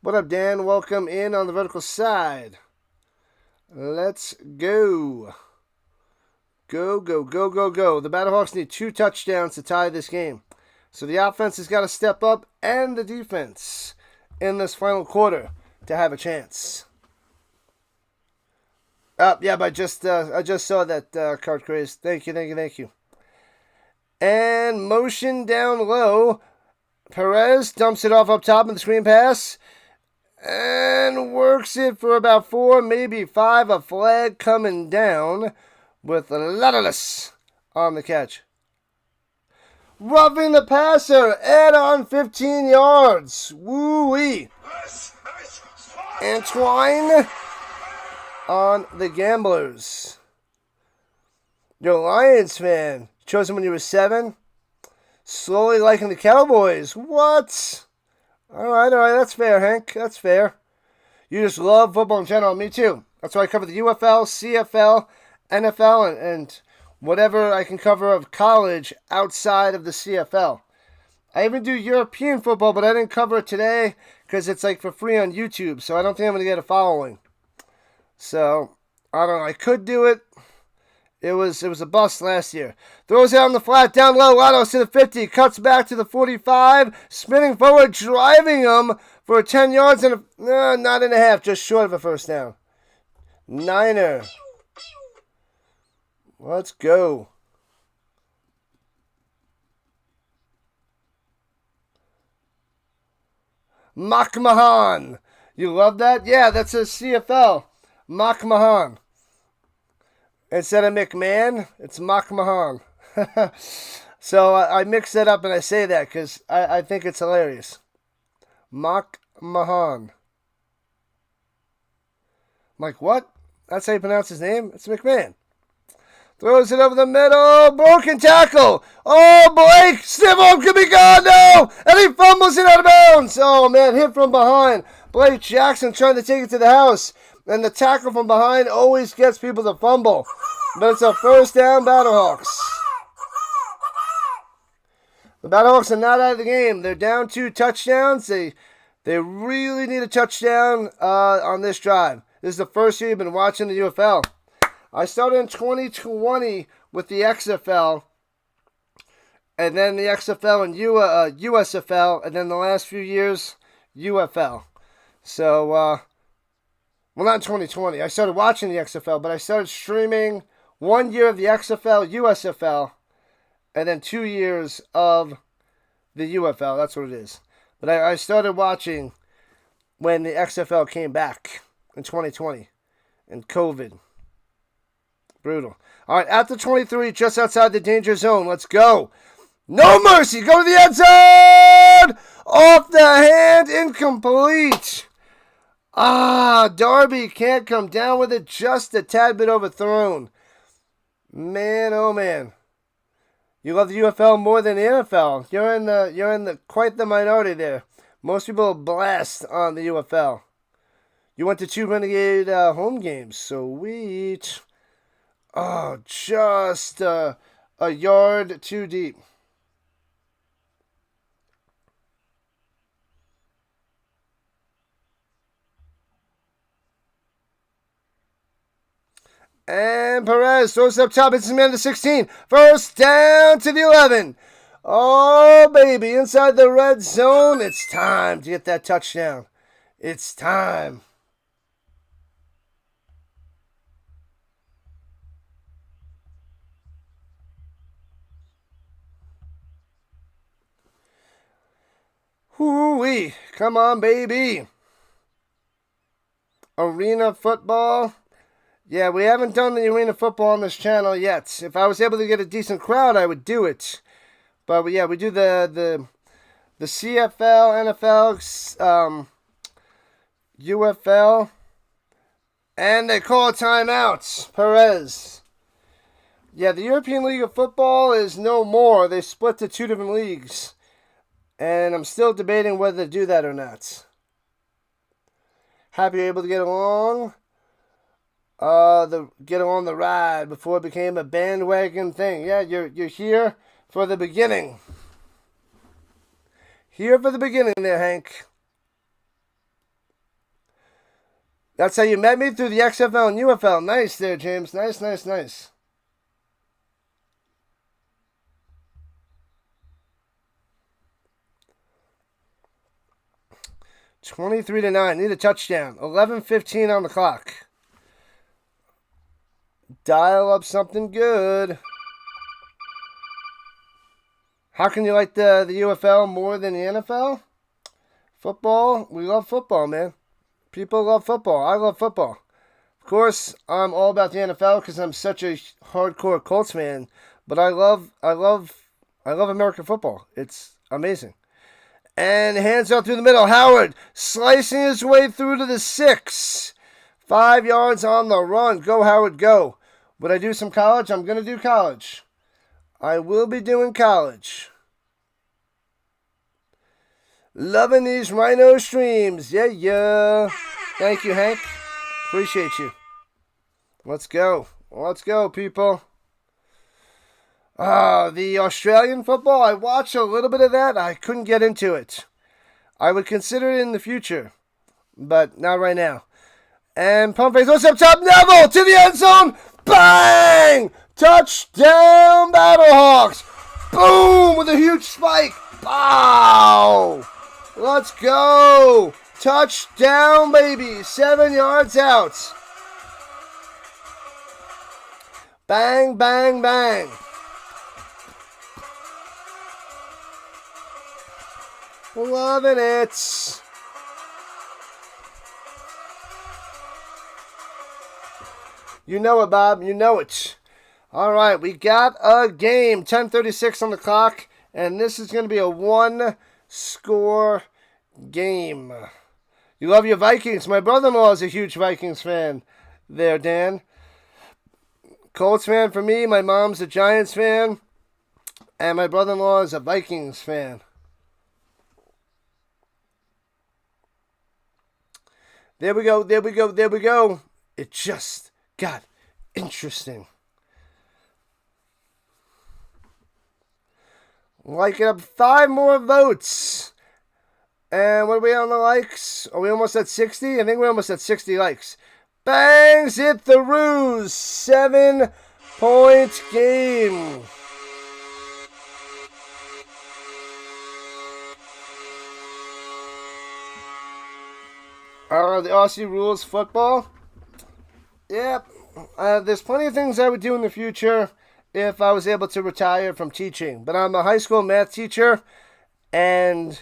What up, Dan? Welcome in on the vertical side. Let's go. Go, go, go, go, go. The Battlehawks need 2 touchdowns to tie this game. So the offense has got to step up, and the defense in this final quarter to have a chance. Yeah, but I just saw that card craze. Thank you, thank you, thank you. And motion down low. Perez dumps it off up top in the screen pass. And works it for about 4, maybe 5. A flag coming down with Lattilis on the catch. Roughing the passer, add on 15 yards. Woo-wee. Antoine on the Gamblers. You're a Lions fan. Chose him when you were 7. Slowly liking the Cowboys. What? All right, that's fair, Hank. That's fair. You just love football in general. Me too. That's why I cover the UFL, CFL, NFL, and whatever I can cover of college outside of the CFL. I even do European football, but I didn't cover it today because it's like for free on YouTube, so I don't think I'm going to get a following. So, I don't know. I could do it. It was a bust last year. Throws it on the flat, down low. Rhino to the 50. Cuts back to the 45. Spinning forward, driving him for 10 yards and not and a half. Just short of a first down. Niner. Let's go. Mahan. You love that? Yeah, that's a CFL. Mahan. Instead of McMahon, it's Mahan. So I mix that up and I say that because I think it's hilarious. Mahan. I'm like, what? That's how you pronounce his name? It's McMahon. Throws it over the middle. Broken tackle. Oh, Blake. Snivel could be gone now. And he fumbles it out of bounds. Oh, man. Hit from behind. Blake Jackson trying to take it to the house. And the tackle from behind always gets people to fumble. But it's a first down, Battlehawks. The Battlehawks are not out of the game. They're down 2 touchdowns. They really need a touchdown on this drive. This is the first year you've been watching the UFL. I started in 2020 with the XFL, and then the XFL and USFL, and then the last few years, UFL. So, well, not in 2020. I started watching the XFL, but I started streaming 1 year of the XFL, USFL, and then 2 years of the UFL. That's what it is. But I started watching when the XFL came back in 2020 and COVID. Brutal. All right, at the 23, just outside the danger zone. Let's go. No mercy. Go to the end zone. Off the hand. Incomplete. Darby can't come down with it. Just a tad bit overthrown. Man, oh man. You love the UFL more than the NFL. You're in the quite the minority there. Most people blast on the UFL. You went to 2 Renegade home games. Sweet. Oh, just a yard too deep. And Perez throws it up top. It's his man to 16. First down to the 11. Oh, baby. Inside the red zone. It's time to get that touchdown. It's time. Hoo-wee. Come on, baby. Arena football. Yeah, we haven't done the arena football on this channel yet. If I was able to get a decent crowd, I would do it. But yeah, we do the CFL, NFL, UFL, and they call timeouts. Perez. Yeah, the European League of Football is no more. They split to 2 different leagues. And I'm still debating whether to do that or not. Happy you're able to get along. Get along the ride before it became a bandwagon thing. Yeah, you're here for the beginning. Here for the beginning there, Hank. That's how you met me, through the XFL and UFL. Nice there, James. Nice, nice, nice. $23-9. Need a touchdown. 11:15 on the clock. Dial up something good. How can you like the UFL more than the NFL? Football. We love football, man. People love football. I love football. Of course, I'm all about the NFL because I'm such a hardcore Colts fan. But I love American football. It's amazing. And hands out through the middle. Howard slicing his way through to the 6. 5 yards on the run. Go, Howard, go. Would I do some college? I'm going to do college. I will be doing college. Loving these Rhino streams. Yeah. Thank you, Hank. Appreciate you. Let's go. Let's go, people. The Australian football, I watched a little bit of that. I couldn't get into it. I would consider it in the future, but not right now. And pump face, what's up top? Neville to the end zone. Bang! Touchdown, Battlehawks. Boom! With a huge spike. Wow! Let's go. Touchdown, baby. 7 yards out. Bang, bang, bang. Loving it. You know it, Bob. You know it. All right, we got a game. 10:36 on the clock, and this is going to be a one-score game. You love your Vikings. My brother-in-law is a huge Vikings fan there, Dan. Colts fan for me. My mom's a Giants fan, and my brother-in-law is a Vikings fan. There we go, there we go, there we go. It just got interesting. Like it up 5 more votes. And what are we on the likes? Are we almost at 60? I think we're almost at 60 likes. Bangs it through. 7-point game. The Aussie rules football. Yep. There's plenty of things I would do in the future if I was able to retire from teaching. But I'm a high school math teacher, and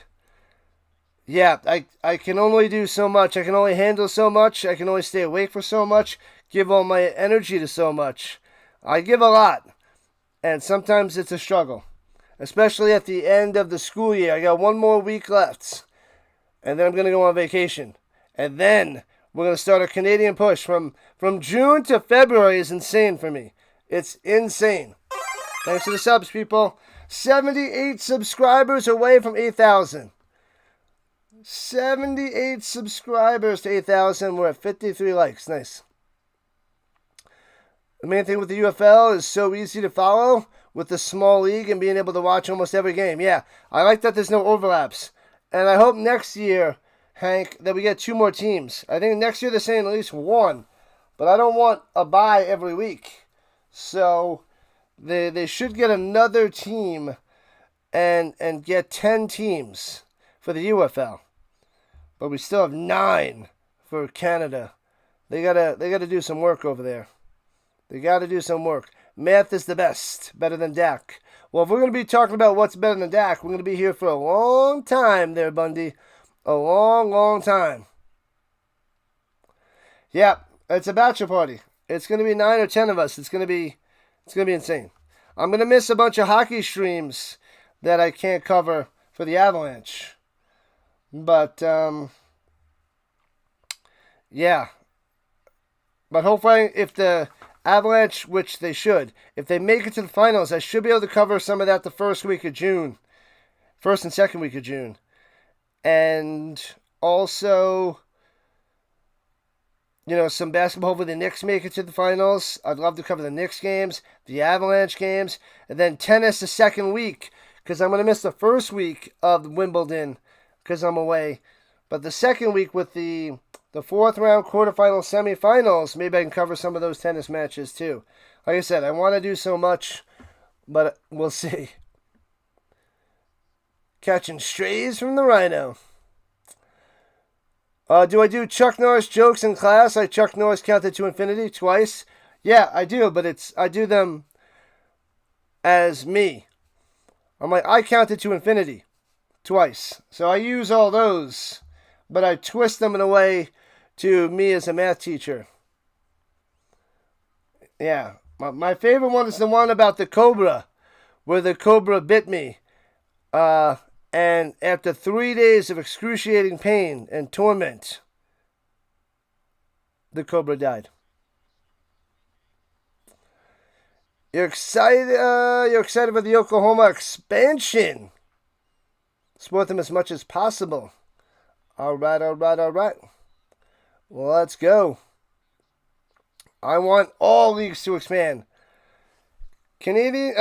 yeah, I can only do so much. I can only handle so much. I can only stay awake for so much, give all my energy to so much. I give a lot, and sometimes it's a struggle, especially at the end of the school year. I got 1 more week left, and then I'm going to go on vacation. And then we're going to start a Canadian push. From June to February is insane for me. It's insane. Thanks for the subs, people. 78 subscribers away from 8,000. 78 subscribers to 8,000. We're at 53 likes. Nice. The main thing with the UFL is so easy to follow with the small league and being able to watch almost every game. Yeah, I like that there's no overlaps. And I hope next year, Hank, that we get 2 more teams. I think next year they're saying at least 1. But I don't want a bye every week. So they should get another team and get 10 teams for the UFL. But we still have 9 for Canada. They gotta do some work over there. They gotta do some work. Math is the best. Better than Dak. Well, if we're gonna be talking about what's better than Dak, we're gonna be here for a long time there, Bundy. A long, long time. Yep, it's a bachelor party. It's going to be 9 or 10 of us. It's going to be insane. I'm going to miss a bunch of hockey streams that I can't cover for the Avalanche. But, yeah. But hopefully, if the Avalanche, which they should, if they make it to the finals, I should be able to cover some of that the first week of June. First and second week of June. And also, some basketball. Hopefully the Knicks make it to the finals. I'd love to cover the Knicks games, the Avalanche games, and then tennis the second week, because I'm going to miss the first week of Wimbledon because I'm away. But the second week with the fourth round, quarterfinals, semifinals, maybe I can cover some of those tennis matches too. Like I said, I want to do so much, but we'll see. Catching strays from the Rhino. Do I do Chuck Norris jokes in class? Like Chuck Norris counted to infinity twice? Yeah, I do, but I do them as me. I'm like, I counted to infinity twice. So I use all those, but I twist them in a way to me as a math teacher. Yeah, my favorite one is the one about the cobra, where the cobra bit me. And after 3 days of excruciating pain and torment, the cobra died. You're excited for the Oklahoma expansion. Support them as much as possible. All right. Well, let's go. I want all leagues to expand. Canadian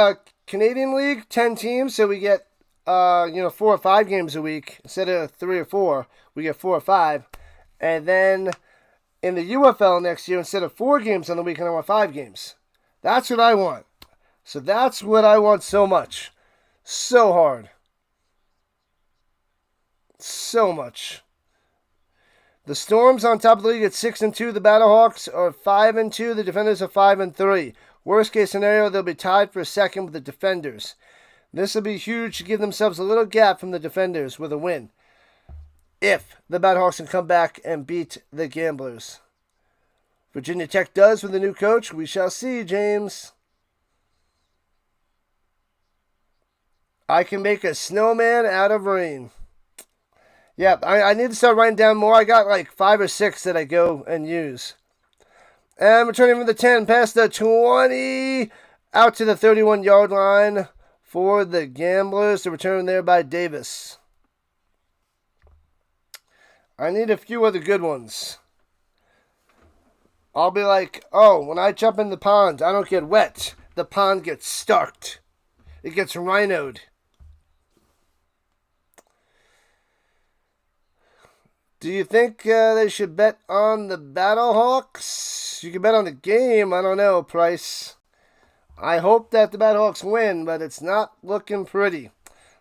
League, 10 teams, so we get 4 or 5 games a week instead of 3 or 4. We get 4 or 5, and then in the UFL next year, instead of 4 games on the weekend, I want 5 games. That's what I want. So that's what I want so much, so hard, so much. The Storm's on top of the league at 6-2. The Battlehawks are 5-2. The Defenders are 5-3. Worst case scenario, they'll be tied for second with the Defenders. This will be huge to give themselves a little gap from the Defenders with a win, if the Battlehawks can come back and beat the Gamblers. Virginia Tech does with the new coach. We shall see, James. I can make a snowman out of rain. Yeah, I need to start writing down more. I got like 5 or 6 that I go and use. And returning from the 10, past the 20, out to the 31-yard line for the Gamblers. The return there by Davis. I need a few other good ones. I'll be like, oh, when I jump in the pond, I don't get wet. The pond gets stuck. It gets rhinoed. Do you think they should bet on the Battlehawks? You can bet on the game. I don't know, Price. I hope that the Battlehawks win, but it's not looking pretty.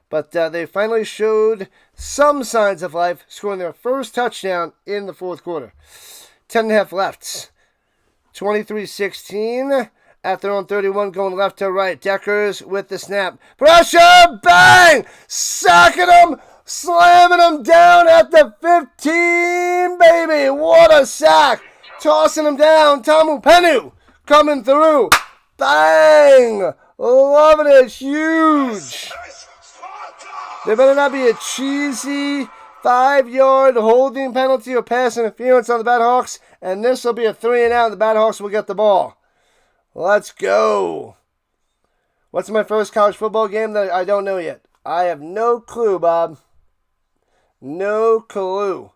But they finally showed some signs of life, scoring their first touchdown in the fourth quarter. 10.5 left. 23-16. At their own 31, going left to right. Deckers with the snap. Pressure! Bang! Sacking them! Slamming him down at the 15, baby. What a sack. Tossing him down. Tamu Penu coming through. Bang. Loving it. Huge. There better not be a cheesy 5-yard holding penalty or pass interference on the Battlehawks. And this will be a 3-and-out. The Battlehawks will get the ball. Let's go. What's my first college football game that I don't know yet? I have no clue, Bob. No clue.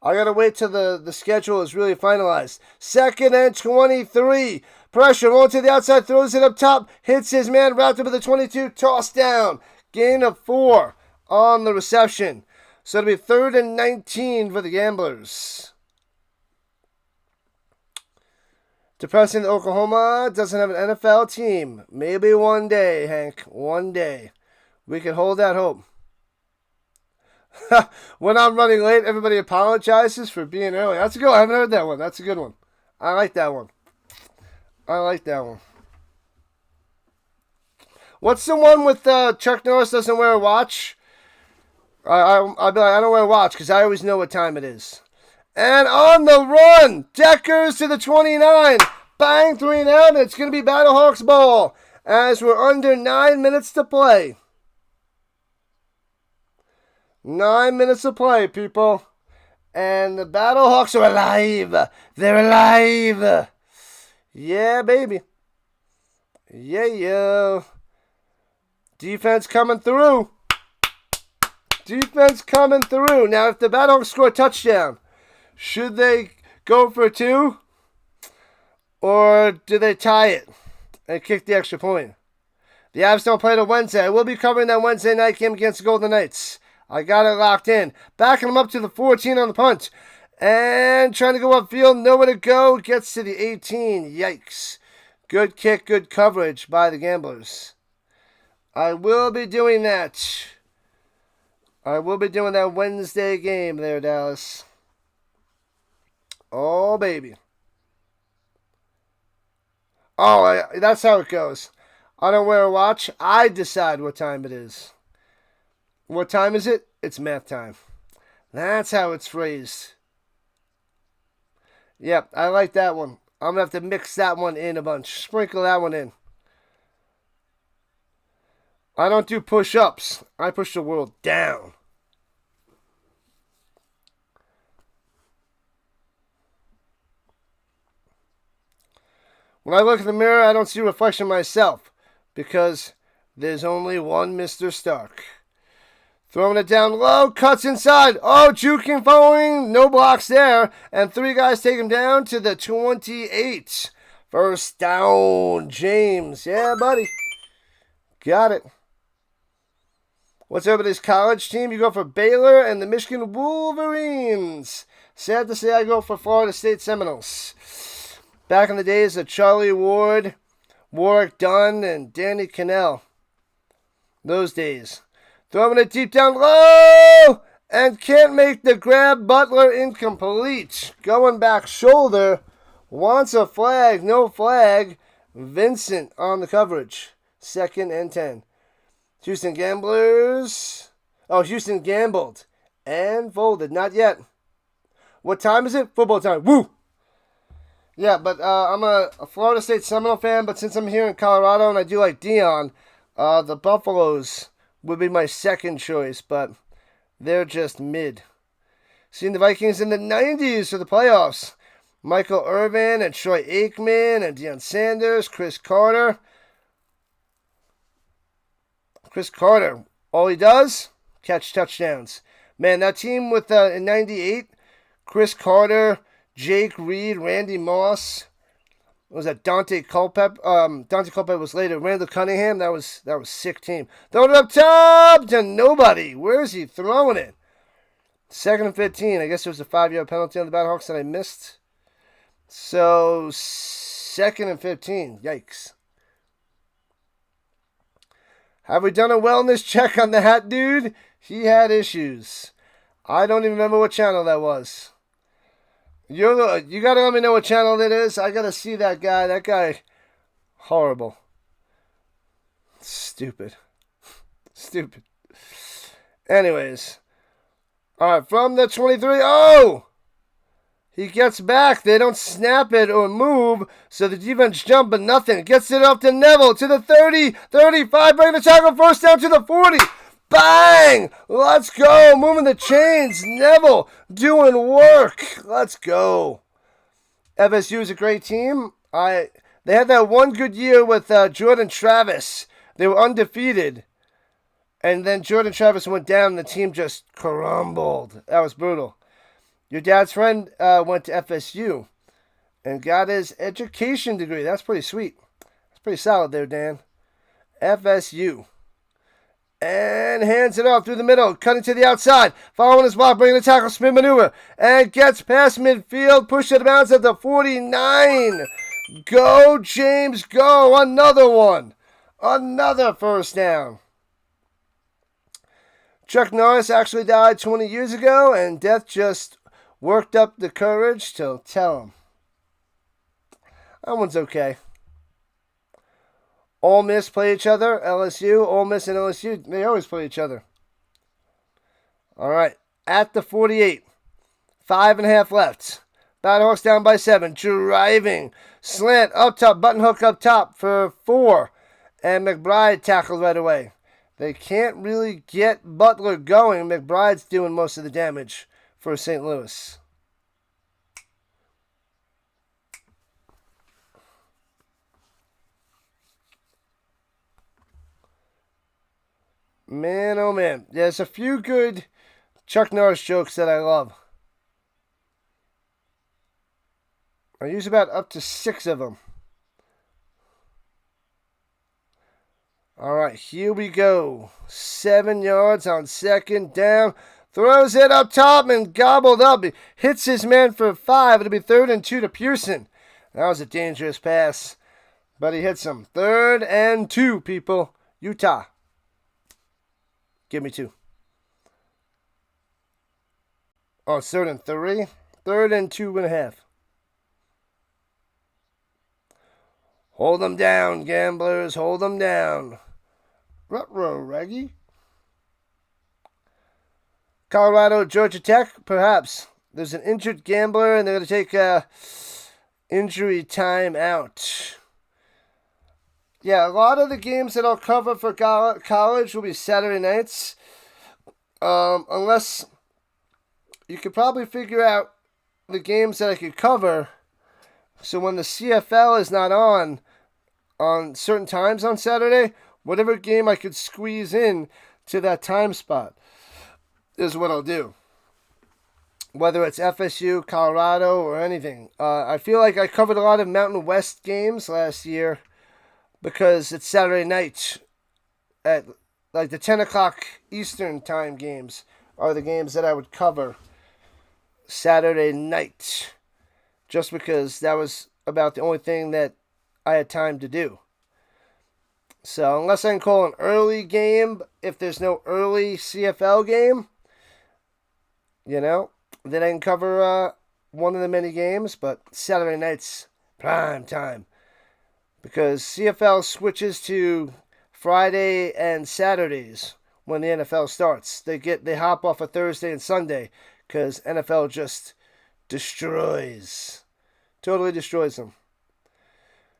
I gotta wait till the schedule is really finalized. 2nd and 23. Pressure on to the outside, throws it up top, hits his man, wrapped up at the 22, tossed down. Gain of 4 on the reception. So it'll be 3rd and 19 for the Gamblers. Depressing that Oklahoma doesn't have an NFL team. Maybe one day, Hank. One day. We can hold that hope. When I'm running late, everybody apologizes for being early. That's a good one. I haven't heard that one. That's a good one. I like that one. What's the one with Chuck Norris doesn't wear a watch? I'll be like, I don't wear a watch because I always know what time it is. And on the run, Deckers to the 29. Bang, 3 and out. It's going to be Battlehawks ball as we're under 9 minutes to play. 9 minutes to play, people. And the Battlehawks are alive. They're alive. Yeah, baby. Yeah. Defense coming through. Defense coming through. Now, if the Battlehawks score a touchdown, should they go for 2? Or do they tie it and kick the extra point? The Avs don't play till Wednesday. I will be covering that Wednesday night game against the Golden Knights. I got it locked in. Backing them up to the 14 on the punt. And trying to go upfield. Nowhere to go. Gets to the 18. Yikes. Good kick. Good coverage by the Gamblers. I will be doing that. I will be doing that Wednesday game there, Dallas. Oh, baby. Oh, that's how it goes. I don't wear a watch. I decide what time it is. What time is it? It's math time. That's how it's phrased. Yep, I like that one. I'm going to have to mix that one in a bunch. Sprinkle that one in. I don't do push-ups. I push the world down. When I look in the mirror, I don't see a reflection of myself because there's only one Mr. Stark. Throwing it down low, cuts inside. Oh, juking following, no blocks there. And 3 guys take him down to the 28. First down, James. Yeah, buddy. Got it. What's everybody's college team? You go for Baylor and the Michigan Wolverines. Sad to say I go for Florida State Seminoles. Back in the days of Charlie Ward, Warwick Dunn, and Danny Cannell. Those days. Throwing it deep down low. And can't make the grab. Butler incomplete. Going back shoulder. Wants a flag. No flag. Vincent on the coverage. 2nd and 10. Houston Gamblers. Oh, Houston gambled. And folded. Not yet. What time is it? Football time. Woo! Yeah, but I'm a Florida State Seminole fan, but since I'm here in Colorado and I do like Dion, the Buffaloes would be my second choice, but they're just mid. Seen the Vikings in the 90s for the playoffs. Michael Irvin and Troy Aikman and Deion Sanders, Chris Carter. Chris Carter, all he does, catch touchdowns. Man, that team with in 98, Chris Carter, Jake Reed, Randy Moss. What was that? Dante Culpepper. Dante Culpepper was later. Randall Cunningham. That was sick team. Throwing it up top to nobody. Where is he throwing it? 2nd and 15. I guess there was a 5-yard penalty on the Battlehawks that I missed. So 2nd and 15. Yikes. Have we done a wellness check on that dude? He had issues. I don't even remember what channel that was. You gotta let me know what channel that is. I gotta see that guy. That guy, horrible. Stupid. Stupid. Anyways. Alright, from the 23. Oh! He gets back. They don't snap it or move. So the defense jump, but nothing. Gets it up to Neville to the 30, 35. Bring the tackle. First down to the 40. Bang! Let's go. Moving the chains. Neville doing work. Let's go. FSU is a great team. They had that one good year with Jordan Travis. They were undefeated. And then Jordan Travis went down and the team just crumbled. That was brutal. Your dad's friend went to FSU and got his education degree. That's pretty sweet. That's pretty solid there, Dan. FSU. And hands it off through the middle. Cutting to the outside. Following his block. Bringing the tackle. Spin maneuver. And gets past midfield. Pushed it bounce at the 49. Go, James, go. Another one. Another first down. Chuck Norris actually died 20 years ago. And death just worked up the courage to tell him. That one's okay. Ole Miss play each other. LSU, Ole Miss and LSU, they always play each other. All right. At the 48. 5.5 left. Battlehawks down by 7. Driving. Slant up top. Button hook up top for 4. And McBride tackled right away. They can't really get Butler going. McBride's doing most of the damage for St. Louis. Man, oh man. There's a few good Chuck Norris jokes that I love. I use about up to 6 of them. All right, here we go. 7 yards on second down. Throws it up top and gobbled up. He hits his man for 5. It'll be 3rd and 2 to Pearson. That was a dangerous pass, but he hits him. 3rd and 2, people. Utah. Give me 2. Oh, it's 3rd and 3. 3rd and 2.5. Hold them down, gamblers. Hold them down. Ruh-roh, Reggie. Colorado, Georgia Tech, perhaps. There's an injured gambler, and they're going to take injury time out. Yeah, a lot of the games that I'll cover for college will be Saturday nights. Unless you could probably figure out the games that I could cover. So when the CFL is not on certain times on Saturday, whatever game I could squeeze in to that time spot is what I'll do. Whether it's FSU, Colorado, or anything. I feel like I covered a lot of Mountain West games last year because it's Saturday night at like the 10 o'clock Eastern time games are the games that I would cover Saturday night. Just because that was about the only thing that I had time to do. So unless I can call an early game, if there's no early CFL game, then I can cover one of the many games. But Saturday night's prime time. Because CFL switches to Friday and Saturdays when the NFL starts. They hop off a Thursday and Sunday because NFL just totally destroys them.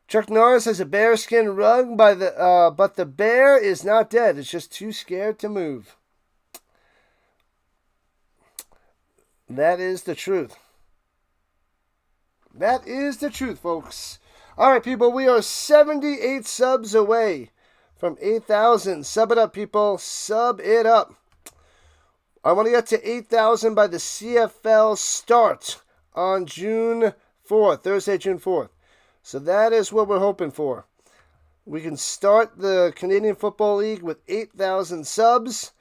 Chuck Norris has a bearskin rug but the bear is not dead. It's just too scared to move. That is the truth. That is the truth, folks. All right, people, we are 78 subs away from 8,000. Sub it up, people. Sub it up. I want to get to 8,000 by the CFL start on June 4th, Thursday, June 4th. So that is what we're hoping for. We can start the Canadian Football League with 8,000 subs,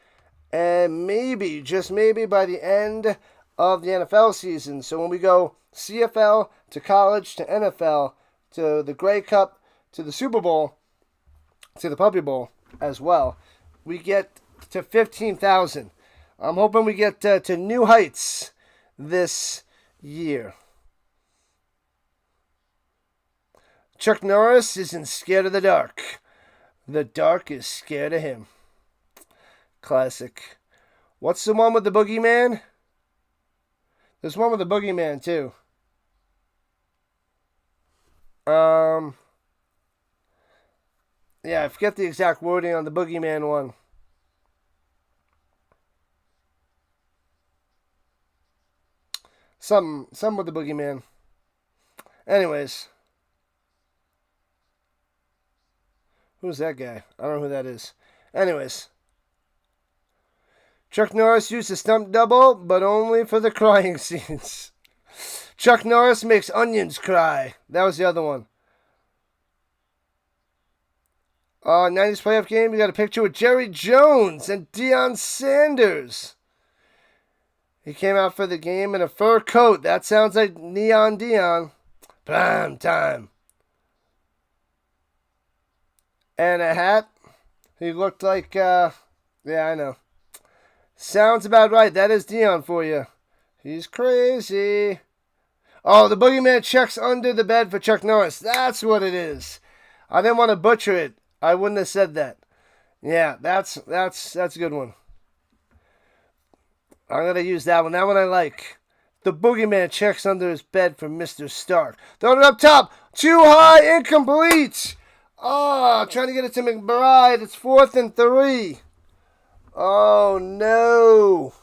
and maybe, just maybe, by the end of the NFL season. So when we go CFL to college to NFL to the Grey Cup to the Super Bowl to the Puppy Bowl as well, we get to 15,000. I'm hoping we get to new heights this year. Chuck Norris isn't scared of the dark. The dark is scared of him. Classic. What's the one with the boogeyman? There's one with the boogeyman, too. Yeah, I forget the exact wording on the boogeyman one. Some with the boogeyman. Anyways. Who's that guy? I don't know who that is. Anyways. Chuck Norris used a stump double, but only for the crying scenes. Chuck Norris makes onions cry. That was the other one. 90s playoff game. We got a picture with Jerry Jones and Deion Sanders. He came out for the game in a fur coat. That sounds like Neon Deion. Prime time. And a hat. He looked like, yeah, I know. Sounds about right. That is Deion for you. He's crazy. Oh, the boogeyman checks under the bed for Chuck Norris. That's what it is. I didn't want to butcher it. I wouldn't have said that. Yeah, that's a good one. I'm going to use that one. That one I like. The boogeyman checks under his bed for Mr. Stark. Throwing it up top. Too high. Incomplete. Oh, trying to get it to McBride. It's 4th and 3. Oh, no.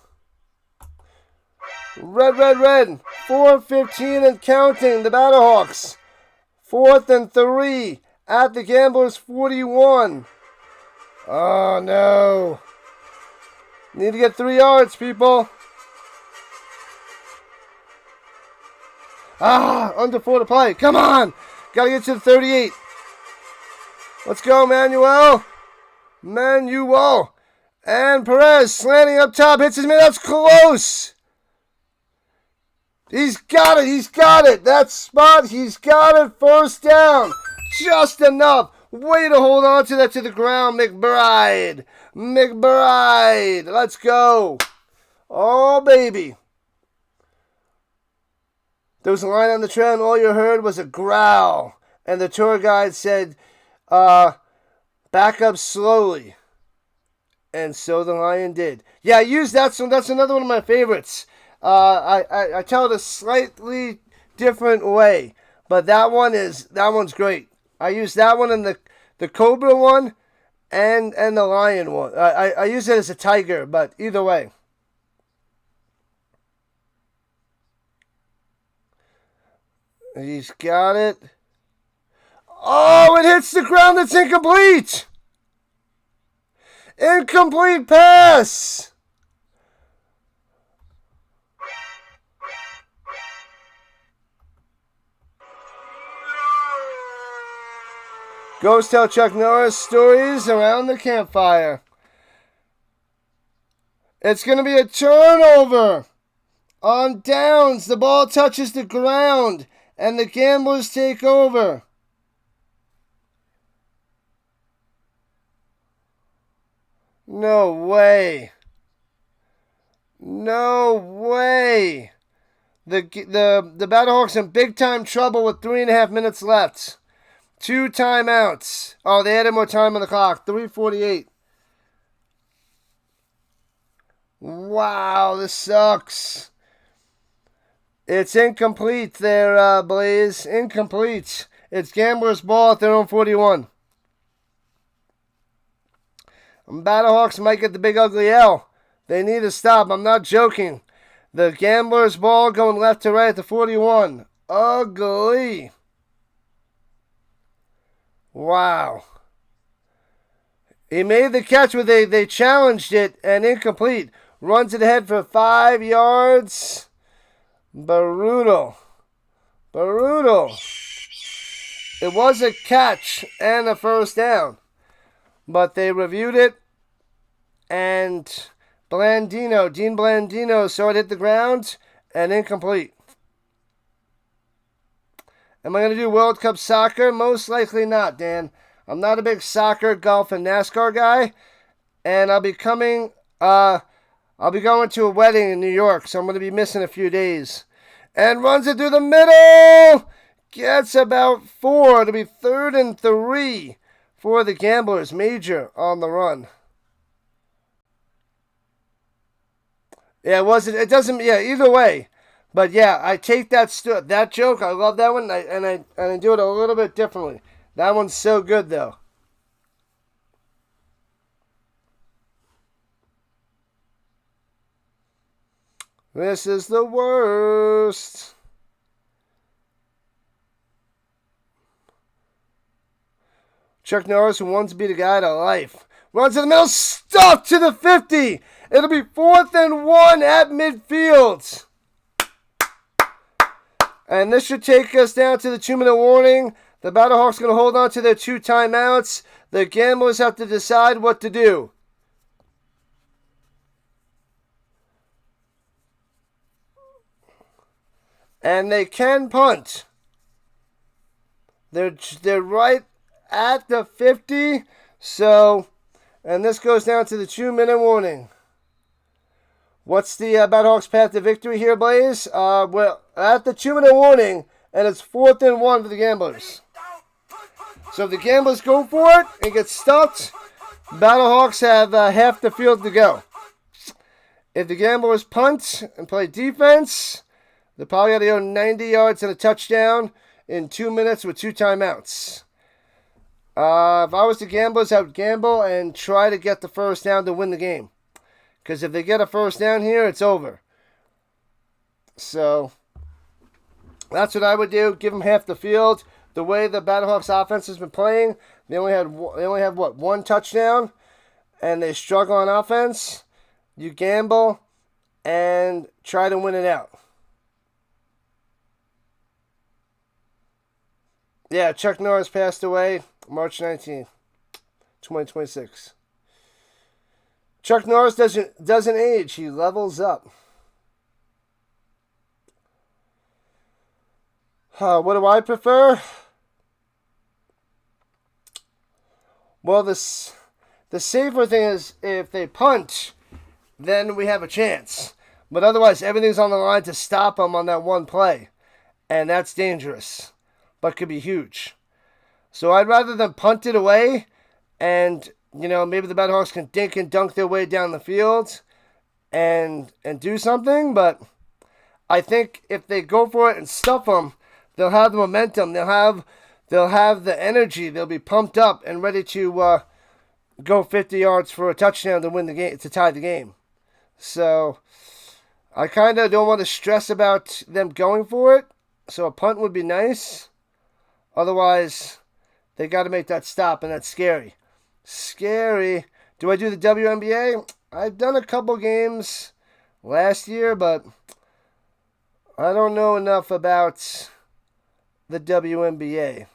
Red, red, red. 4:15 and counting. The Battlehawks. 4th and 3 at the Gamblers' 41. Oh, no. Need to get 3 yards, people. Under 4 to play. Come on. Got to get to the 38. Let's go, Manuel. And Perez slanting up top. Hits his man. That's close. He's got it. That spot. He's got it. First down. Just enough. Way to hold on to that to the ground, McBride. Let's go. Oh, baby. There was a line on the trail, and all you heard was a growl. And the tour guide said, back up slowly. And so the lion did. Yeah, I used that, so that's another one of my favorites. I tell it a slightly different way, but that one's great. I use that one and the Cobra one and the lion one. I use it as a tiger, but either way. He's got it. Oh, it hits the ground. It's incomplete. Incomplete pass. Ghost tell Chuck Norris stories around the campfire. It's going to be a turnover. On downs, the ball touches the ground, and the Gamblers take over. No way. The Battlehawks in big time trouble with 3.5 minutes left. 2 timeouts. Oh, they added more time on the clock. 3:48. Wow, this sucks. It's incomplete there, Blaze. Incomplete. It's Gamblers' ball at their own 41. Battlehawks might get the big ugly L. They need to stop. I'm not joking. The Gamblers' ball going left to right at the 41. Ugly. Wow. He made the catch where they challenged it and incomplete. Runs it ahead for 5 yards. Brutal. It was a catch and a first down. But they reviewed it, and Dean Blandino saw it hit the ground and incomplete. Am I going to do World Cup soccer? Most likely not, Dan. I'm not a big soccer, golf, and NASCAR guy, and I'll be going to a wedding in New York, so I'm going to be missing a few days. And runs it through the middle. Gets about 4. It'll be 3rd and 3 for the Gamblers. Major on the run. Yeah, it doesn't, either way. But yeah, I take that joke. I love that one, and I do it a little bit differently. That one's so good, though. This is the worst. Chuck Norris, who wants to be the guy to life. Runs in the middle, stuck to the 50. It'll be 4th and 1 at midfield. And this should take us down to the 2-minute warning. The Battlehawks going to hold on to their 2 timeouts. The Gamblers have to decide what to do. And they can punt. They're right at the 50. So, and this goes down to the 2-minute warning. What's the Battlehawks path to victory here, Blaze? Well, at the 2-minute warning, and it's 4th and 1 for the Gamblers. So if the Gamblers go for it and get stuffed, Battlehawks have half the field to go. If the Gamblers punt and play defense, They're probably going to go 90 yards and a touchdown in 2 minutes with 2 timeouts. If I was the gamblers, I would gamble and try to get the first down to win the game. Because if they get a first down here, it's over. So, that's what I would do. Give them half the field. The way the Battlehawks offense has been playing, they only have what, 1 touchdown, and they struggle on offense. You gamble and try to win it out. Yeah, Chuck Norris passed away March 19th, 2026. Chuck Norris doesn't age. He levels up. What do I prefer? Well, the safer thing is if they punt, then we have a chance. But otherwise, everything's on the line to stop them on that one play. And that's dangerous, but could be huge. So I'd rather them punt it away and, maybe the Battlehawks can dink and dunk their way down the field and do something. But I think if they go for it and stuff them, they'll have the momentum. They'll have the energy. They'll be pumped up and ready to go 50 yards for a touchdown to win the game, to tie the game. So I kind of don't want to stress about them going for it. So a punt would be nice. Otherwise, they got to make that stop, and that's scary. Scary. Do I do the WNBA? I've done a couple games last year, but I don't know enough about the WNBA.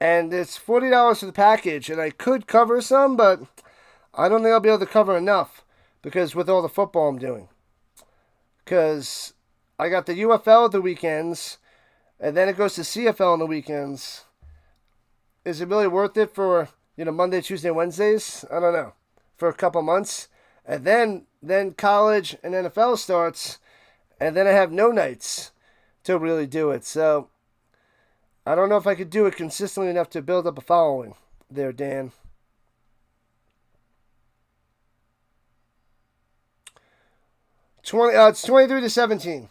And it's $40 for the package, and I could cover some, but I don't think I'll be able to cover enough because with all the football I'm doing. Because I got the UFL at the weekends, and then it goes to CFL on the weekends. Is it really worth it for, Monday, Tuesday, Wednesdays? I don't know. For a couple months. And then college and NFL starts, and then I have no nights to really do it. So I don't know if I could do it consistently enough to build up a following there, Dan. It's 23-17.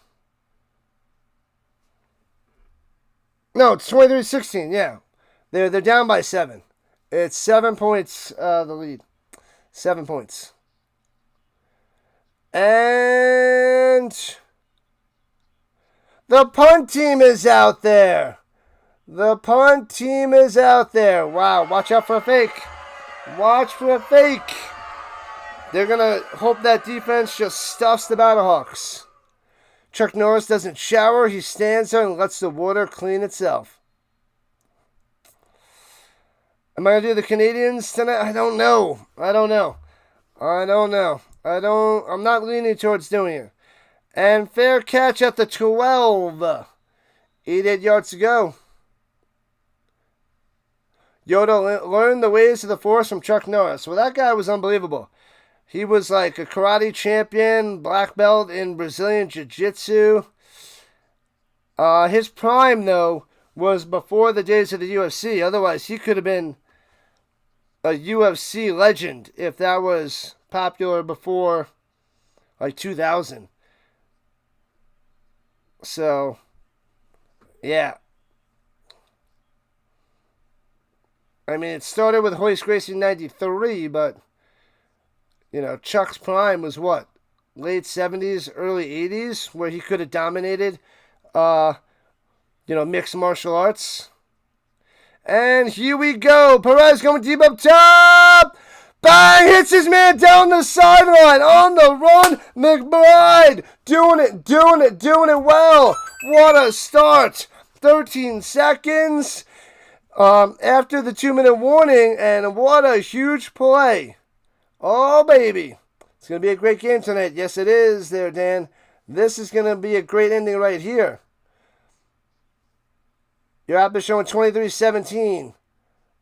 No, it's 23-16, yeah. They're down by 7. It's 7 points, the lead. 7 points. And the punt team is out there. The punt team is out there. Wow, watch out for a fake. Watch for a fake. They're going to hope that defense just stuffs the Battlehawks. Chuck Norris doesn't shower. He stands there and lets the water clean itself. Am I going to do the Canadians tonight? I don't know. I'm not leaning towards doing it. And fair catch at the 12. 88 yards to go. Yoda learned the ways of the force from Chuck Norris. Well, that guy was unbelievable. He was like a karate champion, black belt in Brazilian Jiu-Jitsu. His prime, though, was before the days of the UFC. Otherwise, he could have been a UFC legend if that was popular before, 2000. So, yeah. I mean, it started with Hoist Gracie in 93, but Chuck's prime was what? Late 70s, early 80s, where he could have dominated, mixed martial arts. And here we go. Perez going deep up top. Bang! Hits his man down the sideline. On the run. McBride doing it well. What a start. 13 seconds after the 2-minute warning. And what a huge play. Oh, baby. It's going to be a great game tonight. Yes, it is there, Dan. This is going to be a great ending right here. Your app is showing 23-17.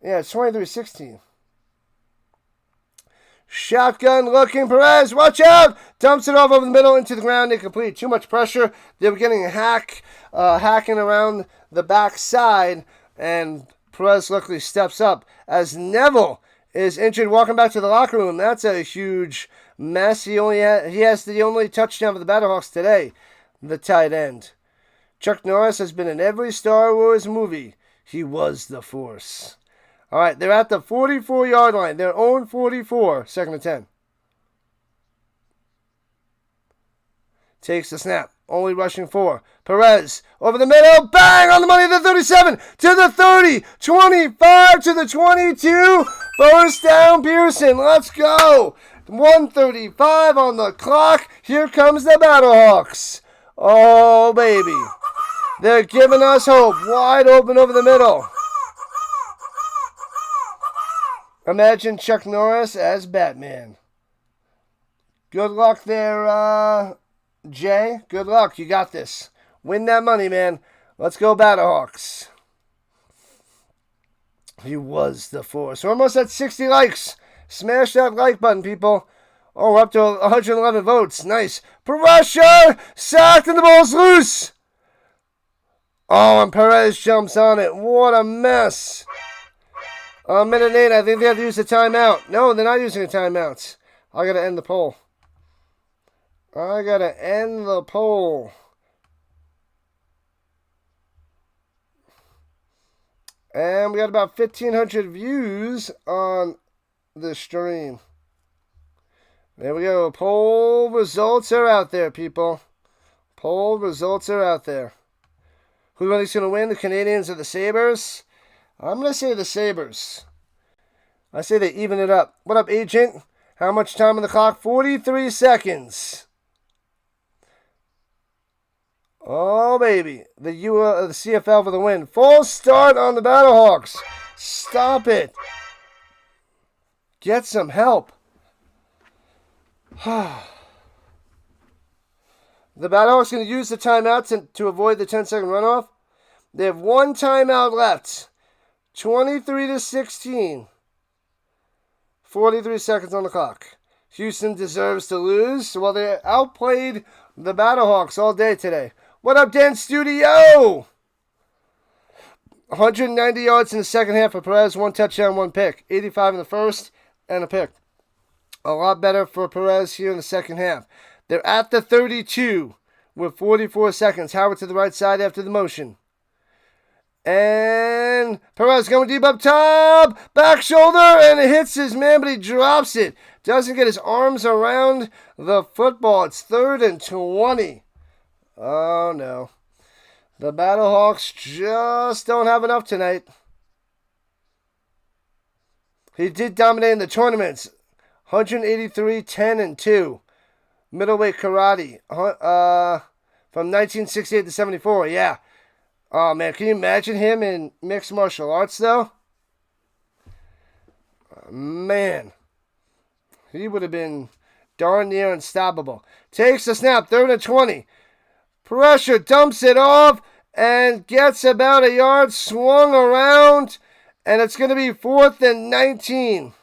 Yeah, it's 23-16. Shotgun looking. Perez, watch out. Dumps it off over the middle into the ground. Incomplete. Too much pressure. They were getting hacking around the back side. And Perez luckily steps up as Neville is injured, walking back to the locker room. That's a huge mess. He has the only touchdown for the Battlehawks today. the tight end. Chuck Norris has been in every Star Wars movie. He was the Force. All right, they're at the 44-yard line. Their own 44, 2nd and 10. Takes the snap. Only rushing 4. Perez over the middle. Bang! On the money to the 37. To the 30. 25 to the 22. First down, Pearson. Let's go. 1:35 on the clock. Here comes the Battlehawks. Oh, baby. They're giving us hope. Wide open over the middle. Imagine Chuck Norris as Batman. Good luck there, Jay. Good luck. You got this. Win that money, man. Let's go Battlehawks. He was the Force. We're almost at 60 likes. Smash that like button, people. Oh, we're up to 111 votes. Nice. Pressure! Sacked and the ball's loose. Oh, and Perez jumps on it. What a mess. Minute 8. I think they have to use a timeout. No, they're not using a timeout. I got to end the poll. And we got about 1,500 views on the stream. There we go. Poll results are out there, people. Poll results are out there. Who do you think is going to win, the Canadians or the Sabres? I'm going to say the Sabres. I say they even it up. What up, Agent? How much time on the clock? 43 seconds. Oh, baby. The CFL for the win. Full start on the Battlehawks. Stop it. Get some help. The Battlehawks going to use the timeout to avoid the 10-second runoff. They have one timeout left. 23-16. 43 seconds on the clock. Houston deserves to lose. Well, they outplayed the Battlehawks all day today. What up, Dan Studio? 190 yards in the second half for Perez. 1 touchdown, 1 pick. 85 in the first, and a pick. A lot better for Perez here in the second half. They're at the 32 with 44 seconds. Howard to the right side after the motion. And Perez going deep up top. Back shoulder, and it hits his man, but he drops it. Doesn't get his arms around the football. It's 3rd and 20. Oh, no. The Battlehawks just don't have enough tonight. He did dominate in the tournaments. 183, 10, and 2. Middleweight karate. From 1968 to 74, yeah. Oh, man, can you imagine him in mixed martial arts, though? Man. He would have been darn near unstoppable. Takes the snap, 3rd and 20. Pressure, dumps it off, and gets about a yard, swung around, and it's going to be 4th and 19.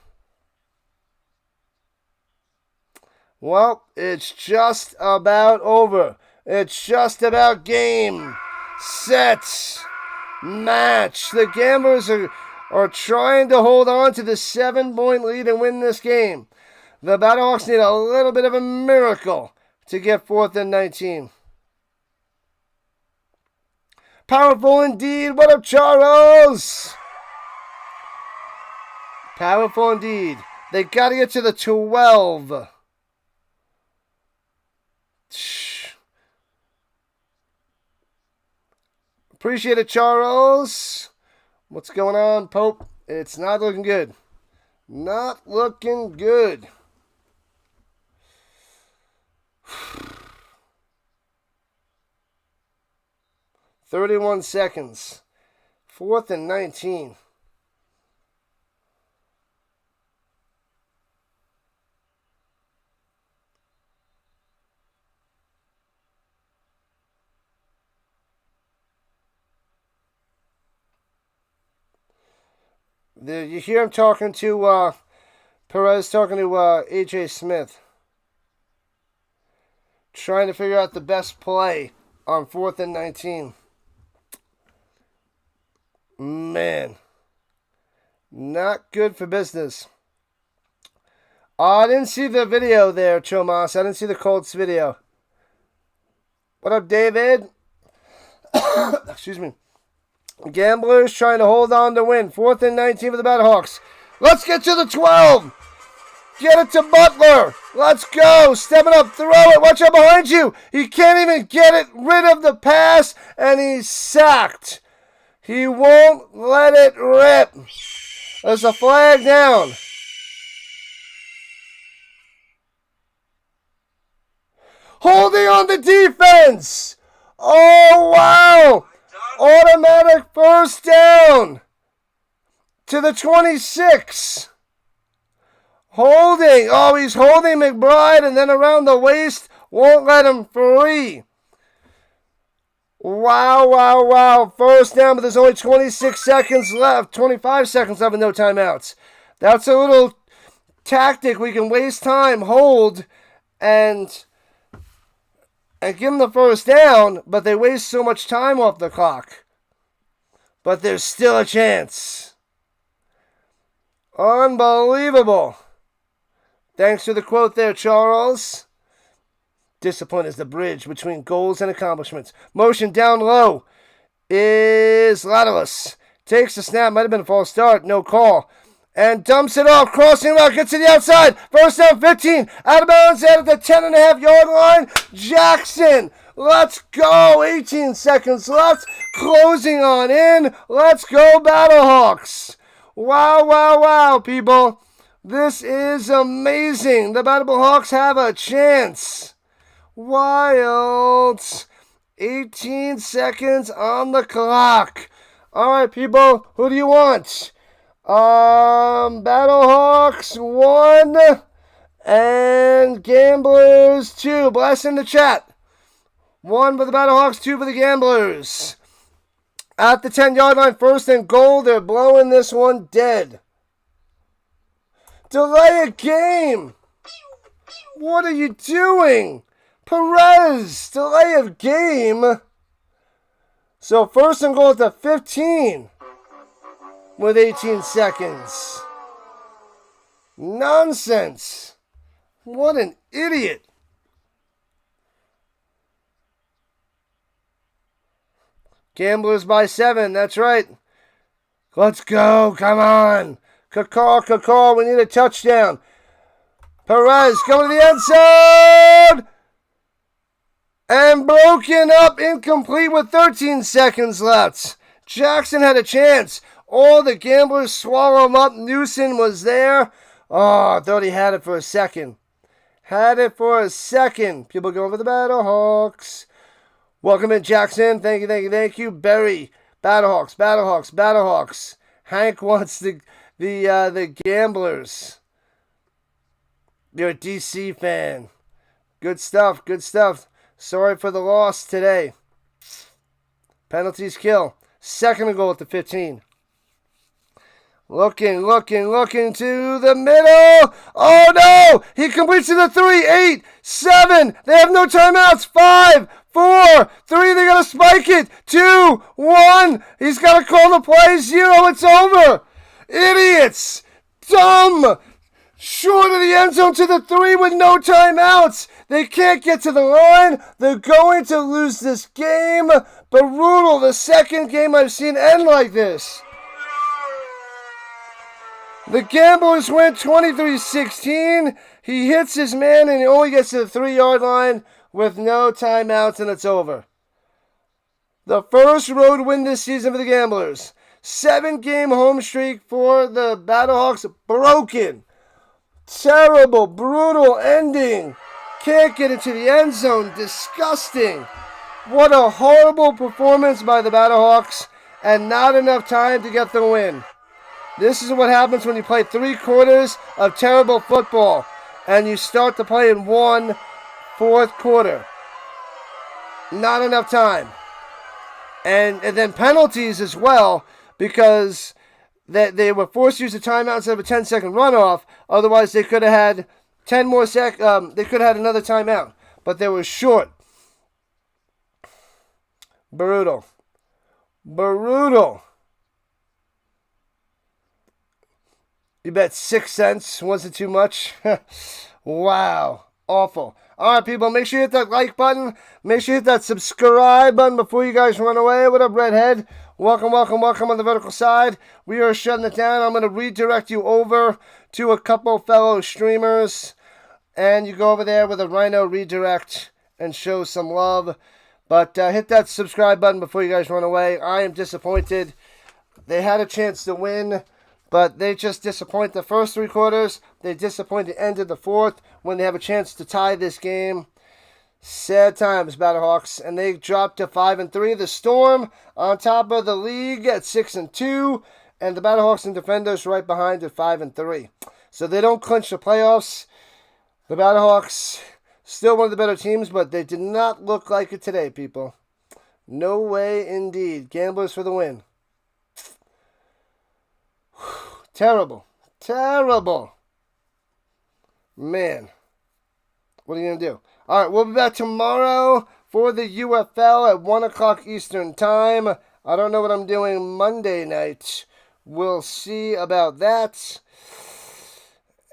Well, it's just about over. It's just about game, set, match. The Gamblers are trying to hold on to the 7-point lead and win this game. The Battlehawks need a little bit of a miracle to get 4th and 19. Powerful indeed. What up, Charles? Powerful indeed. They got to get to the 12. Appreciate it, Charles. What's going on, Pope? It's not looking good. Not looking good. $31 seconds. 4th and 19. You hear him talking to Perez, talking to A.J. Smith. Trying to figure out the best play on 4th and 19. Man. Not good for business. I didn't see the video there, Chomas. I didn't see the Colts video. What up, David? Excuse me. Gamblers trying to hold on to win. 4th and 19 for the Battlehawks. Let's get to the 12. Get it to Butler. Let's go. Step it up. Throw it. Watch out behind you. He can't even get it rid of the pass, and he's sacked. He won't let it rip. There's a flag down. Holding on the defense. Oh, wow. Automatic first down to the 26. Holding. Oh, he's holding McBride and then around the waist. Won't let him free. Wow, wow, wow. First down, but there's only 26 seconds left. 25 seconds left with no timeouts. That's a little tactic. We can waste time, hold, and give them the first down, but they waste so much time off the clock. But there's still a chance. Unbelievable. Thanks for the quote there, Charles. Discipline is the bridge between goals and accomplishments. Motion down low is Lattilus. Takes the snap. Might have been a false start. No call. And dumps it off. Crossing route. Gets to the outside. First down 15. Out of bounds at the 10.5-yard line. Jackson. Let's go. 18 seconds left. Closing on in. Let's go Battlehawks. Wow, wow, wow, people. This is amazing. The Battlehawks have a chance. Wild. 18 seconds on the clock. All right, people. Who do you want? Battlehawks 1 and Gamblers 2. Blast in the chat. 1 for the Battlehawks, 2 for the Gamblers. At the 10-yard line, 1st and goal. They're blowing this one dead. Delay a game. What are you doing? Perez, delay of game. So 1st and goal at the 15 with 18 seconds. Nonsense. What an idiot. Gamblers by 7, that's right. Let's go, come on. Kakaw, we need a touchdown. Perez going to the end zone. And broken up, incomplete with 13 seconds left. Jackson had a chance. All the Gamblers swallow him up. Newsom was there. Oh, I thought he had it for a second. People going for the Battlehawks. Welcome in, Jackson. Thank you. Berry. Battlehawks. Hank wants the Gamblers. You're a DC fan. Good stuff. Sorry for the loss today. Penalties kill. 2nd and goal at the 15. Looking to the middle. Oh no! He completes to the 3, 8, 7. They have no timeouts. 5, 4, 3. They gotta spike it. 2, 1. He's gotta call the play. 0. It's over. Idiots. Dumb. Short of the end zone to the 3 with no timeouts. They can't get to the line. They're going to lose this game. Brutal. The second game I've seen end like this. The Gamblers win 23-16. He hits his man and he only gets to the 3-yard line with no timeouts, and it's over. The first road win this season for the Gamblers. 7-game home streak for the Battlehawks broken. Terrible, brutal ending. Can't get into the end zone. Disgusting. What a horrible performance by the Battlehawks, and not enough time to get the win. This is what happens when you play 3 quarters of terrible football and you start to play in 1 4th quarter. Not enough time. And then penalties as well, because they were forced to use a timeout instead of a 10-second runoff. Otherwise, they could have had 10 more they could have had another timeout. But they were short. Brutal. You bet 6 cents. Was it too much? Wow. Awful. All right, people, make sure you hit that like button. Make sure you hit that subscribe button before you guys run away. What up, Redhead? Welcome, welcome, welcome on the vertical side. We are shutting it down. I'm going to redirect you over to a couple fellow streamers. And you go over there with a Rhino redirect and show some love. But hit that subscribe button before you guys run away. I am disappointed. They had a chance to win, but they just disappoint the first three quarters. They disappoint the end of the fourth when they have a chance to tie this game. Sad times, Battlehawks. And they dropped to 5-3. The Storm on top of the league at 6-2. And the Battlehawks and Defenders right behind at 5-3. So they don't clinch the playoffs. The Battlehawks, still one of the better teams, but they did not look like it today, people. No way indeed. Gamblers for the win. Terrible. Terrible. Man. What are you going to do? All right, we'll be back tomorrow for the UFL at 1 o'clock Eastern Time. I don't know what I'm doing Monday night. We'll see about that.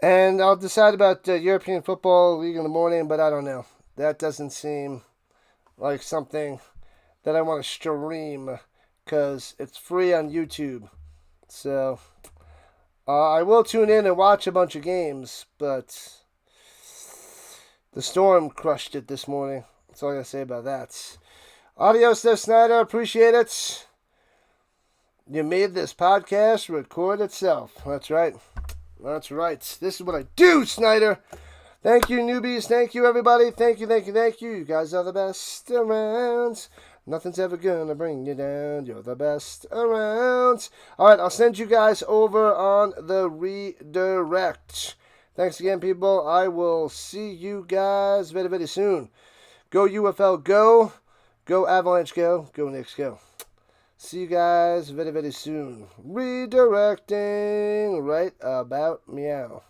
And I'll decide about the European Football League in the morning, but I don't know. That doesn't seem like something that I want to stream because it's free on YouTube. So I will tune in and watch a bunch of games, but the Storm crushed it this morning. That's all I got to say about that. Adios there, Snyder. Appreciate it. You made this podcast record itself. That's right. That's right. This is what I do, Snyder. Thank you, newbies. Thank you, everybody. Thank you, thank you, thank you. You guys are the best around. Nothing's ever gonna bring you down. You're the best around. All right, I'll send you guys over on the redirect. Thanks again, people. I will see you guys very, very soon. Go UFL, go. Go Avalanche, go. Go Knicks, go. See you guys very, very soon. Redirecting right about meow.